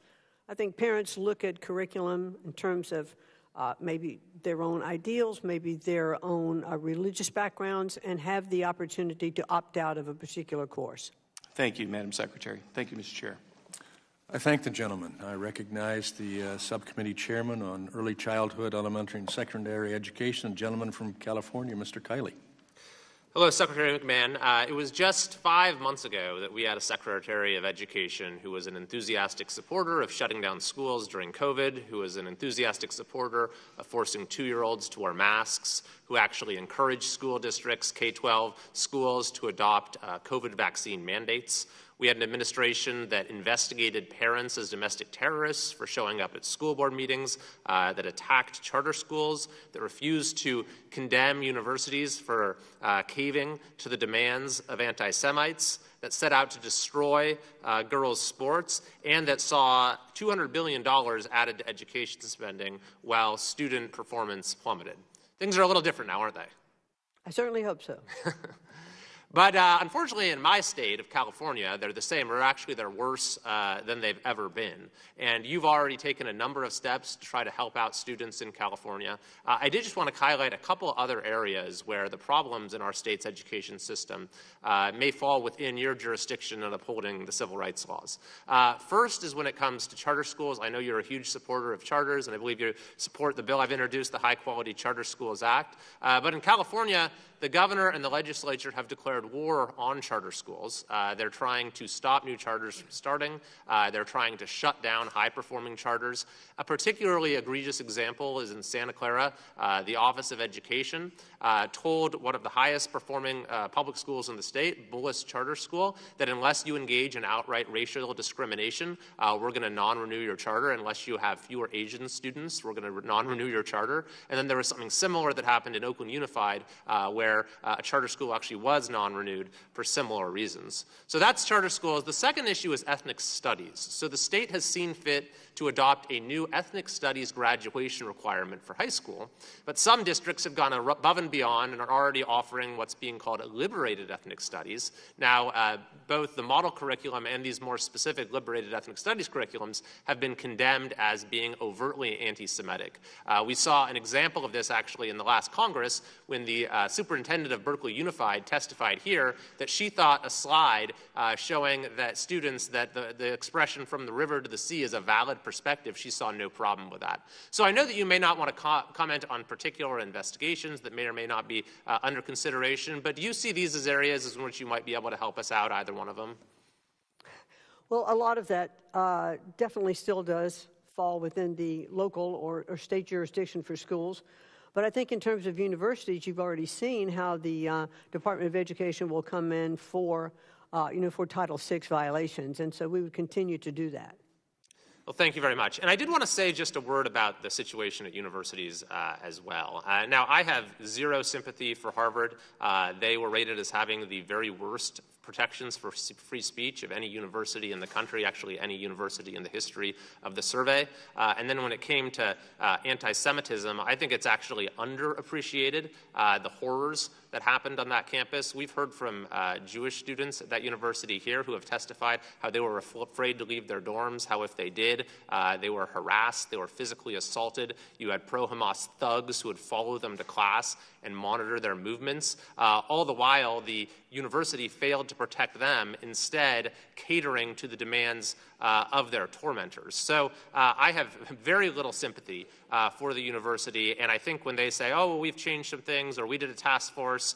I think parents look at curriculum in terms of maybe their own ideals, maybe their own religious backgrounds, and have the opportunity to opt out of a particular course. Thank you, Madam Secretary. Thank you, Mr. Chair. I thank the gentleman. I recognize the subcommittee chairman on early childhood, elementary, and secondary education, the gentleman from California, Mr. Kiley. Hello, Secretary McMahon. It was just 5 months ago that we had a Secretary of Education who was an enthusiastic supporter of shutting down schools during COVID, who was an enthusiastic supporter of forcing 2-year-olds to wear masks, who actually encouraged school districts, K-12 schools, to adopt COVID vaccine mandates. We had an administration that investigated parents as domestic terrorists for showing up at school board meetings, that attacked charter schools, that refused to condemn universities for caving to the demands of anti-Semites, that set out to destroy girls' sports, and that saw $200 billion added to education spending while student performance plummeted. Things are a little different now, aren't they? I certainly hope so. But unfortunately, in my state of California, they're the same, or actually they're worse than they've ever been. And you've already taken a number of steps to try to help out students in California. I did just want to highlight a couple other areas where the problems in our state's education system may fall within your jurisdiction in upholding the civil rights laws. First is when it comes to charter schools. I know you're a huge supporter of charters, and I believe you support the bill I've introduced, the High Quality Charter Schools Act. But in California, the governor and the legislature have declared war on charter schools. They're trying to stop new charters from starting. They're trying to shut down high-performing charters. A particularly egregious example is in Santa Clara. The Office of Education told one of the highest-performing public schools in the state, Bullis Charter School, that unless you engage in outright racial discrimination, we're going to non-renew your charter. Unless you have fewer Asian students, we're going to non-renew your charter. And then there was something similar that happened in Oakland Unified, where a charter school actually was non-renewed for similar reasons. So that's charter schools. The second issue is ethnic studies. So the state has seen fit to adopt a new ethnic studies graduation requirement for high school, but some districts have gone above and beyond and are already offering what's being called liberated ethnic studies. Now, both the model curriculum and these more specific liberated ethnic studies curriculums have been condemned as being overtly anti-Semitic. We saw an example of this actually in the last Congress when the superintendent of Berkeley Unified testified here that she thought a slide showing that students that the expression from the river to the sea is a valid perspective, she saw no problem with that. So I know that you may not want to comment on particular investigations that may or may not be under consideration, but do you see these as areas in which you might be able to help us out, either one of them? Well, a lot of that definitely still does fall within the local or state jurisdiction for schools. But I think in terms of universities, you've already seen how the Department of Education will come in for Title VI violations, and so we would continue to do that. Well, thank you very much. And I did want to say just a word about the situation at universities as well. Now, I have zero sympathy for Harvard. They were rated as having the very worst protections for free speech of any university in the country, actually any university in the history of the survey. And then when it came to anti-Semitism, I think it's actually underappreciated, the horrors that happened on that campus. We've heard from Jewish students at that university here who have testified how they were afraid to leave their dorms, how if they did, they were harassed, they were physically assaulted. You had pro-Hamas thugs who would follow them to class and monitor their movements. All the while, the university failed to protect them, instead catering to the demands of their tormentors. So I have very little sympathy for the university, and I think when they say, oh, well, we've changed some things, or we did a task force,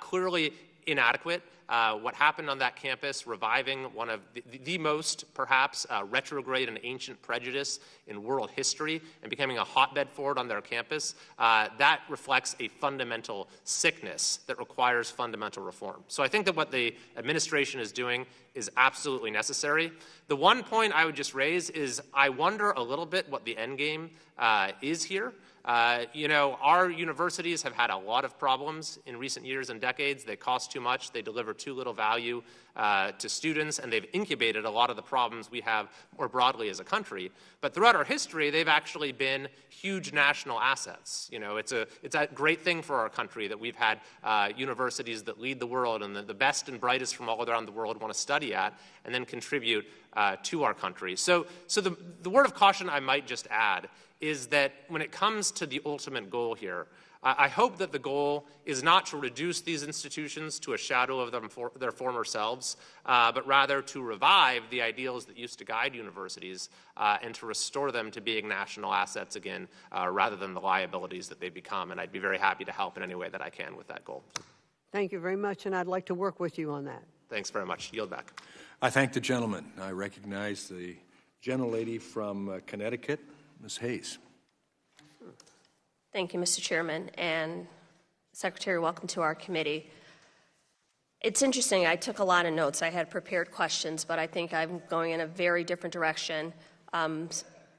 clearly inadequate. What happened on that campus, reviving one of the most, perhaps, retrograde and ancient prejudice in world history and becoming a hotbed for it on their campus, that reflects a fundamental sickness that requires fundamental reform. So I think that what the administration is doing is absolutely necessary. The one point I would just raise is I wonder a little bit what the end game is here. Our universities have had a lot of problems in recent years and decades. They cost too much, they deliver too little value to students, and they've incubated a lot of the problems we have more broadly as a country. But throughout our history, they've actually been huge national assets. It's a great thing for our country that we've had universities that lead the world and the best and brightest from all around the world want to study at and then contribute to our country. So the word of caution I might just add is that when it comes to the ultimate goal here, I hope that the goal is not to reduce these institutions to a shadow of their former selves, but rather to revive the ideals that used to guide universities and to restore them to being national assets again, rather than the liabilities that they become. And I'd be very happy to help in any way that I can with that goal. Thank you very much, and I'd like to work with you on that. Thanks very much. Yield back. I thank the gentleman. I recognize the gentlelady from Connecticut, Ms. Hayes. Thank you, Mr. Chairman, and Secretary, welcome to our committee. It's interesting, I took a lot of notes. I had prepared questions, but I think I'm going in a very different direction.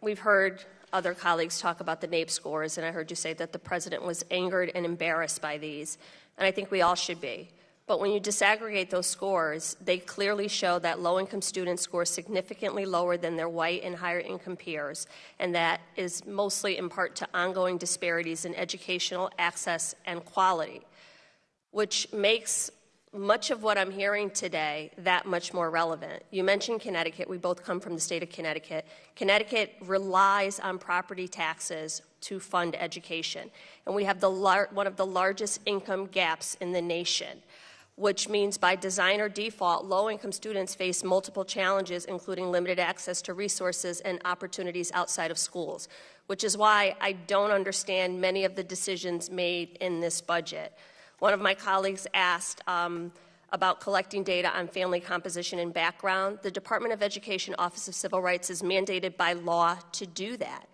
We've heard other colleagues talk about the NAEP scores, and I heard you say that the president was angered and embarrassed by these, and I think we all should be. But when you disaggregate those scores, they clearly show that low-income students score significantly lower than their white and higher-income peers, and that is mostly in part to ongoing disparities in educational access and quality, which makes much of what I'm hearing today that much more relevant. You mentioned Connecticut. We both come from the state of Connecticut. Connecticut relies on property taxes to fund education. And we have one of the largest income gaps in the nation, which means by design or default, low-income students face multiple challenges, including limited access to resources and opportunities outside of schools, which is why I don't understand many of the decisions made in this budget. One of my colleagues asked about collecting data on family composition and background. The Department of Education Office of Civil Rights is mandated by law to do that.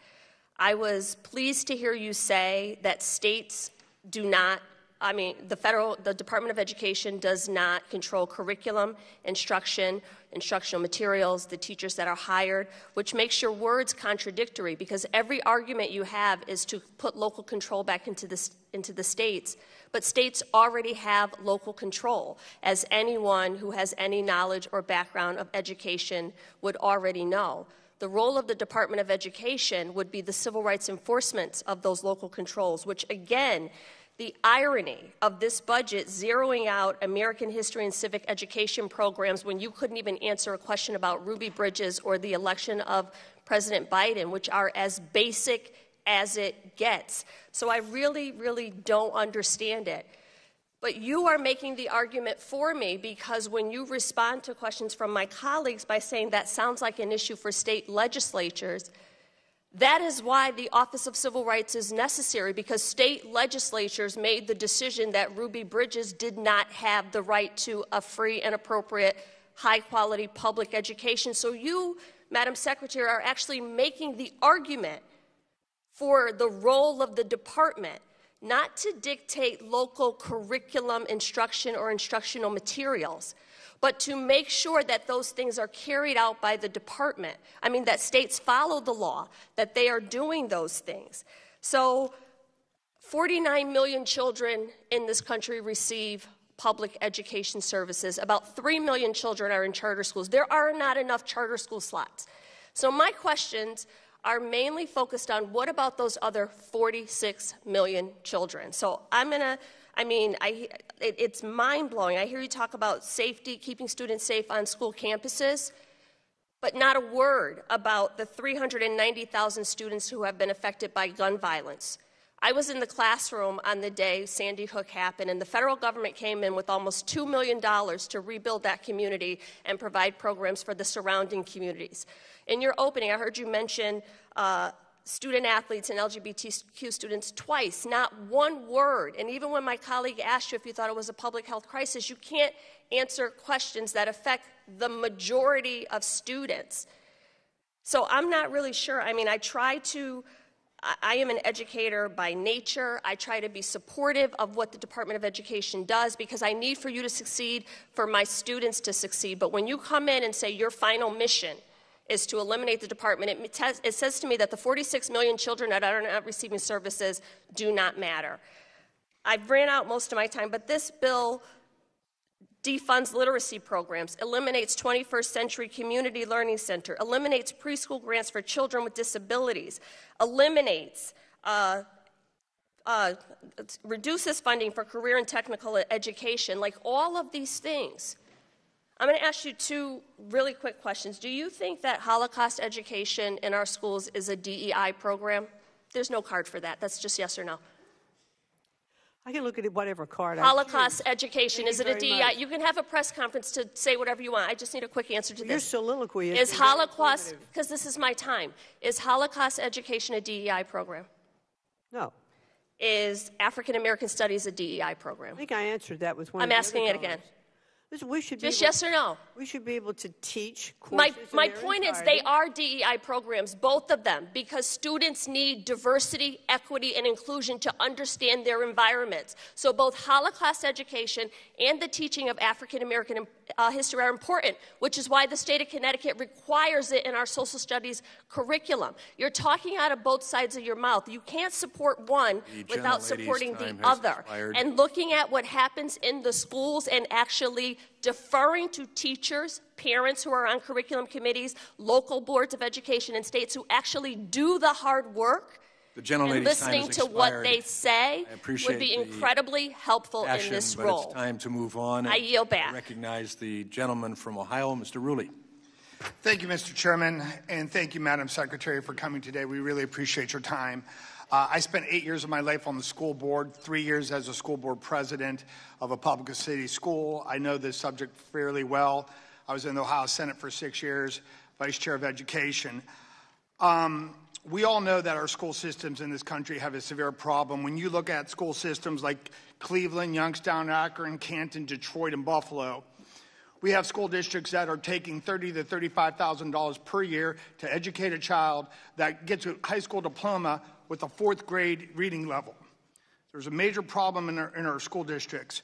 I was pleased to hear you say that states do not, the Department of Education does not control curriculum, instructional materials, the teachers that are hired, which makes your words contradictory because every argument you have is to put local control back into the states. But states already have local control, as anyone who has any knowledge or background of education would already know. The role of the Department of Education would be the civil rights enforcement of those local controls, which again, the irony of this budget zeroing out American history and civic education programs when you couldn't even answer a question about Ruby Bridges or the election of President Biden, which are as basic as it gets. So I really, really don't understand it. But you are making the argument for me because when you respond to questions from my colleagues by saying that sounds like an issue for state legislatures, that is why the Office of Civil Rights is necessary, because state legislatures made the decision that Ruby Bridges did not have the right to a free and appropriate, high-quality public education. So you, Madam Secretary, are actually making the argument for the role of the department, not to dictate local curriculum instruction or instructional materials, but to make sure that those things are carried out by the department. That states follow the law, that they are doing those things. So 49 million children in this country receive public education services. About 3 million children are in charter schools. There are not enough charter school slots. So my questions are mainly focused on what about those other 46 million children. So it's mind-blowing. I hear you talk about safety, keeping students safe on school campuses, but not a word about the 390,000 students who have been affected by gun violence. I was in the classroom on the day Sandy Hook happened, and the federal government came in with almost $2 million to rebuild that community and provide programs for the surrounding communities. In your opening, I heard you mention student athletes and LGBTQ students twice, not one word. And even when my colleague asked you if you thought it was a public health crisis, you can't answer questions that affect the majority of students. So I'm not really sure. I am an educator by nature. I try to be supportive of what the Department of Education does because I need for you to succeed, for my students to succeed. But when you come in and say your final mission is to eliminate the department, it says to me that the 46 million children that are not receiving services do not matter. I've ran out most of my time, but this bill defunds literacy programs, eliminates 21st Century Community Learning Center, eliminates preschool grants for children with disabilities, eliminates, reduces funding for career and technical education, like all of these things. I'm going to ask you two really quick questions. Do you think that Holocaust education in our schools is a DEI program? There's no card for that. That's just yes or no. I can look at it, whatever card Holocaust education, is it a DEI? Much. You can have a press conference to say whatever you want. I just need a quick answer to Your this. soliloquy is Holocaust, because this is my time, is Holocaust education a DEI program? No. Is African American Studies a DEI program? I think I answered that with one I'm of the asking other it again. Listen, we should just be able, yes or no? We should be able to teach courses. My point is they are DEI programs, both of them, because students need diversity, equity, and inclusion to understand their environments. So both Holocaust education and the teaching of African American history are important, which is why the state of Connecticut requires it in our social studies curriculum. You're talking out of both sides of your mouth. You can't support one without supporting the other. And looking at what happens in the schools and actually deferring to teachers, parents who are on curriculum committees, local boards of education in states who actually do the hard work The gentlelady's and listening time has to what expired. they say would be incredibly helpful in this but role. It's time to move on. I yield back. I recognize the gentleman from Ohio, Mr. Rulli. Thank you, Mr. Chairman, and thank you, Madam Secretary, for coming today. We really appreciate your time. I spent 8 years of my life on the school board, 3 years as a school board president of a public city school. I know this subject fairly well. I was in the Ohio Senate for 6 years, vice chair of education. We all know that our school systems in this country have a severe problem. When you look at school systems like Cleveland, Youngstown, Akron, Canton, Detroit, and Buffalo, we have school districts that are taking $30,000 to $35,000 per year to educate a child that gets a high school diploma with a 4th grade reading level. There's a major problem in our school districts.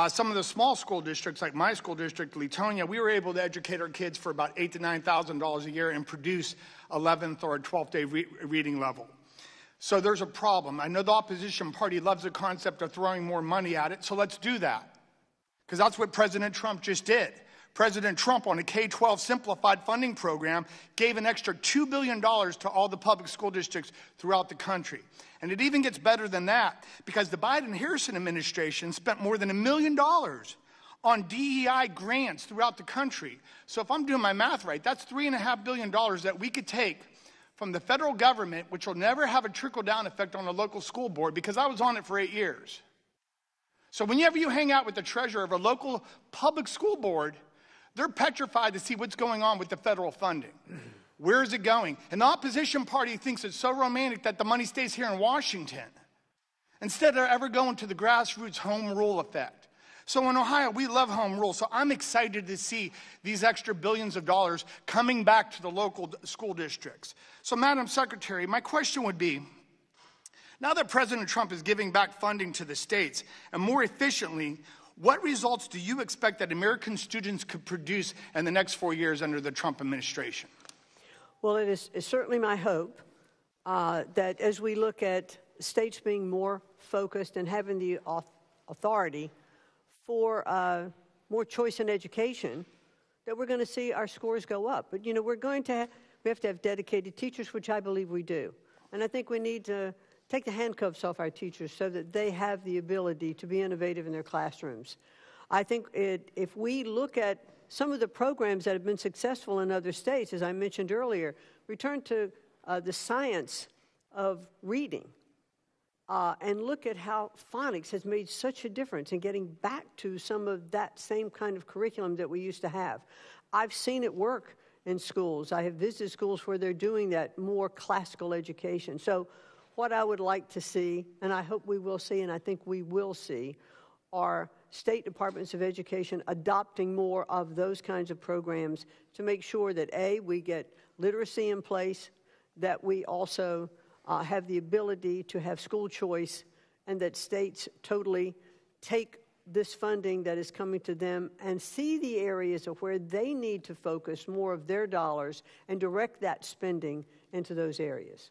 Some of the small school districts, like my school district, Latonia, we were able to educate our kids for about $8,000 to $9,000 a year and produce 11th or 12th day reading level. So there's a problem. I know the opposition party loves the concept of throwing more money at it, so let's do that. Because that's what President Trump just did. President Trump, on a K-12 simplified funding program, gave an extra $2 billion to all the public school districts throughout the country. And it even gets better than that, because the Biden-Harrison administration spent more than $1 million on DEI grants throughout the country. So if I'm doing my math right, that's $3.5 billion that we could take from the federal government, which will never have a trickle-down effect on the local school board, because I was on it for 8 years. So whenever you hang out with the treasurer of a local public school board, they're petrified to see what's going on with the federal funding. Where is it going? And the opposition party thinks it's so romantic that the money stays here in Washington, instead of ever going to the grassroots home rule effect. So in Ohio, we love home rule. So I'm excited to see these extra billions of dollars coming back to the local school districts. So Madam Secretary, my question would be, now that President Trump is giving back funding to the states and more efficiently, what results do you expect that American students could produce in the next 4 years under the Trump administration? Well, it is certainly my hope that as we look at states being more focused and having the authority for more choice in education, that we're going to see our scores go up. But, you know, we have to have dedicated teachers, which I believe we do. And I think we need to take the handcuffs off our teachers so that they have the ability to be innovative in their classrooms. I think if we look at some of the programs that have been successful in other states, as I mentioned earlier, return to the science of reading and look at how phonics has made such a difference in getting back to some of that same kind of curriculum that we used to have. I've seen it work in schools. I have visited schools where they're doing that more classical education. So what I would like to see, and I hope we will see, and I think we will see, are state departments of education adopting more of those kinds of programs to make sure that, A, we get literacy in place, that we also have the ability to have school choice, and that states totally take this funding that is coming to them and see the areas of where they need to focus more of their dollars and direct that spending into those areas.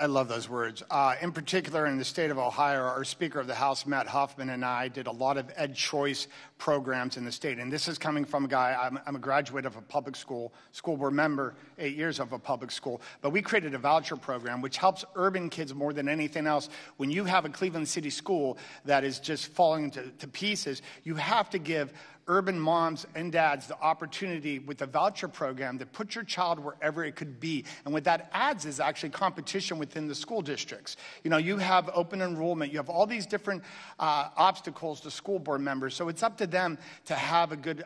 I love those words. In particular, in the state of Ohio, our Speaker of the House, Matt Huffman, and I did a lot of ed choice programs in the state. And this is coming from a guy, I'm a graduate of a public school board member, 8 years of a public school. But we created a voucher program which helps urban kids more than anything else. When you have a Cleveland City school that is just falling to pieces, you have to give urban moms and dads the opportunity with the voucher program to put your child wherever it could be. And what that adds is actually competition within the school districts. You know, you have open enrollment, you have all these different obstacles to school board members. So it's up to them to have a good,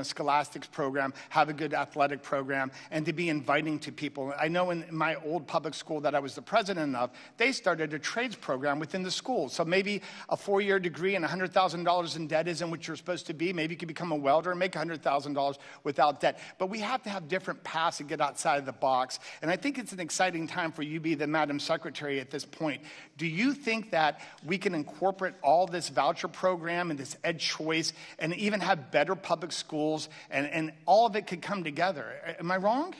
scholastics program, have a good athletic program, and to be inviting to people. I know in my old public school that I was the president of, they started a trades program within the school. So maybe a 4-year degree and $100,000 in debt isn't what you're supposed to be. Maybe you could become a welder and make $100,000 without debt. But we have to have different paths and get outside of the box. And I think it's an exciting time for you to be the Madam Secretary at this point. Do you think that we can incorporate all this voucher program and this ed choice and even have better public schools and all of it could come together? Am I wrong?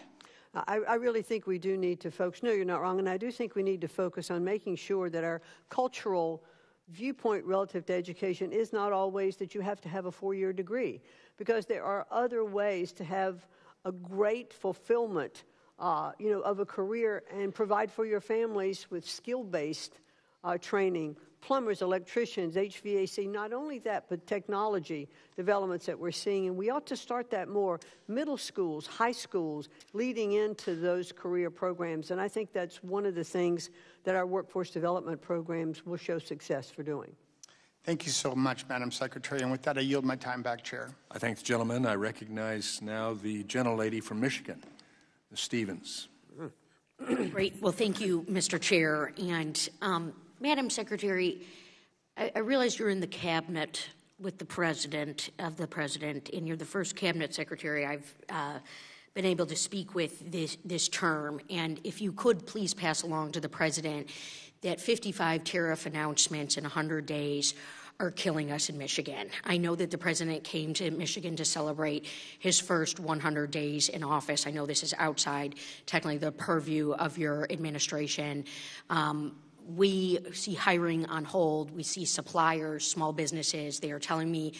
I really think we do need to focus. No, you're not wrong. And I do think we need to focus on making sure that our cultural viewpoint relative to education is not always that you have to have a 4-year degree, because there are other ways to have a great fulfillment of a career and provide for your families with skill-based training, plumbers, electricians, HVAC, not only that, but technology developments that we're seeing. And we ought to start that more. Middle schools, high schools, leading into those career programs. And I think that's one of the things that our workforce development programs will show success for doing. Thank you so much, Madam Secretary. And with that, I yield my time back, Chair. I thank the gentleman. I recognize now the gentlelady from Michigan, Ms. Stevens. Great. Well, thank you, Mr. Chair. And Madam Secretary, I realize you're in the cabinet with the president, and you're the first cabinet secretary I've been able to speak with this term. And if you could please pass along to the president that 55 tariff announcements in 100 days are killing us in Michigan. I know that the president came to Michigan to celebrate his first 100 days in office. I know this is outside technically the purview of your administration. We see hiring on hold. We see suppliers, small businesses. They are telling me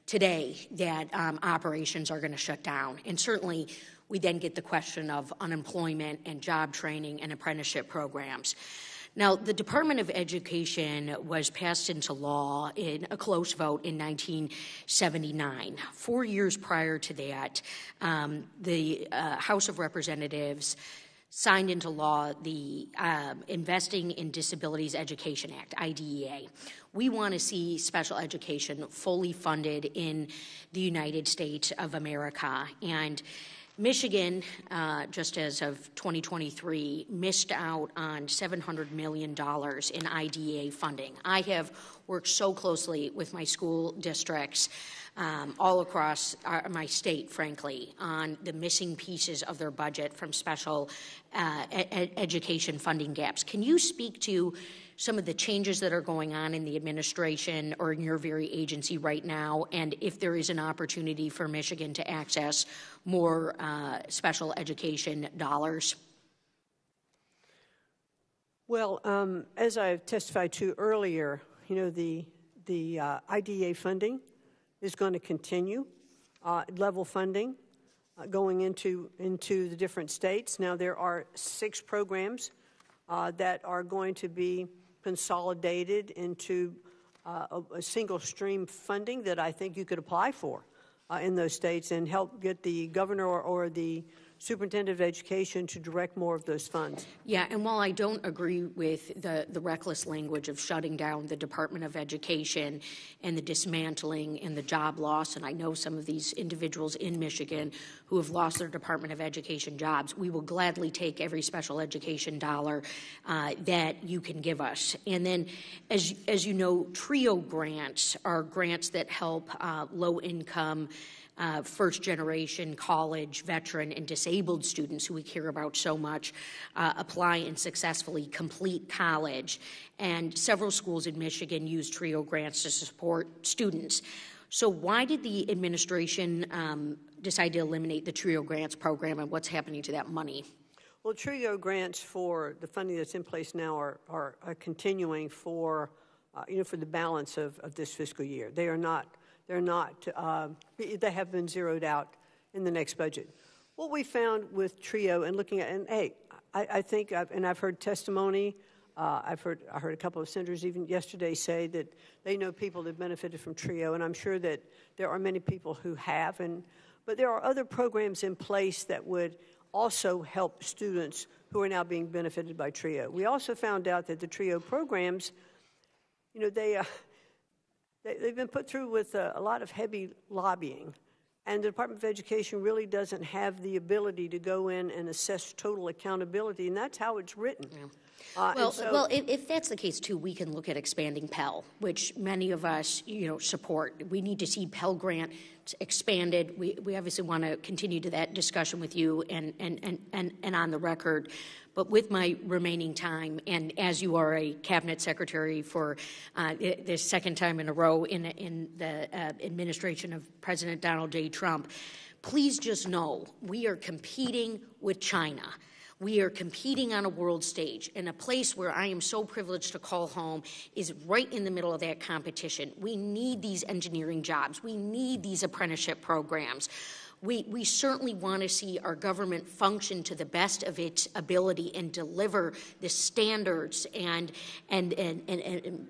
today that operations are going to shut down. And certainly we then get the question of unemployment and job training and apprenticeship programs. Now, the Department of Education was passed into law in a close vote in 1979. 4 years prior to that, the House of Representatives signed into law the Investing in Disabilities Education Act, IDEA. We want to see special education fully funded in the United States of America. And Michigan, just as of 2023, missed out on $700 million in IDEA funding. I have worked so closely with my school districts all across my state, frankly, on the missing pieces of their budget from special education funding gaps. Can you speak to some of the changes that are going on in the administration or in your very agency right now, and if there is an opportunity for Michigan to access more special education dollars? Well, as I've testified to earlier, the IDEA funding is going to continue, level funding going into the different states. Now, there are 6 programs that are going to be consolidated into a single stream funding that I think you could apply for in those states and help get the governor or the superintendent of education to direct more of those funds. Yeah, and while I don't agree with the reckless language of shutting down the Department of Education and the dismantling and the job loss, and I know some of these individuals in Michigan who have lost their Department of Education jobs, we will gladly take every special education dollar that you can give us. And then, as you know, TRIO grants are grants that help low-income first-generation college, veteran, and disabled students who we care about so much apply and successfully complete college. And several schools in Michigan use TRIO grants to support students. So why did the administration decide to eliminate the TRIO grants program, and what's happening to that money? Well, TRIO grants for the funding that's in place now are continuing for the balance of this fiscal year. They have been zeroed out in the next budget. What we found with TRIO and looking at, and hey, I think, I've heard testimony, I heard a couple of senators even yesterday say that they know people that benefited from TRIO, and I'm sure that there are many people who have, but there are other programs in place that would also help students who are now being benefited by TRIO. We also found out that the TRIO programs, they've been put through with a lot of heavy lobbying, and the Department of Education really doesn't have the ability to go in and assess total accountability, and that's how it's written. Yeah. If that's the case, too, we can look at expanding Pell, which many of us, support. We need to see Pell Grant expanded. We obviously want to continue to that discussion with you and on the record. But with my remaining time, and as you are a cabinet secretary for the second time in a row in the administration of President Donald J. Trump, please just know we are competing with China. We are competing on a world stage, and a place where I am so privileged to call home is right in the middle of that competition. We need these engineering jobs. We need these apprenticeship programs. We certainly want to see our government function to the best of its ability and deliver the standards and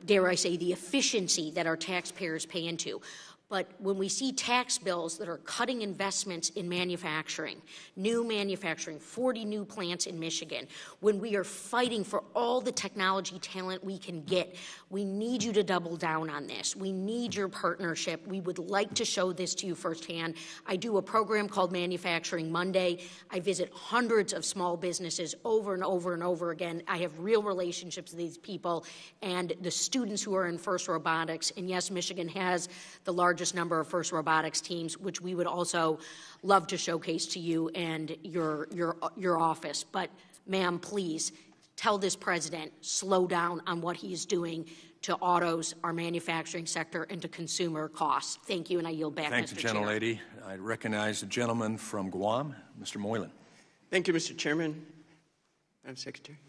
dare I say, the efficiency that our taxpayers pay into. But when we see tax bills that are cutting investments in manufacturing, new manufacturing, 40 new plants in Michigan, when we are fighting for all the technology talent we can get, we need you to double down on this. We need your partnership. We would like to show this to you firsthand. I do a program called Manufacturing Monday. I visit hundreds of small businesses over and over and over again. I have real relationships with these people and the students who are in FIRST Robotics. And yes, Michigan has the largest number of FIRST Robotics teams, which we would also love to showcase to you and your office. But, ma'am, please tell this president, slow down on what he is doing to autos, our manufacturing sector, and to consumer costs. Thank you, and I yield back, Thank you, Mr. Chair. gentlelady. I recognize the gentleman from Guam, Mr. Moylan. Thank you, Mr. Chairman. Madam Secretary.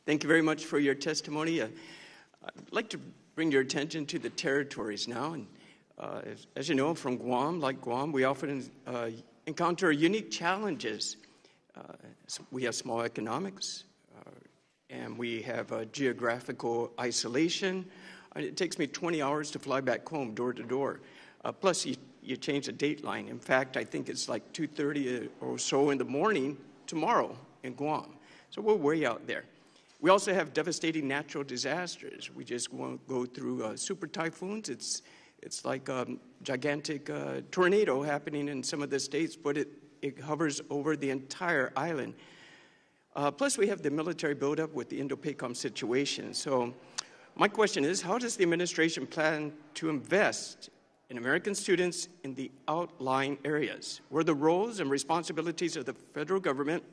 Thank you very much for your testimony. I'd like to bring your attention to the territories now. And as you know, from Guam, like Guam, we often encounter unique challenges. We have small economics, and we have geographical isolation. It takes me 20 hours to fly back home, door to door. Plus, you change the dateline. In fact, I think it's like 2:30 or so in the morning tomorrow in Guam. So we're way out there. We also have devastating natural disasters. We just won't go through super typhoons. It's like a gigantic tornado happening in some of the states, but it hovers over the entire island. Plus, we have the military buildup with the Indo-PACOM situation. So my question is, how does the administration plan to invest in American students in the outlying areas, where the roles and responsibilities of the federal government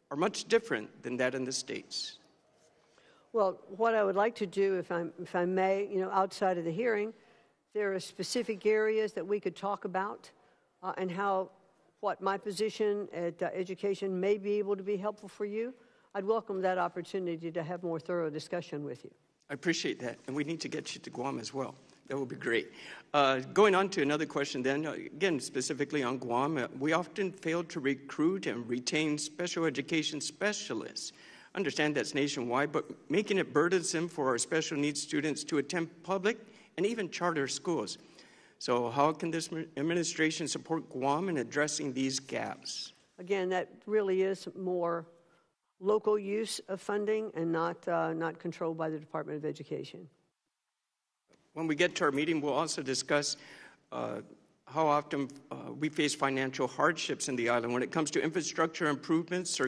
are much different than that in the states? Well, what I would like to do, if I may, outside of the hearing, there are specific areas that we could talk about and what my position at education may be able to be helpful for you. I'd welcome that opportunity to have more thorough discussion with you. I appreciate that, and we need to get you to Guam as well. That would be great. Going on to another question then, again, specifically on Guam, we often fail to recruit and retain special education specialists. I understand that's nationwide, but making it burdensome for our special needs students to attend public and even charter schools. So how can this administration support Guam in addressing these gaps? Again, that really is more local use of funding and not controlled by the Department of Education. When we get to our meeting, we'll also discuss how often we face financial hardships in the island when it comes to infrastructure improvements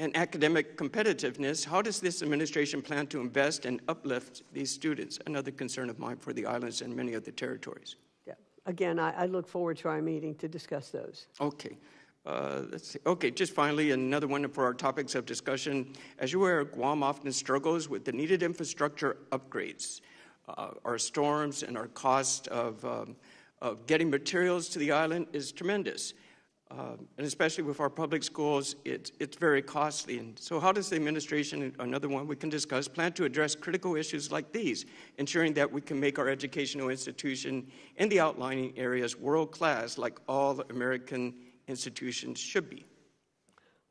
and academic competitiveness. How does this administration plan to invest and uplift these students? Another concern of mine for the islands and many of the territories. Yeah. Again, I look forward to our meeting to discuss those. Okay. Let's see. Okay, just finally, another one for our topics of discussion. As you're aware, Guam often struggles with the needed infrastructure upgrades. Our storms and our cost of getting materials to the island is tremendous. And especially with our public schools, it's very costly. And so how does the administration, another one we can discuss, plan to address critical issues like these, ensuring that we can make our educational institution in the outlying areas world-class like all American institutions should be?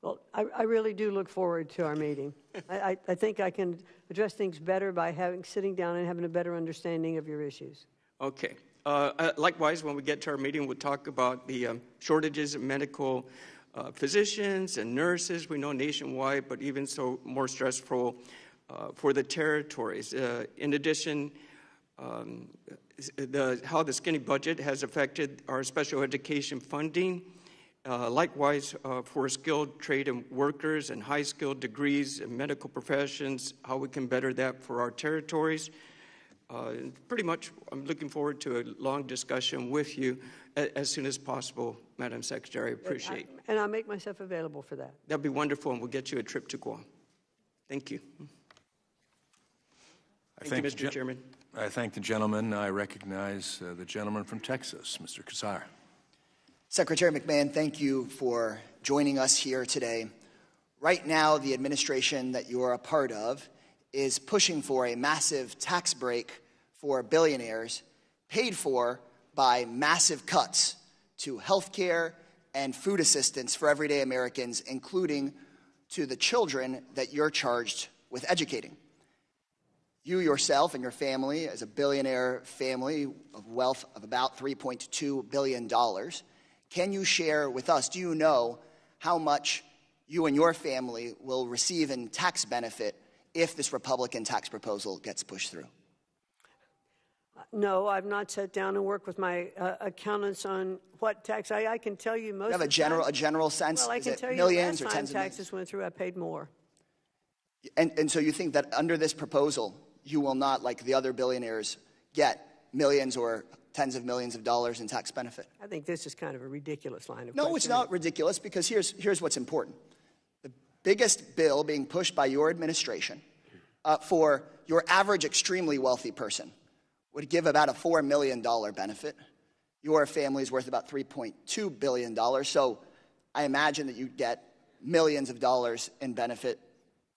Well, I really do look forward to our meeting. I think I can address things better by sitting down and having a better understanding of your issues. Okay. Likewise, when we get to our meeting, we'll talk about the shortages of medical physicians and nurses. We know nationwide, but even so more stressful for the territories. In addition, how the skinny budget has affected our special education funding. Likewise, for skilled trade and workers and high-skilled degrees in medical professions, how we can better that for our territories. Pretty much, I'm looking forward to a long discussion with you as soon as possible, Madam Secretary. I appreciate it. And I'll make myself available for that. That'd be wonderful, and we'll get you a trip to Guam. Thank you. Thank you, Mr. Chairman. I thank the gentleman. I recognize the gentleman from Texas, Mr. Kassar. Secretary McMahon, thank you for joining us here today. Right now, the administration that you are a part of is pushing for a massive tax break for billionaires paid for by massive cuts to health care and food assistance for everyday Americans, including to the children that you're charged with educating. You yourself and your family, as a billionaire family of wealth of about $3.2 billion, can you share with us, do you know how much you and your family will receive in tax benefit if this Republican tax proposal gets pushed through? No, I've not sat down and worked with my accountants on what tax. I can tell you most. You have a general sense. Well, I can tell you millions or last time tens of millions? taxes went through, I paid more. And so you think that under this proposal, you will not, like the other billionaires, get millions or tens of millions of dollars in tax benefit? I think this is kind of a ridiculous line of No, it's not ridiculous, because here's what's important. The biggest bill being pushed by your administration for your average extremely wealthy person would give about a $4 million benefit. Your family is worth about $3.2 billion, so I imagine that you'd get millions of dollars in benefit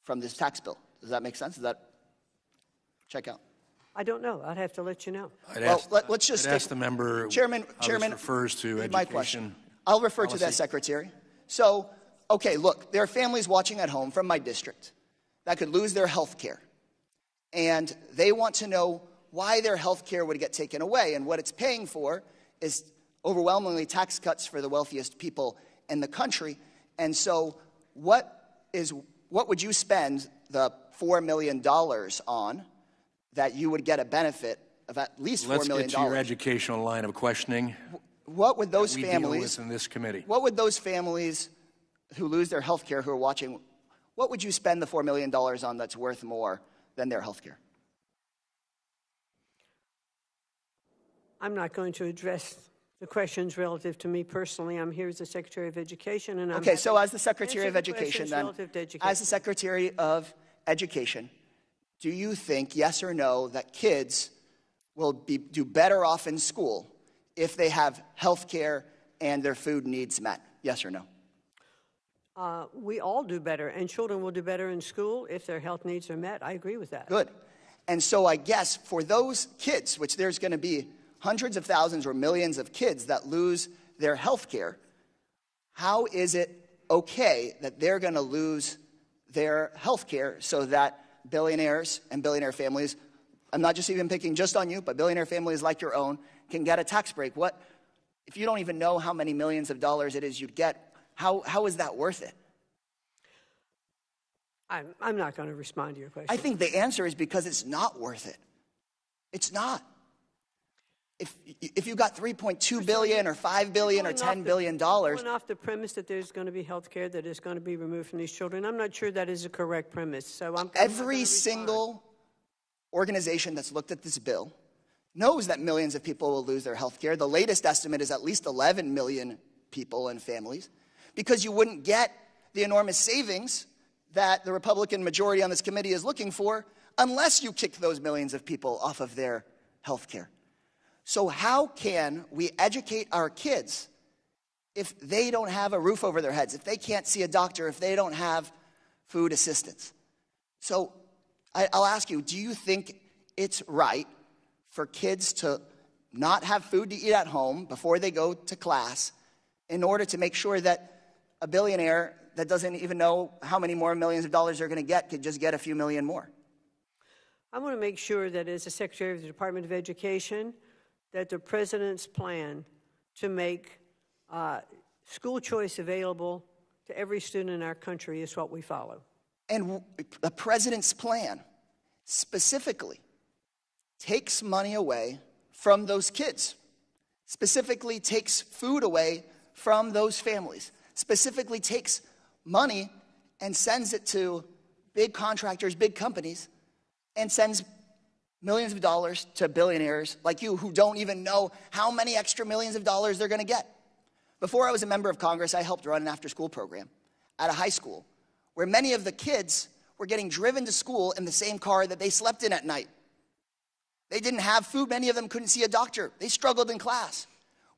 from this tax bill. Does that make sense? Does that check out? I don't know. I'd have to let you know. Let's just ask the member Chairman, how this refers to education. My question. I'll refer to that, Secretary. So, okay, look, there are families watching at home from my district that could lose their health care, and they want to know why their health care would get taken away, and what it's paying for is overwhelmingly tax cuts for the wealthiest people in the country. And so what would you spend the $4 million on that you would get a benefit of at least $4 million? Let's get to your educational line of questioning. What would those families families deal with in this committee? What would those families who lose their health care, who are watching, what would you spend the $4 million on that's worth more than their health care? I'm not going to address the questions relative to me personally. I'm here as the Secretary of Education, and Okay, so as the Secretary of Education, then, as the Secretary of Education, do you think, yes or no, that kids will do better off in school if they have health care and their food needs met? Yes or no? We all do better, and children will do better in school if their health needs are met. I agree with that. Good. And so I guess for those kids, which there's going to be hundreds of thousands or millions of kids that lose their health care, how is it okay that they're going to lose their health care so that billionaires and billionaire families, I'm not just even picking just on you, but billionaire families like your own, can get a tax break? What, if you don't even know how many millions of dollars it is you'd get, how is that worth it? I'm not going to respond to your question. I think the answer is because it's not worth it. It's not. If you got $3.2 billion or $5 billion or $10 billion, going off the premise that there's going to be health care that is going to be removed from these children, I'm not sure that is a correct premise. So every single organization that's looked at this bill knows that millions of people will lose their health care. The latest estimate is at least 11 million people and families, because you wouldn't get the enormous savings that the Republican majority on this committee is looking for unless you kicked those millions of people off of their health care. So how can we educate our kids if they don't have a roof over their heads, if they can't see a doctor, if they don't have food assistance? So I'll ask you, do you think it's right for kids to not have food to eat at home before they go to class in order to make sure that a billionaire that doesn't even know how many more millions of dollars they're going to get could just get a few million more? I want to make sure that as the Secretary of the Department of Education, that the President's plan to make school choice available to every student in our country is what we follow. And the President's plan specifically takes money away from those kids, specifically takes food away from those families, specifically takes money and sends it to big contractors, big companies, and sends millions of dollars to billionaires like you who don't even know how many extra millions of dollars they're going to get. Before I was a member of Congress, I helped run an after-school program at a high school where many of the kids were getting driven to school in the same car that they slept in at night. They didn't have food. Many of them couldn't see a doctor. They struggled in class.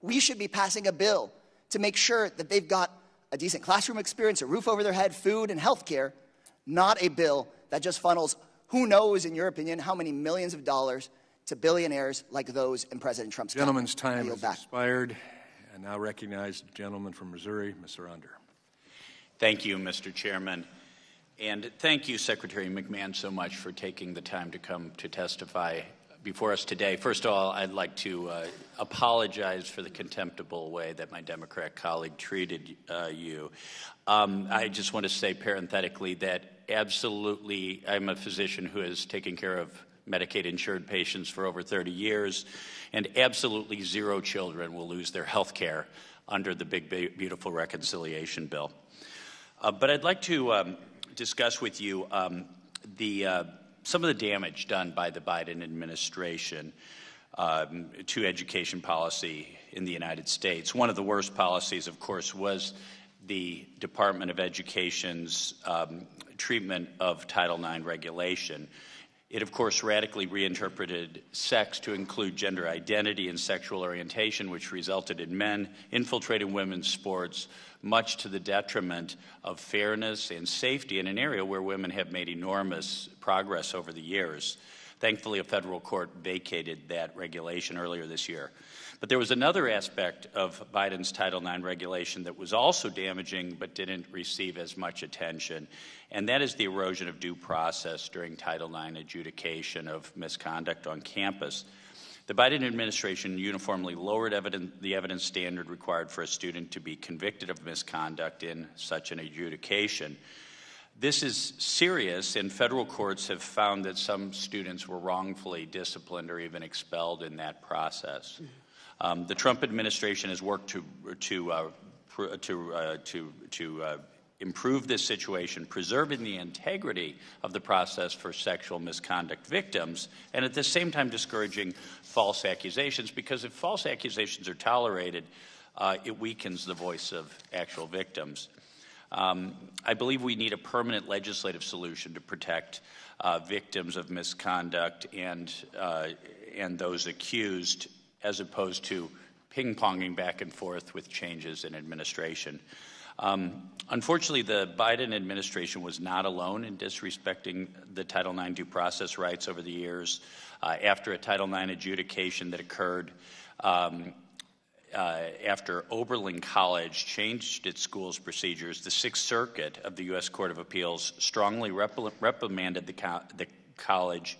We should be passing a bill to make sure that they've got a decent classroom experience, a roof over their head, food, and health care, not a bill that just funnels who knows, in your opinion, how many millions of dollars to billionaires like those in President Trump's Gentleman's cabinet. time I yield has back. expired. I now recognize the gentleman from Missouri, Mr. Under. Thank you, Mr. Chairman. And thank you, Secretary McMahon, so much for taking the time to come to testify before us today. First of all, I'd like to apologize for the contemptible way that my Democrat colleague treated you. I just want to say parenthetically that absolutely I'm a physician who has taken care of Medicaid-insured patients for over 30 years, and absolutely 0 children will lose their health care under the Big Beautiful Reconciliation Bill. But I'd like to discuss with you some of the damage done by the Biden administration to education policy in the United States. One of the worst policies, of course, was the Department of Education's treatment of Title IX regulation. It, of course, radically reinterpreted sex to include gender identity and sexual orientation, which resulted in men infiltrating women's sports, much to the detriment of fairness and safety in an area where women have made enormous progress over the years. Thankfully, a federal court vacated that regulation earlier this year. But there was another aspect of Biden's Title IX regulation that was also damaging but didn't receive as much attention, and that is the erosion of due process during Title IX adjudication of misconduct on campus. The Biden administration uniformly lowered the evidence standard required for a student to be convicted of misconduct in such an adjudication. This is serious, and federal courts have found that some students were wrongfully disciplined or even expelled in that process. The Trump administration has worked to improve this situation, preserving the integrity of the process for sexual misconduct victims, and at the same time discouraging false accusations, because if false accusations are tolerated, it weakens the voice of actual victims. I believe we need a permanent legislative solution to protect victims of misconduct and those accused, as opposed to ping-ponging back and forth with changes in administration. Unfortunately, the Biden administration was not alone in disrespecting the Title IX due process rights over the years. After a Title IX adjudication that occurred after Oberlin College changed its school's procedures, the Sixth Circuit of the U.S. Court of Appeals strongly reprimanded the college,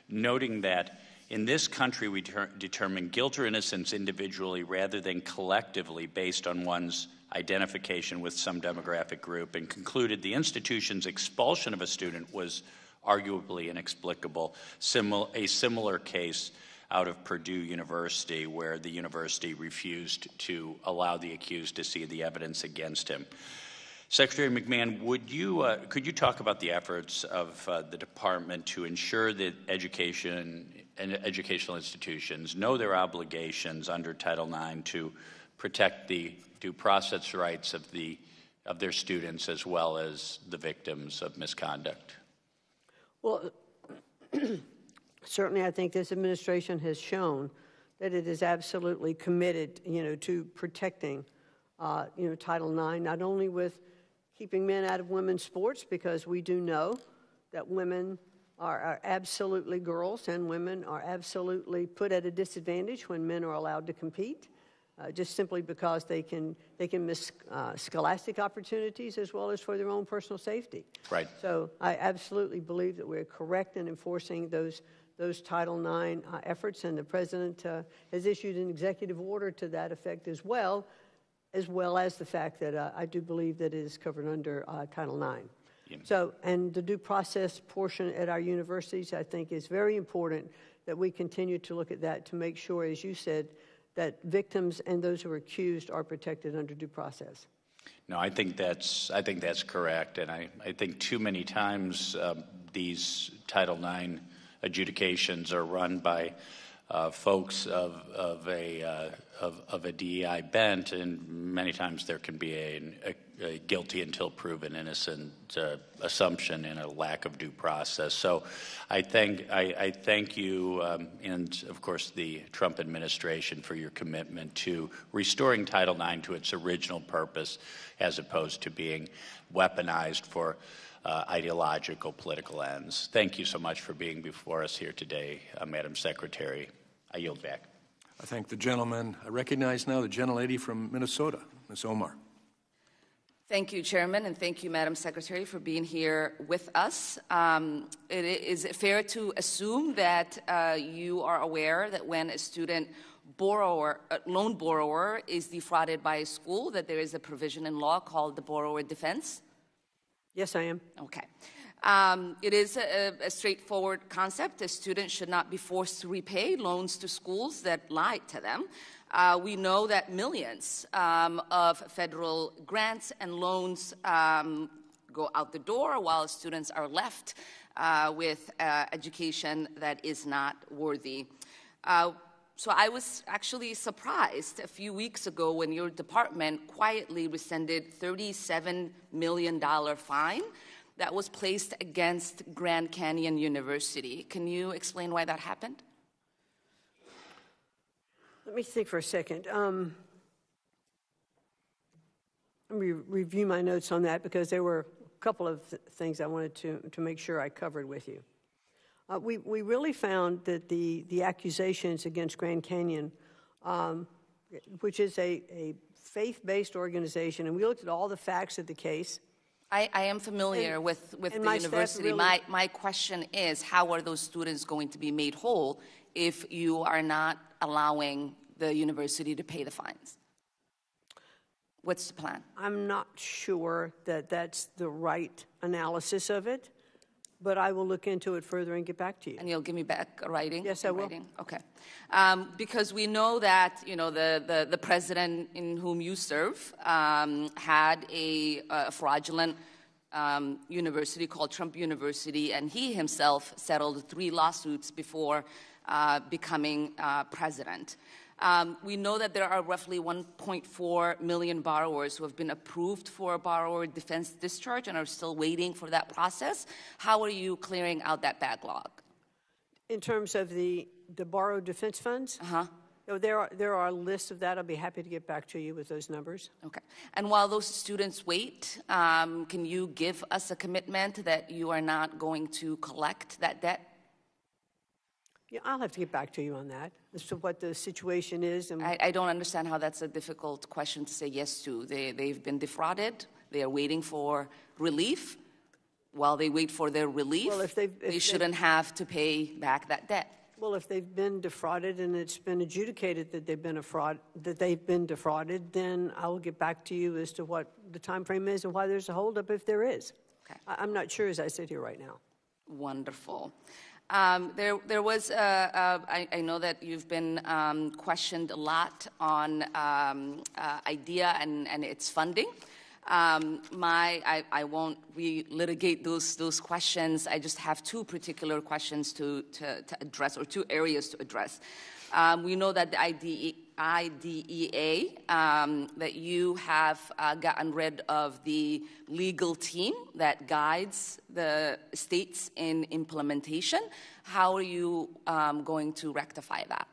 noting that in this country, we determine guilt or innocence individually rather than collectively based on one's identification with some demographic group, and concluded the institution's expulsion of a student was arguably inexplicable. A similar case out of Purdue University, where the university refused to allow the accused to see the evidence against him. Secretary McMahon, could you talk about the efforts of the department to ensure that education and educational institutions know their obligations under Title IX to protect the due process rights of their students as well as the victims of misconduct? Well, certainly I think this administration has shown that it is absolutely committed, to protecting, Title IX, not only with keeping men out of women's sports, because we do know that women are absolutely girls, and women are absolutely put at a disadvantage when men are allowed to compete, just simply because they can miss scholastic opportunities as well as for their own personal safety. Right. So I absolutely believe that we're correct in enforcing those Title IX efforts, and the President has issued an executive order to that effect as well as the fact that I do believe that it is covered under Title IX. Yeah. So, and the due process portion at our universities, I think, is very important that we continue to look at that to make sure, as you said, that victims and those who are accused are protected under due process. No, I think that's correct, and I think too many times these Title IX adjudications are run by folks of a DEI bent, and many times there can be a guilty until proven innocent assumption and a lack of due process. So I thank you and, of course, the Trump administration for your commitment to restoring Title IX to its original purpose as opposed to being weaponized for ideological political ends. Thank you so much for being before us here today, Madam Secretary. I yield back. I thank the gentleman. I recognize now the gentlelady from Minnesota, Ms. Omar. Thank you, Chairman, and thank you, Madam Secretary, for being here with us. Is it fair to assume that you are aware that when a student loan borrower is defrauded by a school, that there is a provision in law called the borrower defense? Yes, I am. Okay. It is a straightforward concept. A student should not be forced to repay loans to schools that lied to them. We know that millions of federal grants and loans go out the door while students are left with education that is not worthy. So I was actually surprised a few weeks ago when your department quietly rescinded $37 million fine that was placed against Grand Canyon University. Can you explain why that happened? Let me think for a second. Let me review my notes on that because there were a couple of things I wanted to make sure I covered with you. We really found that the accusations against Grand Canyon, which is a faith-based organization, and we looked at all the facts of the case. I am familiar with the university. My question is, how are those students going to be made whole if you are not allowing the university to pay the fines? What's the plan? I'm not sure that that's the right analysis of it, but I will look into it further and get back to you. And you'll give me back a writing? Yes, I will. Writing? Okay. Because we know that, you know, the president in whom you serve had a fraudulent university called Trump University, and he himself settled 3 lawsuits before becoming president. We know that there are roughly 1.4 million borrowers who have been approved for a borrower defense discharge and are still waiting for that process. How are you clearing out that backlog? In terms of the borrowed defense funds? There are lists of that. I'll be happy to get back to you with those numbers. Okay. And while those students wait, can you give us a commitment that you are not going to collect that debt? Yeah, I'll have to get back to you on that as to what the situation is. And I don't understand how that's a difficult question to say yes to. They've been defrauded. They are waiting for relief. While they wait for their relief, they shouldn't have to pay back that debt. Well, if they've been defrauded and it's been adjudicated that they've been defrauded, then I will get back to you as to what the time frame is and why there's a holdup if there is. Okay. I'm not sure as I sit here right now. Wonderful. There was, I know that you've been questioned a lot on IDEA and its funding. I won't relitigate those questions. I just have 2 particular questions to address, or 2 areas to address. We know that the IDEA, that you have gotten rid of the legal team that guides the states in implementation. How are you going to rectify that?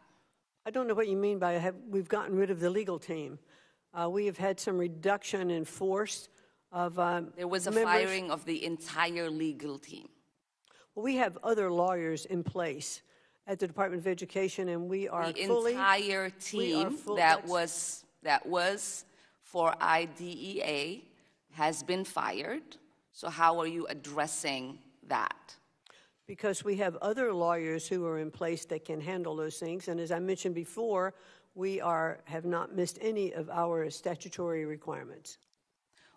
I don't know what you mean by we've gotten rid of the legal team. We have had some reduction in force of There was a members. firing of the entire legal team. Well, we have other lawyers in place at the Department of Education, and we are the fully... entire team that was for IDEA has been fired. So how are you addressing that? Because we have other lawyers who are in place that can handle those things. And as I mentioned before, we have not missed any of our statutory requirements.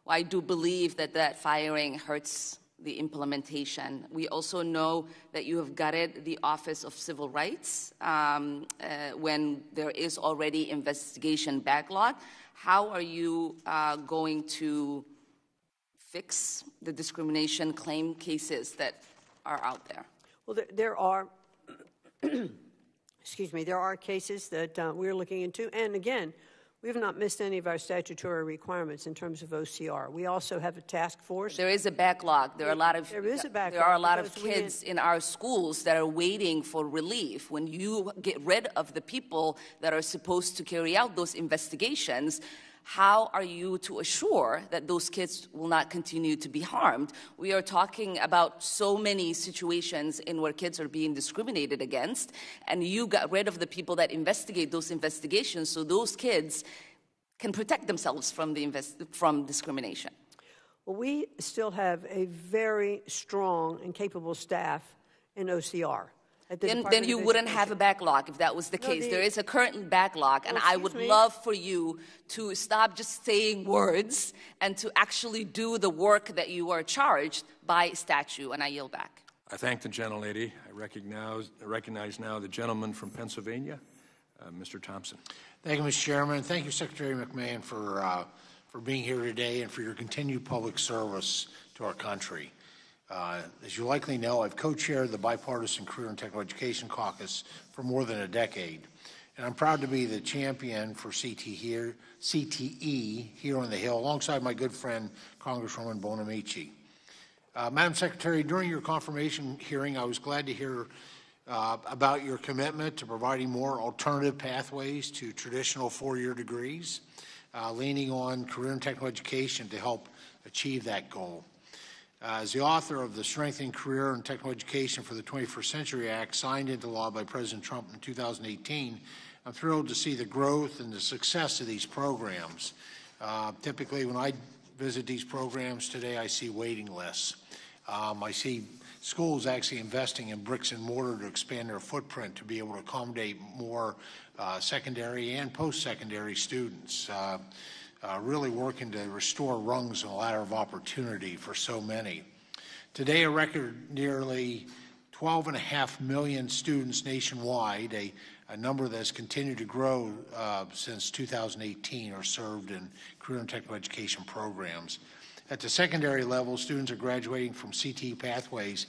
Well, I do believe that firing hurts the implementation. We also know that you have gutted the Office of Civil Rights when there is already investigation backlog. How are you going to fix the discrimination claim cases that are out there? Well, there are, excuse me, there are cases that we're looking into. And again, we have not missed any of our statutory requirements in terms of OCR. We also have a task force. There is a backlog. There are a lot of There are a lot of because kids in our schools that are waiting for relief. When you get rid of the people that are supposed to carry out those investigations, how are you to assure that those kids will not continue to be harmed? We are talking about so many situations in where kids are being discriminated against, and you got rid of the people that investigate those investigations so those kids can protect themselves from discrimination. Well, we still have a very strong and capable staff in OCR. Then you wouldn't have a backlog if that was the case. There is a current backlog, and I would love for you to stop just saying words and to actually do the work that you are charged by statute, and I yield back. I thank the gentlelady. I recognize now the gentleman from Pennsylvania, Mr. Thompson. Thank you, Mr. Chairman. Thank you, Secretary McMahon, for being here today and for your continued public service to our country. As you likely know, I've co-chaired the Bipartisan Career and Technical Education Caucus for more than a decade, and I'm proud to be the champion for CTE here on the Hill, alongside my good friend, Congresswoman Bonamici. Madam Secretary, during your confirmation hearing, I was glad to hear about your commitment to providing more alternative pathways to traditional four-year degrees, leaning on career and technical education to help achieve that goal. As the author of the Strengthening Career and Technical Education for the 21st Century Act, signed into law by President Trump in 2018, I'm thrilled to see the growth and the success of these programs. Typically, when I visit these programs today, I see waiting lists. I see schools actually investing in bricks and mortar to expand their footprint to be able to accommodate more secondary and post-secondary students. Really working to restore rungs and a ladder of opportunity for so many. Today, a record nearly 12.5 million students nationwide, a number that has continued to grow since 2018, are served in career and technical education programs. At the secondary level, students are graduating from CTE pathways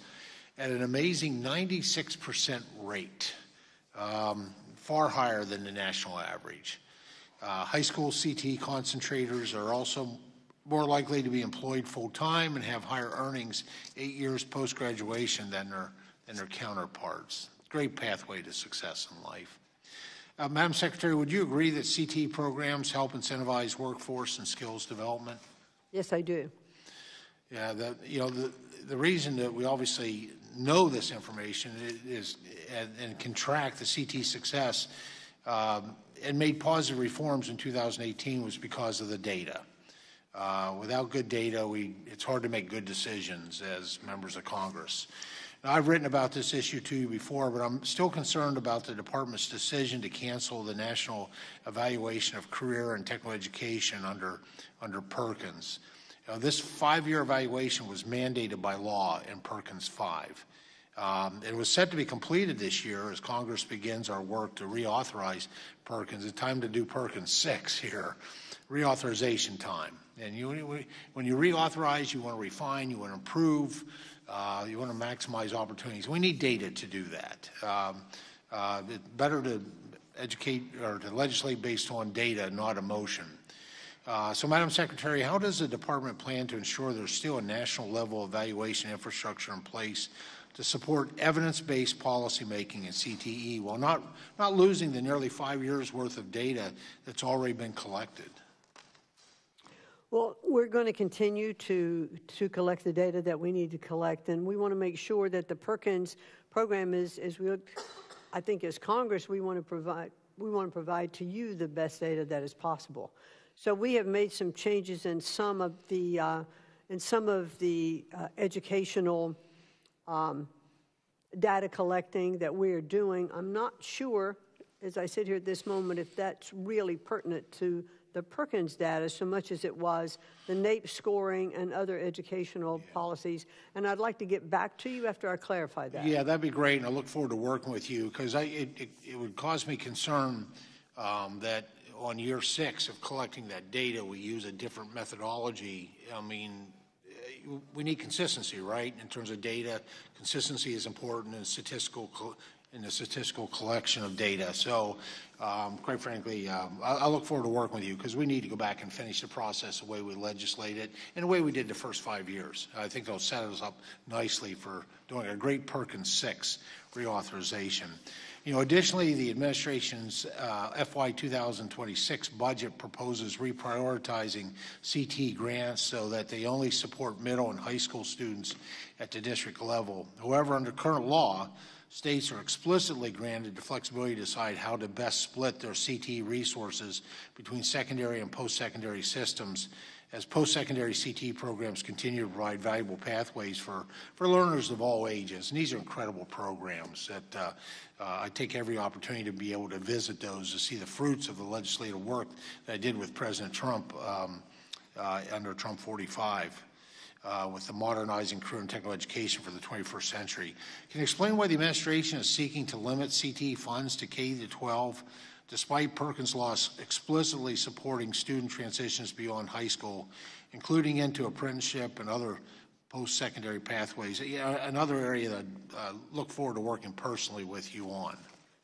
at an amazing 96% rate, far higher than the national average. High school CTE concentrators are also more likely to be employed full-time and have higher earnings 8 years post-graduation than their counterparts. Great pathway to success in life. Madam Secretary, would you agree that CTE programs help incentivize workforce and skills development? Yes, I do. Yeah, the reason that we obviously know this information is and can track the CTE success and made positive reforms in 2018 was because of the data. Without good data, it's hard to make good decisions as members of Congress. Now, I've written about this issue to you before, but I'm still concerned about the department's decision to cancel the National Evaluation of Career and Technical Education under Perkins. This 5-year evaluation was mandated by law in Perkins 5. It was set to be completed this year as Congress begins our work to reauthorize Perkins. It's time to do Perkins 6 here, reauthorization time. And when you reauthorize, you want to refine, you want to improve, you want to maximize opportunities. We need data to do that. It's better to educate or to legislate based on data, not emotion. So, Madam Secretary, how does the department plan to ensure there's still a national level evaluation infrastructure in place to support evidence-based policymaking in CTE while not losing the nearly 5 years' worth of data that's already been collected? Well, we're going to continue to collect the data that we need to collect, and we want to make sure that the Perkins program is, I think as Congress, we want to provide to you the best data that is possible. So we have made some changes in some of the educational data collecting that we are doing. I'm not sure, as I sit here at this moment, if that's really pertinent to the Perkins data so much as it was the NAEP scoring and other educational policies. And I'd like to get back to you after I clarify that. Yeah, that'd be great, and I look forward to working with you because it would cause me concern that on year 6 of collecting that data, we use a different methodology. I mean, we need consistency, right? In terms of data, consistency is important in statistical in the statistical collection of data. So, quite frankly, I look forward to working with you because we need to go back and finish the process the way we legislated and the way we did the first 5 years. I think they'll set us up nicely for doing a great Perkins 6 reauthorization. You know, additionally, the administration's FY 2026 budget proposes reprioritizing CT grants so that they only support middle and high school students at the district level. However, under current law, states are explicitly granted the flexibility to decide how to best split their CT resources between secondary and post-secondary systems, as post-secondary CT programs continue to provide valuable pathways for learners of all ages. And these are incredible programs that I take every opportunity to be able to visit those to see the fruits of the legislative work that I did with President Trump under Trump 45. With the modernizing career and technical education for the 21st century. Can you explain why the administration is seeking to limit CTE funds to K-12, despite Perkins Law explicitly supporting student transitions beyond high school, including into apprenticeship and other post-secondary pathways? Another area that I look forward to working personally with you on.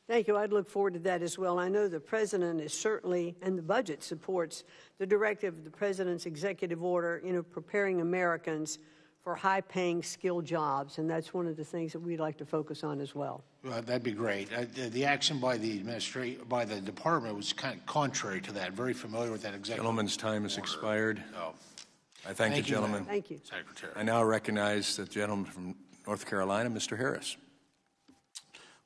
Thank you. I'd look forward to that as well. I know the President is certainly, and the budget supports the directive of the President's executive order, preparing Americans for high-paying, skilled jobs, and that's one of the things that we'd like to focus on as well. That'd be great. The action by the department was kind of contrary to that. Very familiar with that executive order. Gentleman's time has expired. Oh. I thank the gentleman. Thank you. Secretary. I now recognize the gentleman from North Carolina, Mr. Harris.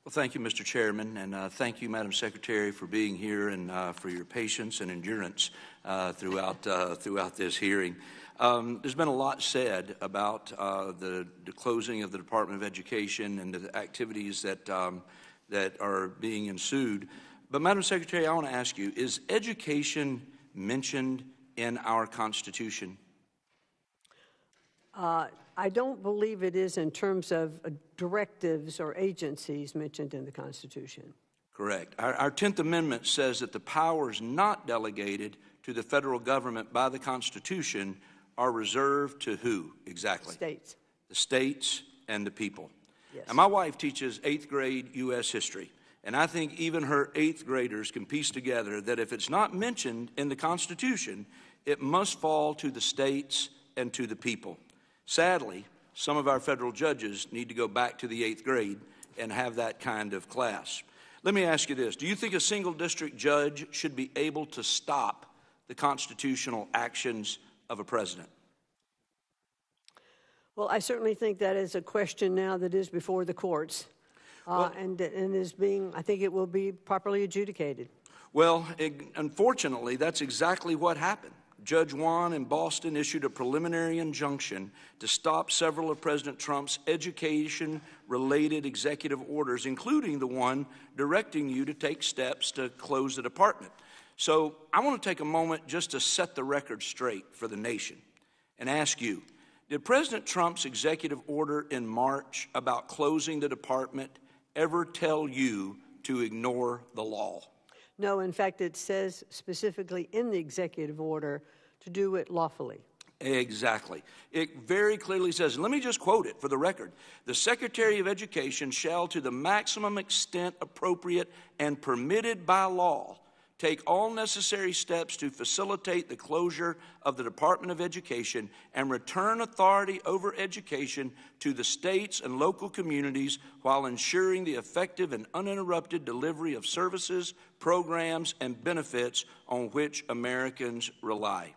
Well, thank you, Mr. Chairman, and thank you, Madam Secretary, for being here and for your patience and endurance throughout this hearing. There's been a lot said about the closing of the Department of Education and the activities that are being ensued. But, Madam Secretary, I want to ask you, is education mentioned in our Constitution? I don't believe it is in terms of directives or agencies mentioned in the Constitution. Correct. Our 10th Amendment says that the powers not delegated to the federal government by the Constitution are reserved to who exactly? States. The states and the people. Yes. And my wife teaches 8th grade U.S. history, and I think even her 8th graders can piece together that if it's not mentioned in the Constitution, it must fall to the states and to the people. Sadly, some of our federal judges need to go back to the 8th grade and have that kind of class. Let me ask you this. Do you think a single district judge should be able to stop the constitutional actions of a president? Well, I certainly think that is a question now that is before the courts, and is being, I think it will be properly adjudicated. Well, unfortunately, that's exactly what happened. Judge Wan in Boston issued a preliminary injunction to stop several of President Trump's education-related executive orders, including the one directing you to take steps to close the department. So I want to take a moment just to set the record straight for the nation and ask you, did President Trump's executive order in March about closing the department ever tell you to ignore the law? No, in fact, it says specifically in the executive order to do it lawfully. Exactly. It very clearly says, and let me just quote it for the record, the Secretary of Education shall, to the maximum extent appropriate and permitted by law, take all necessary steps to facilitate the closure of the Department of Education and return authority over education to the states and local communities while ensuring the effective and uninterrupted delivery of services, programs, and benefits on which Americans rely.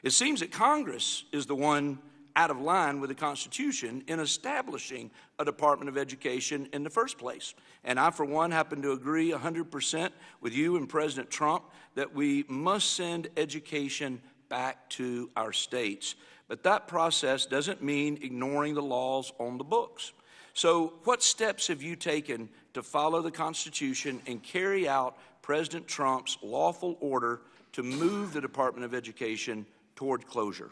It seems that Congress is the one out of line with the Constitution in establishing a Department of Education in the first place. And I, for one, happen to agree 100% with you and President Trump that we must send education back to our states. But that process doesn't mean ignoring the laws on the books. So what steps have you taken to follow the Constitution and carry out President Trump's lawful order to move the Department of Education toward closure?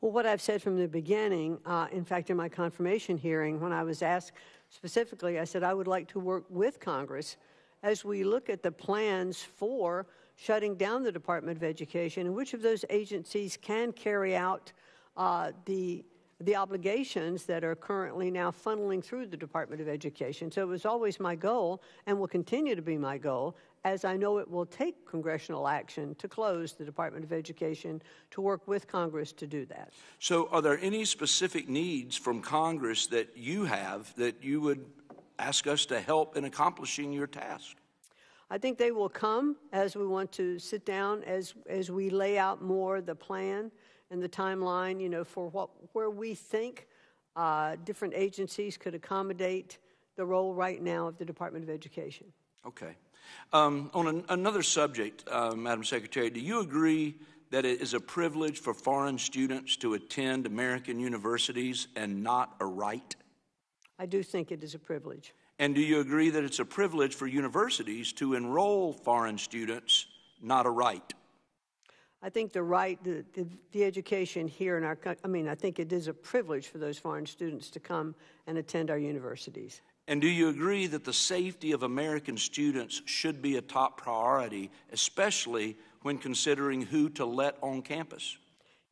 Well, what I've said from the beginning, in fact, in my confirmation hearing, when I was asked specifically, I said I would like to work with Congress as we look at the plans for shutting down the Department of Education and which of those agencies can carry out the the obligations that are currently now funneling through the Department of Education. So it was always my goal, and will continue to be my goal, as I know it will take congressional action to close the Department of Education, to work with Congress to do that. So are there any specific needs from Congress that you have that you would ask us to help in accomplishing your task? I think they will come as we want to sit down, as we lay out more the plan and the timeline, you know, for where we think different agencies could accommodate the role right now of the Department of Education. Okay. On another subject, Madam Secretary, do you agree that it is a privilege for foreign students to attend American universities and not a right? I do think it is a privilege. And do you agree that it's a privilege for universities to enroll foreign students, not a right? I think the right, the education here in our country, I mean, I think it is a privilege for those foreign students to come and attend our universities. And do you agree that the safety of American students should be a top priority, especially when considering who to let on campus?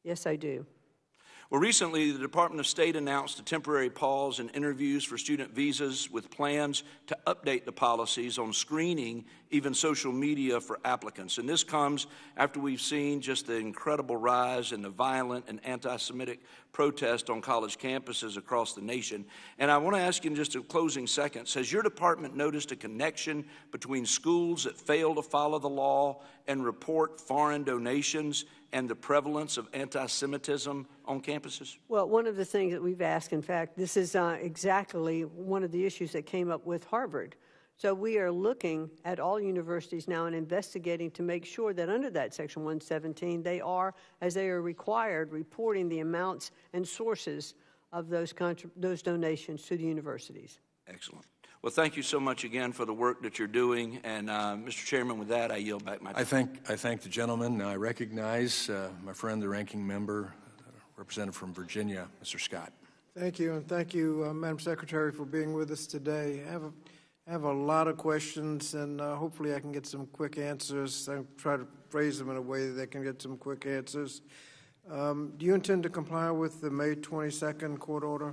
Yes, I do. Well, recently, the Department of State announced a temporary pause in interviews for student visas with plans to update the policies on screening, even social media for applicants. And this comes after we've seen just the incredible rise in the violent and anti-Semitic protest on college campuses across the nation. And I want to ask you in just a closing seconds, has your department noticed a connection between schools that fail to follow the law and report foreign donations and the prevalence of anti-Semitism on campuses? Well, one of the things that we've asked, in fact, this is exactly one of the issues that came up with Harvard. So we are looking at all universities now and investigating to make sure that under that Section 117, they are, as they are required, reporting the amounts and sources of those donations to the universities. Excellent. Well, thank you so much again for the work that you're doing. And, Mr. Chairman, with that, I yield back my time. I thank the gentleman. I recognize my friend, the ranking member, representative from Virginia, Mr. Scott. Thank you, and thank you, Madam Secretary, for being with us today. I have a lot of questions, and hopefully I can get some quick answers. I try to phrase them in a way that they can get some quick answers. Do you intend to comply with the May 22nd court order?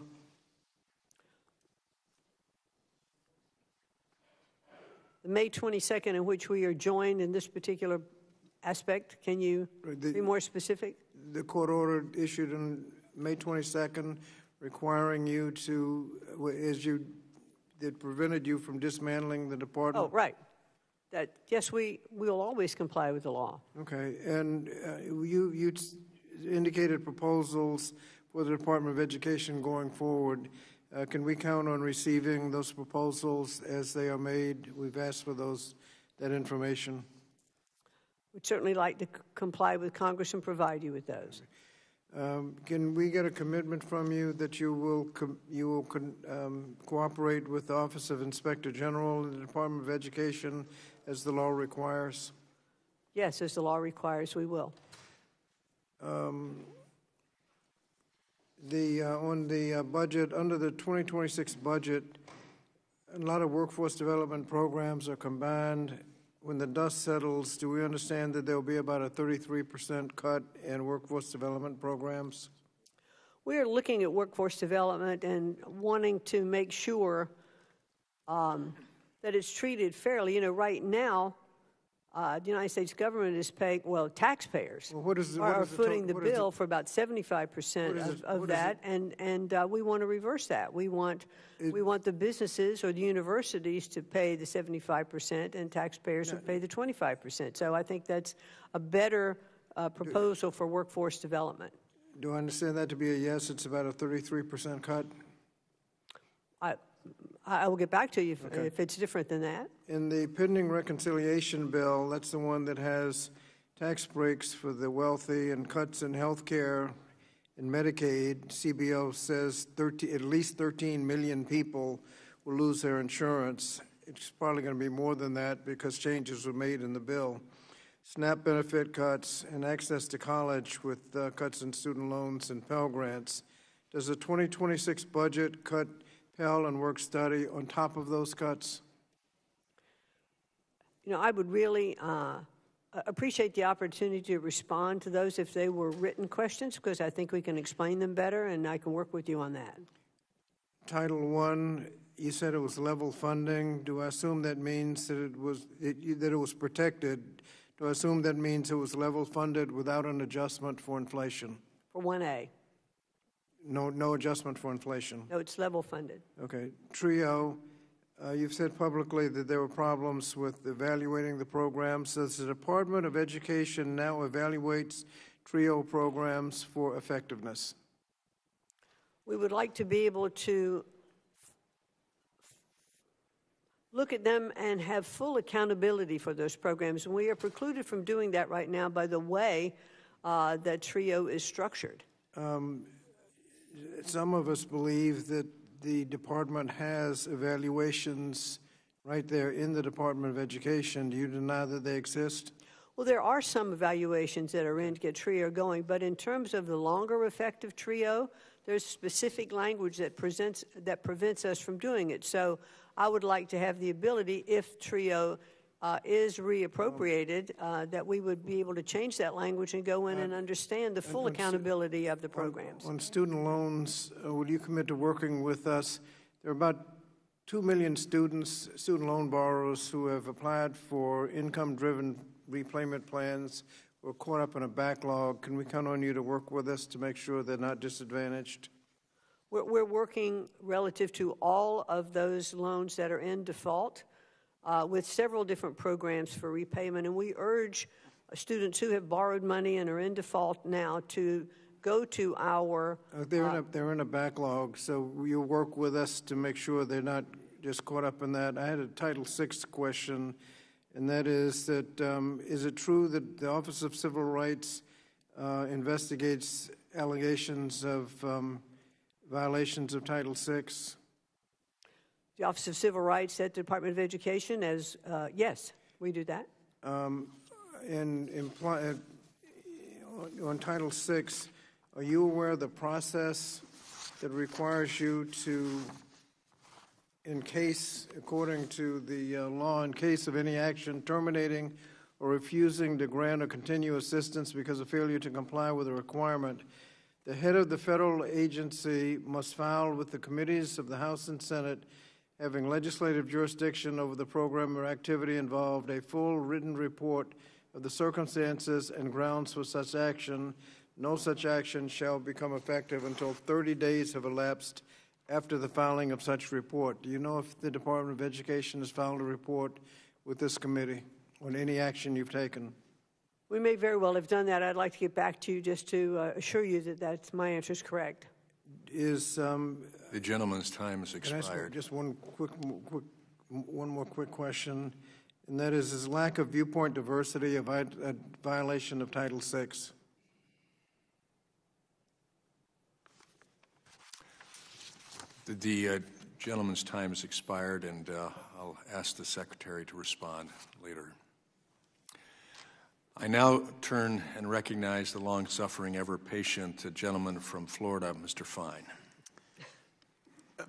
The May 22nd, in which we are joined in this particular aspect, can you be more specific? The court order issued on May 22nd requiring you to, that prevented you from dismantling the department? Oh, right. Yes, we will always comply with the law. Okay, and you indicated proposals for the Department of Education going forward. Can we count on receiving those proposals as they are made? We've asked for that information. We'd certainly like to comply with Congress and provide you with those. Can we get a commitment from you that you will cooperate with the Office of Inspector General and the Department of Education as the law requires? Yes, as the law requires, we will. On the budget, under the 2026 budget, a lot of workforce development programs are combined. When the dust settles, do we understand that there will be about a 33% cut in workforce development programs? We are looking at workforce development and wanting to make sure that it's treated fairly. You know, right now, the United States government is paying, well, taxpayers are footing the bill for about 75% of that, and we want to reverse that. We want the businesses or the universities to pay the 75%, and taxpayers would pay the 25%. So I think that's a better proposal for workforce development. Do I understand that to be a yes? It's about a 33% cut? I will get back to you if it's different than that. In the pending reconciliation bill, that's the one that has tax breaks for the wealthy and cuts in health care and Medicaid. CBO says at least 13 million people will lose their insurance. It's probably going to be more than that because changes were made in the bill. SNAP benefit cuts and access to college with cuts in student loans and Pell Grants. Does the 2026 budget cut Pell and work study on top of those cuts? You know, I would really appreciate the opportunity to respond to those if they were written questions, because I think we can explain them better, and I can work with you on that. Title I, you said it was level funding. Do I assume that means that it was protected? Do I assume that means it was level funded without an adjustment for inflation? For 1A. No adjustment for inflation. No, it's level funded. Okay. TRIO, you've said publicly that there were problems with evaluating the programs. Does the Department of Education now evaluates TRIO programs for effectiveness? We would like to be able to look at them and have full accountability for those programs. And we are precluded from doing that right now by the way that TRIO is structured. Some of us believe that the department has evaluations right there in the Department of Education. Do you deny that they exist? Well, there are some evaluations that are in to get TRIO going, but in terms of the longer effective TRIO, there's specific language that prevents us from doing it. So I would like to have the ability, if TRIO is reappropriated, that we would be able to change that language and go in and understand the full accountability of the programs. On student loans, will you commit to working with us? There are about 2 million student loan borrowers who have applied for income-driven repayment plans or caught up in a backlog. Can we count on you to work with us to make sure they're not disadvantaged? We're working relative to all of those loans that are in default with several different programs for repayment, and we urge students who have borrowed money and are in default now to go to our... They're in a backlog, so you'll work with us to make sure they're not just caught up in that. I had a Title VI question, and that is that is it true that the Office of Civil Rights investigates allegations of violations of Title VI? The Office of Civil Rights at the Department of Education, yes, we do that. On Title VI, are you aware of the process that requires you to, according to the law, in case of any action terminating or refusing to grant or continue assistance because of failure to comply with a requirement, the head of the federal agency must file with the committees of the House and Senate having legislative jurisdiction over the program or activity involved a full written report of the circumstances and grounds for such action. No such action shall become effective until 30 days have elapsed after the filing of such report. Do you know if the Department of Education has filed a report with this committee on any action you've taken? We may very well have done that. I'd like to get back to you just to assure you that my answer is correct. The gentleman's time has expired. Can I ask just one more quick question, and that is lack of viewpoint diversity a violation of Title VI? The gentleman's time has expired, and I'll ask the Secretary to respond later. I now turn and recognize the long-suffering, ever-patient gentleman from Florida, Mr. Fine.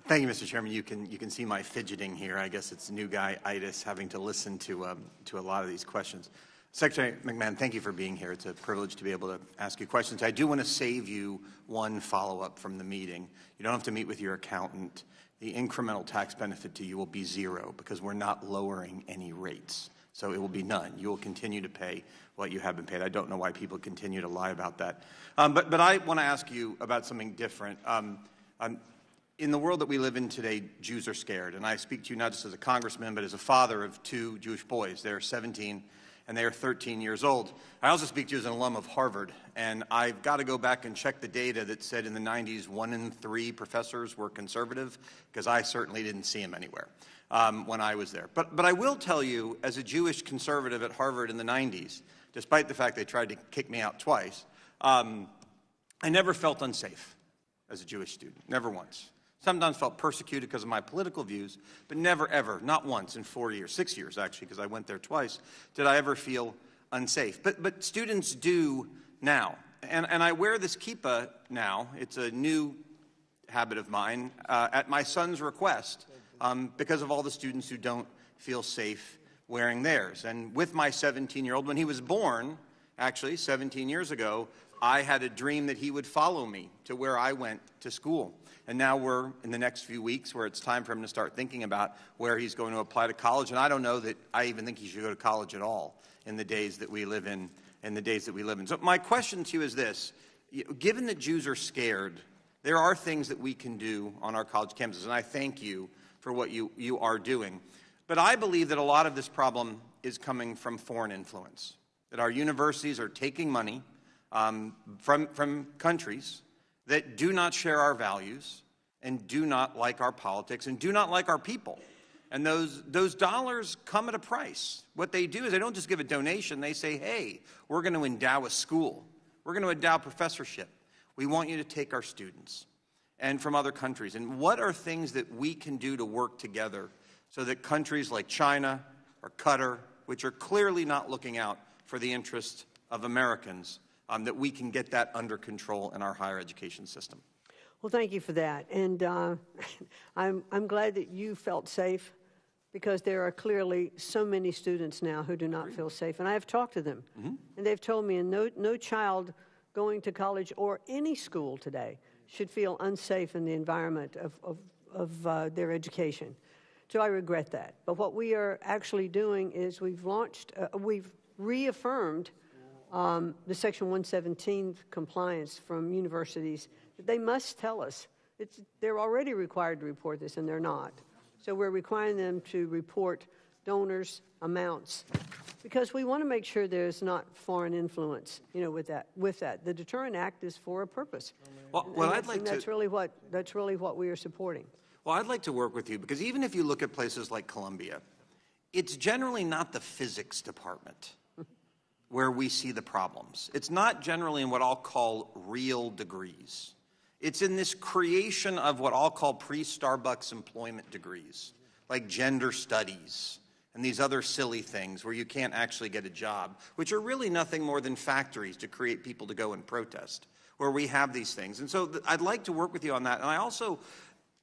Thank you, Mr. Chairman. You can see my fidgeting here. I guess it's new guy-itis having to listen to a lot of these questions. Secretary McMahon, thank you for being here. It's a privilege to be able to ask you questions. I do want to save you one follow-up from the meeting. You don't have to meet with your accountant. The incremental tax benefit to you will be zero because we're not lowering any rates. So it will be none. You will continue to pay what you have been paid. I don't know why people continue to lie about that. But I want to ask you about something different. In the world that we live in today, Jews are scared. And I speak to you not just as a congressman, but as a father of 2 Jewish boys. They're 17 and they are 13 years old. I also speak to you as an alum of Harvard. And I've got to go back and check the data that said in the 90s 1 in 3 professors were conservative, because I certainly didn't see them anywhere when I was there. But I will tell you, as a Jewish conservative at Harvard in the 90s, despite the fact they tried to kick me out twice, I never felt unsafe as a Jewish student, never once. Sometimes felt persecuted because of my political views, but never, ever, not once in 4 years, 6 years actually, because I went there twice, did I ever feel unsafe. But students do now. And I wear this kippah now. It's a new habit of mine at my son's request because of all the students who don't feel safe wearing theirs. And with my 17-year-old, when he was born, actually 17 years ago, I had a dream that he would follow me to where I went to school. And now we're in the next few weeks where it's time for him to start thinking about where he's going to apply to college. And I don't know that I even think he should go to college at all in the days that we live in, So my question to you is this. Given that Jews are scared, there are things that we can do on our college campuses, and I thank you for what you are doing. But I believe that a lot of this problem is coming from foreign influence, that our universities are taking money from countries that do not share our values and do not like our politics and do not like our people. And those dollars come at a price. What they do is they don't just give a donation. They say, hey, we're going to endow a school. We're going to endow a professorship. We want you to take our students and from other countries. And what are things that we can do to work together so that countries like China or Qatar, which are clearly not looking out for the interests of Americans, that we can get that under control in our higher education system? Well, thank you for that. And I'm glad that you felt safe, because there are clearly so many students now who do not feel safe. And I have talked to them, and they've told me no child going to college or any school today should feel unsafe in the environment of their education. So I regret that. But what we are actually doing is we've reaffirmed the Section 117 compliance from universities, that they must tell us. They're already required to report this, and they're not. So we're requiring them to report donors' amounts, because we want to make sure there's not foreign influence, with that. The Deterrent Act is for a purpose. That's really what we are supporting. Well, I'd like to work with you, because even if you look at places like Columbia, it's generally not the physics department where we see the problems. It's not generally in what I'll call real degrees. It's in this creation of what I'll call pre-Starbucks employment degrees, like gender studies and these other silly things where you can't actually get a job, which are really nothing more than factories to create people to go and protest, where we have these things. And so I'd like to work with you on that. And I also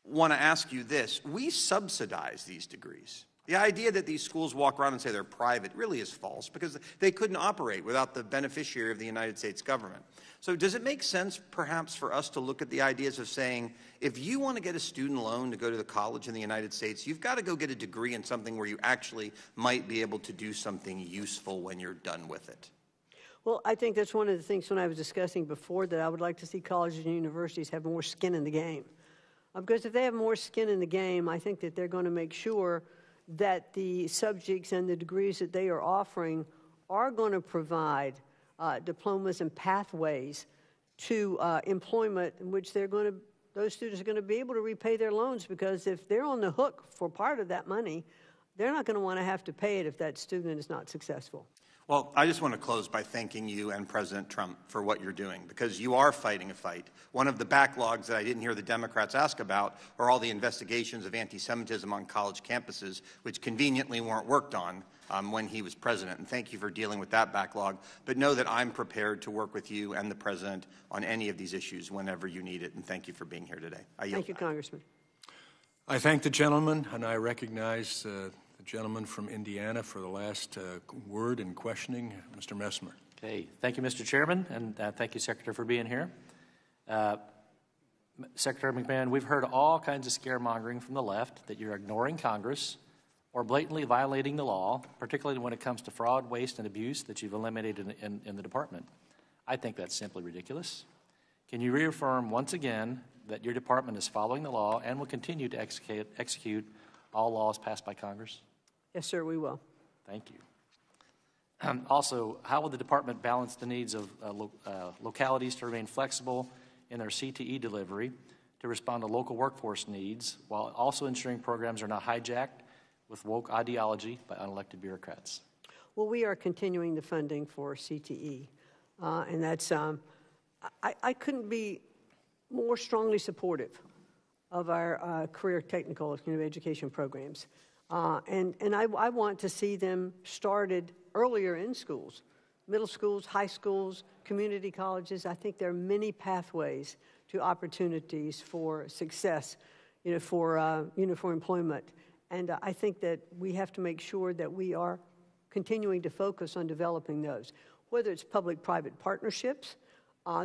want to ask you this. We subsidize these degrees. The idea that these schools walk around and say they're private really is false, because they couldn't operate without the beneficiary of the United States government. So does it make sense perhaps for us to look at the ideas of saying, if you want to get a student loan to go to the college in the United States, you've got to go get a degree in something where you actually might be able to do something useful when you're done with it? Well, I think that's one of the things when I was discussing before, that I would like to see colleges and universities have more skin in the game. Because if they have more skin in the game, I think that they're going to make sure that the subjects and the degrees that they are offering are going to provide diplomas and pathways to employment in which those students are going to be able to repay their loans, because if they're on the hook for part of that money, they're not going to want to have to pay it if that student is not successful. Well, I just want to close by thanking you and President Trump for what you're doing, because you are fighting a fight. One of the backlogs that I didn't hear the Democrats ask about are all the investigations of anti-Semitism on college campuses, which conveniently weren't worked on when he was president. And thank you for dealing with that backlog. But know that I'm prepared to work with you and the president on any of these issues whenever you need it. And thank you for being here today. Thank you, Congressman. I thank the gentleman, and I recognize the gentleman from Indiana for the last word in questioning, Mr. Messmer. Okay, thank you, Mr. Chairman, and thank you, Secretary, for being here. Secretary McMahon, we've heard all kinds of scaremongering from the left that you're ignoring Congress or blatantly violating the law, particularly when it comes to fraud, waste, and abuse that you've eliminated in the department. I think that's simply ridiculous. Can you reaffirm once again that your department is following the law and will continue to execute all laws passed by Congress? Yes, sir, we will. Thank you. Also, how will the department balance the needs of localities to remain flexible in their CTE delivery to respond to local workforce needs, while also ensuring programs are not hijacked with woke ideology by unelected bureaucrats? Well, we are continuing the funding for CTE, and that's I couldn't be more strongly supportive of our career technical education programs. And I want to see them started earlier in schools, middle schools, high schools, community colleges. I think there are many pathways to opportunities for success, for employment. And I think that we have to make sure that we are continuing to focus on developing those. Whether it's public-private partnerships,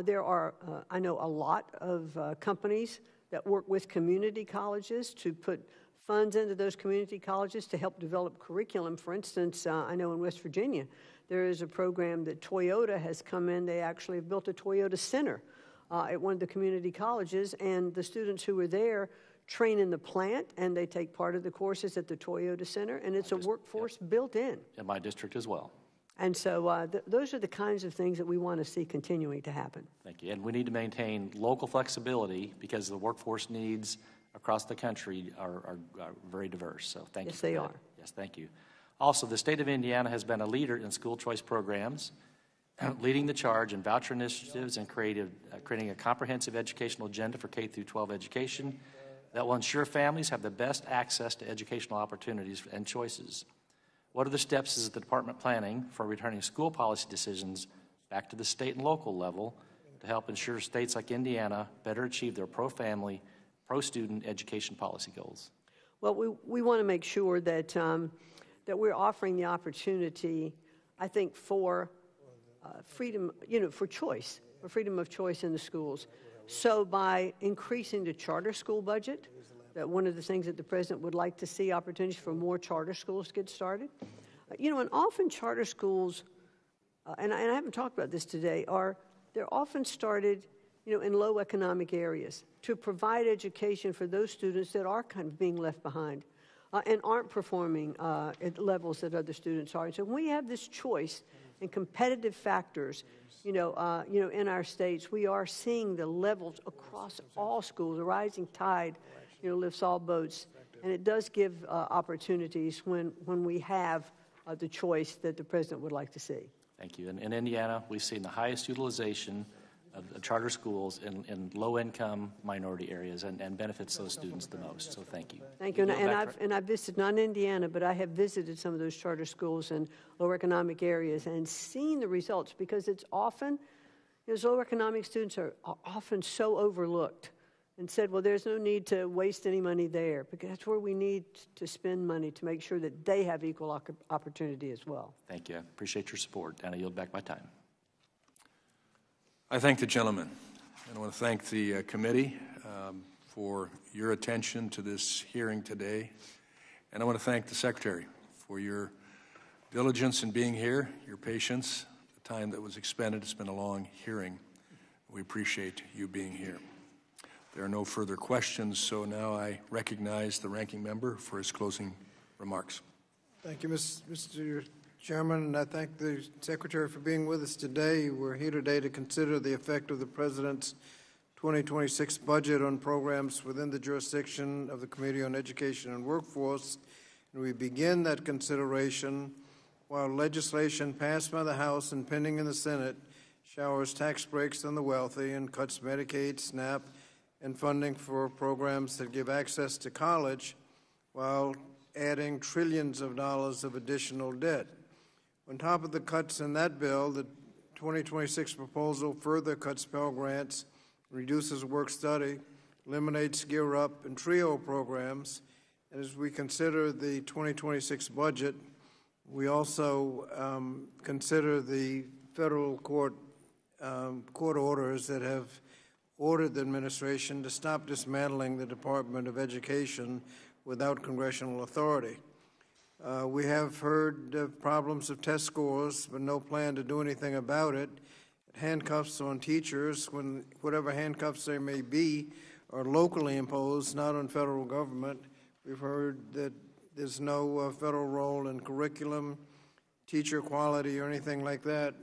there are, I know, a lot of companies that work with community colleges to put funds into those community colleges to help develop curriculum. For instance, I know in West Virginia, there is a program that Toyota has come in. They actually have built a Toyota Center at one of the community colleges, and the students who are there train in the plant, and they take part of the courses at the Toyota Center, and it's a workforce built in. In my district as well. And so those are the kinds of things that we want to see continuing to happen. Thank you. And we need to maintain local flexibility because the workforce needs across the country are very diverse. So thank you. Yes, they are. Yes, thank you. Also, the state of Indiana has been a leader in school choice programs, leading the charge in voucher initiatives and creating a comprehensive educational agenda for K through 12 education that will ensure families have the best access to educational opportunities and choices. What are the steps is the department planning for returning school policy decisions back to the state and local level to help ensure states like Indiana better achieve their pro-family, pro-student education policy goals? Well, we want to make sure that, that we're offering the opportunity, I think, for freedom, for choice, for freedom of choice in the schools. So by increasing the charter school budget, that one of the things that the president would like to see opportunities for more charter schools to get started. And often charter schools, and I haven't talked about this today, they're often started, in low economic areas to provide education for those students that are kind of being left behind and aren't performing at levels that other students are. And so when we have this choice and competitive factors, in our states, we are seeing the levels across all schools, a rising tide, lifts all boats, and it does give opportunities when we have the choice that the president would like to see. Thank you. In Indiana, we've seen the highest utilization of charter schools in low-income minority areas and benefits those students the most. So thank you. Thank you. And I've visited, not in Indiana, but I have visited some of those charter schools in lower economic areas and seen the results, because it's often, those lower economic students are often so overlooked and said, well, there's no need to waste any money there, because that's where we need to spend money to make sure that they have equal opportunity as well. Thank you. I appreciate your support, and I yield back my time. I thank the gentleman, and I want to thank the committee for your attention to this hearing today, and I want to thank the Secretary for your diligence in being here, your patience, the time that was expended. It's been a long hearing. We appreciate you being here. There are no further questions, so now I recognize the ranking member for his closing remarks. Thank you, Mr. Chairman, and I thank the Secretary for being with us today. We're here today to consider the effect of the President's 2026 budget on programs within the jurisdiction of the Committee on Education and Workforce, and we begin that consideration while legislation passed by the House and pending in the Senate showers tax breaks on the wealthy and cuts Medicaid, SNAP, and funding for programs that give access to college while adding trillions of dollars of additional debt. On top of the cuts in that bill, the 2026 proposal further cuts Pell Grants, reduces work study, eliminates Gear Up and TRIO programs, and as we consider the 2026 budget, we also consider the federal court orders that have ordered the administration to stop dismantling the Department of Education without congressional authority. We have heard of problems of test scores, but no plan to do anything about it. Handcuffs on teachers, when whatever handcuffs there may be, are locally imposed, not on federal government. We've heard that there's no federal role in curriculum, teacher quality, or anything like that.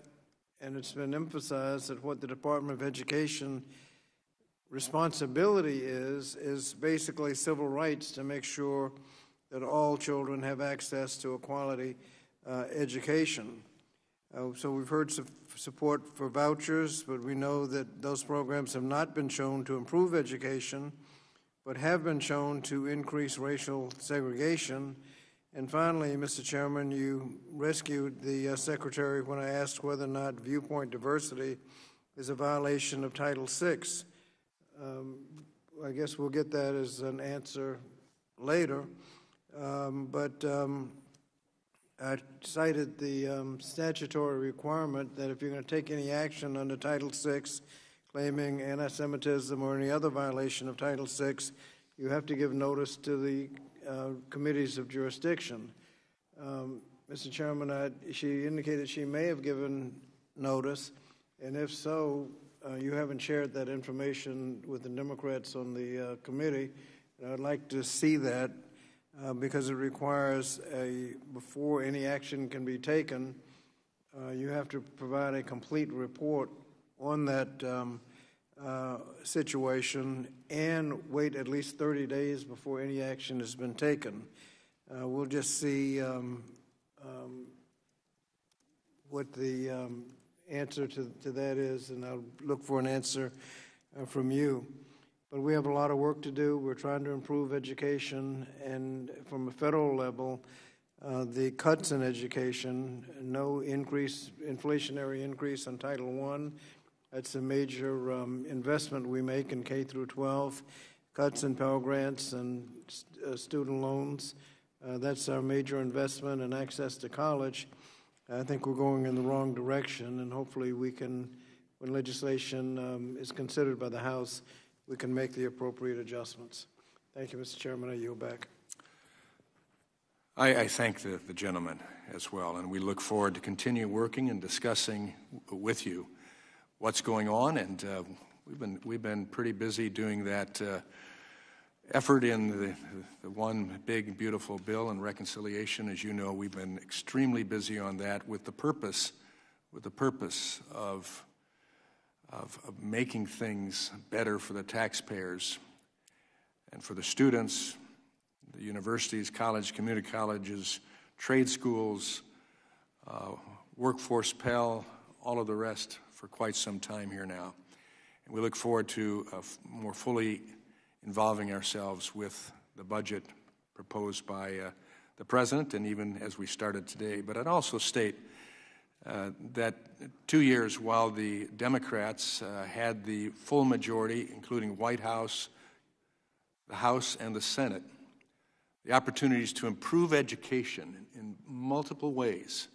And it's been emphasized that what the Department of Education responsibility is basically civil rights, to make sure that all children have access to a quality education. So we've heard support for vouchers, but we know that those programs have not been shown to improve education, but have been shown to increase racial segregation. And finally, Mr. Chairman, you rescued the Secretary when I asked whether or not viewpoint diversity is a violation of Title VI. I guess we'll get that as an answer later. but I cited the statutory requirement that if you're going to take any action under Title VI, claiming anti-Semitism or any other violation of Title VI, you have to give notice to the committees of jurisdiction. Mr. Chairman, she indicated she may have given notice, and if so, you haven't shared that information with the Democrats on the committee. And I'd like to see that because it requires before any action can be taken, you have to provide a complete report on that situation and wait at least 30 days before any action has been taken. We'll just see what the answer to that is, and I'll look for an answer from you. But we have a lot of work to do. We're trying to improve education, and from a federal level, the cuts in education, no increase, inflationary increase on Title I. That's a major investment we make in K through 12. Cuts in Pell Grants and student loans. That's our major investment in access to college. I think we're going in the wrong direction, and hopefully we can, when legislation is considered by the House, we can make the appropriate adjustments. Thank you, Mr. Chairman. I yield back. I thank the gentleman as well, and we look forward to continue working and discussing with you what's going on, and we've been pretty busy doing that effort in the one big, beautiful bill and reconciliation. As you know, we've been extremely busy on that with the purpose of making things better for the taxpayers and for the students, the universities, college, community colleges, trade schools, workforce Pell, all of the rest for quite some time here now. And we look forward to more fully involving ourselves with the budget proposed by the President, and even as we started today. But I'd also state that 2 years while the Democrats had the full majority, including White House, the House, and the Senate, the opportunities to improve education in multiple ways,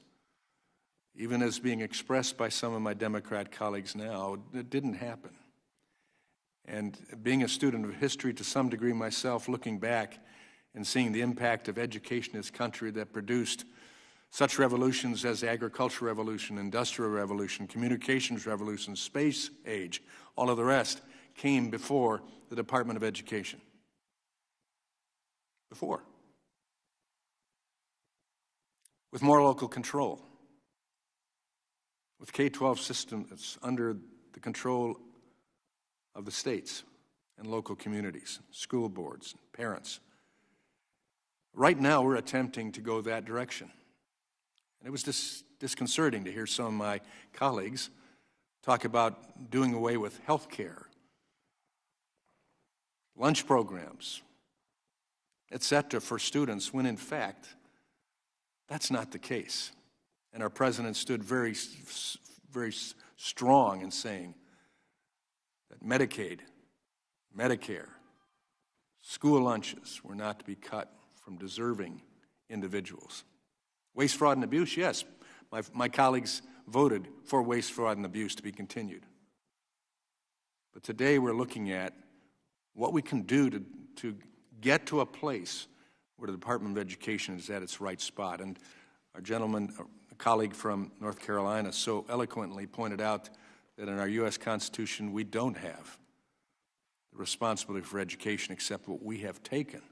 even as being expressed by some of my Democrat colleagues now, it didn't happen. And being a student of history to some degree myself, looking back and seeing the impact of education in this country that produced such revolutions as the agricultural revolution, industrial revolution, communications revolution, space age, all of the rest came before the Department of Education. Before. With more local control. With K-12 system that's under the control of the states and local communities, school boards, parents. Right now, we're attempting to go that direction. And it was disconcerting to hear some of my colleagues talk about doing away with health care, lunch programs, et cetera, for students, when in fact, that's not the case. And our president stood very, very strong in saying that Medicaid, Medicare, school lunches were not to be cut from deserving individuals. Waste, fraud, and abuse, yes. My colleagues voted for waste, fraud, and abuse to be continued. But today we're looking at what we can do to get to a place where the Department of Education is at its right spot. And our gentleman, a colleague from North Carolina, so eloquently pointed out that in our U.S. Constitution we don't have the responsibility for education except what we have taken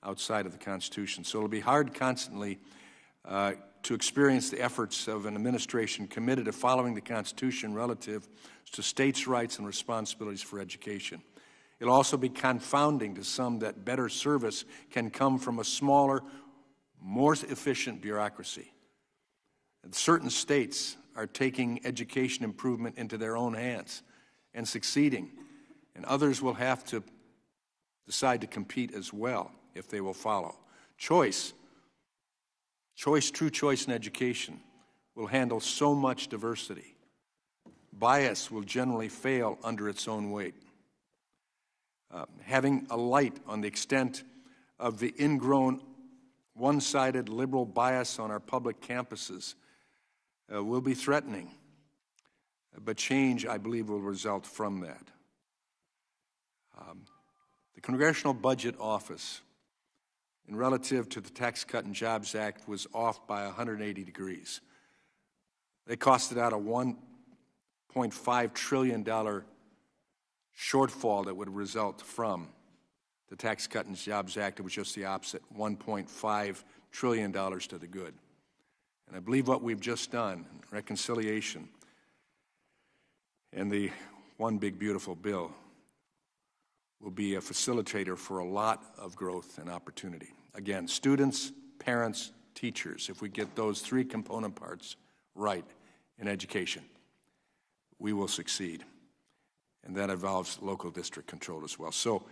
outside of the Constitution. So it'll be hard constantly to experience the efforts of an administration committed to following the Constitution relative to states' rights and responsibilities for education. It'll also be confounding to some that better service can come from a smaller, more efficient bureaucracy. And certain states are taking education improvement into their own hands and succeeding, and others will have to decide to compete as well if they will follow. True choice in education will handle so much diversity. Bias will generally fail under its own weight. Having a light on the extent of the ingrown one-sided liberal bias on our public campuses will be threatening, but change, I believe, will result from that. The Congressional Budget Office, in relative to the Tax Cut and Jobs Act, was off by 180 degrees. They costed out a $1.5 trillion shortfall that would result from the Tax Cut and Jobs Act. It was just the opposite, $1.5 trillion to the good. And I believe what we've just done, reconciliation, and the One Big Beautiful Bill, will be a facilitator for a lot of growth and opportunity. Again, students, parents, teachers, if we get those three component parts right in education, we will succeed. And that involves local district control as well. So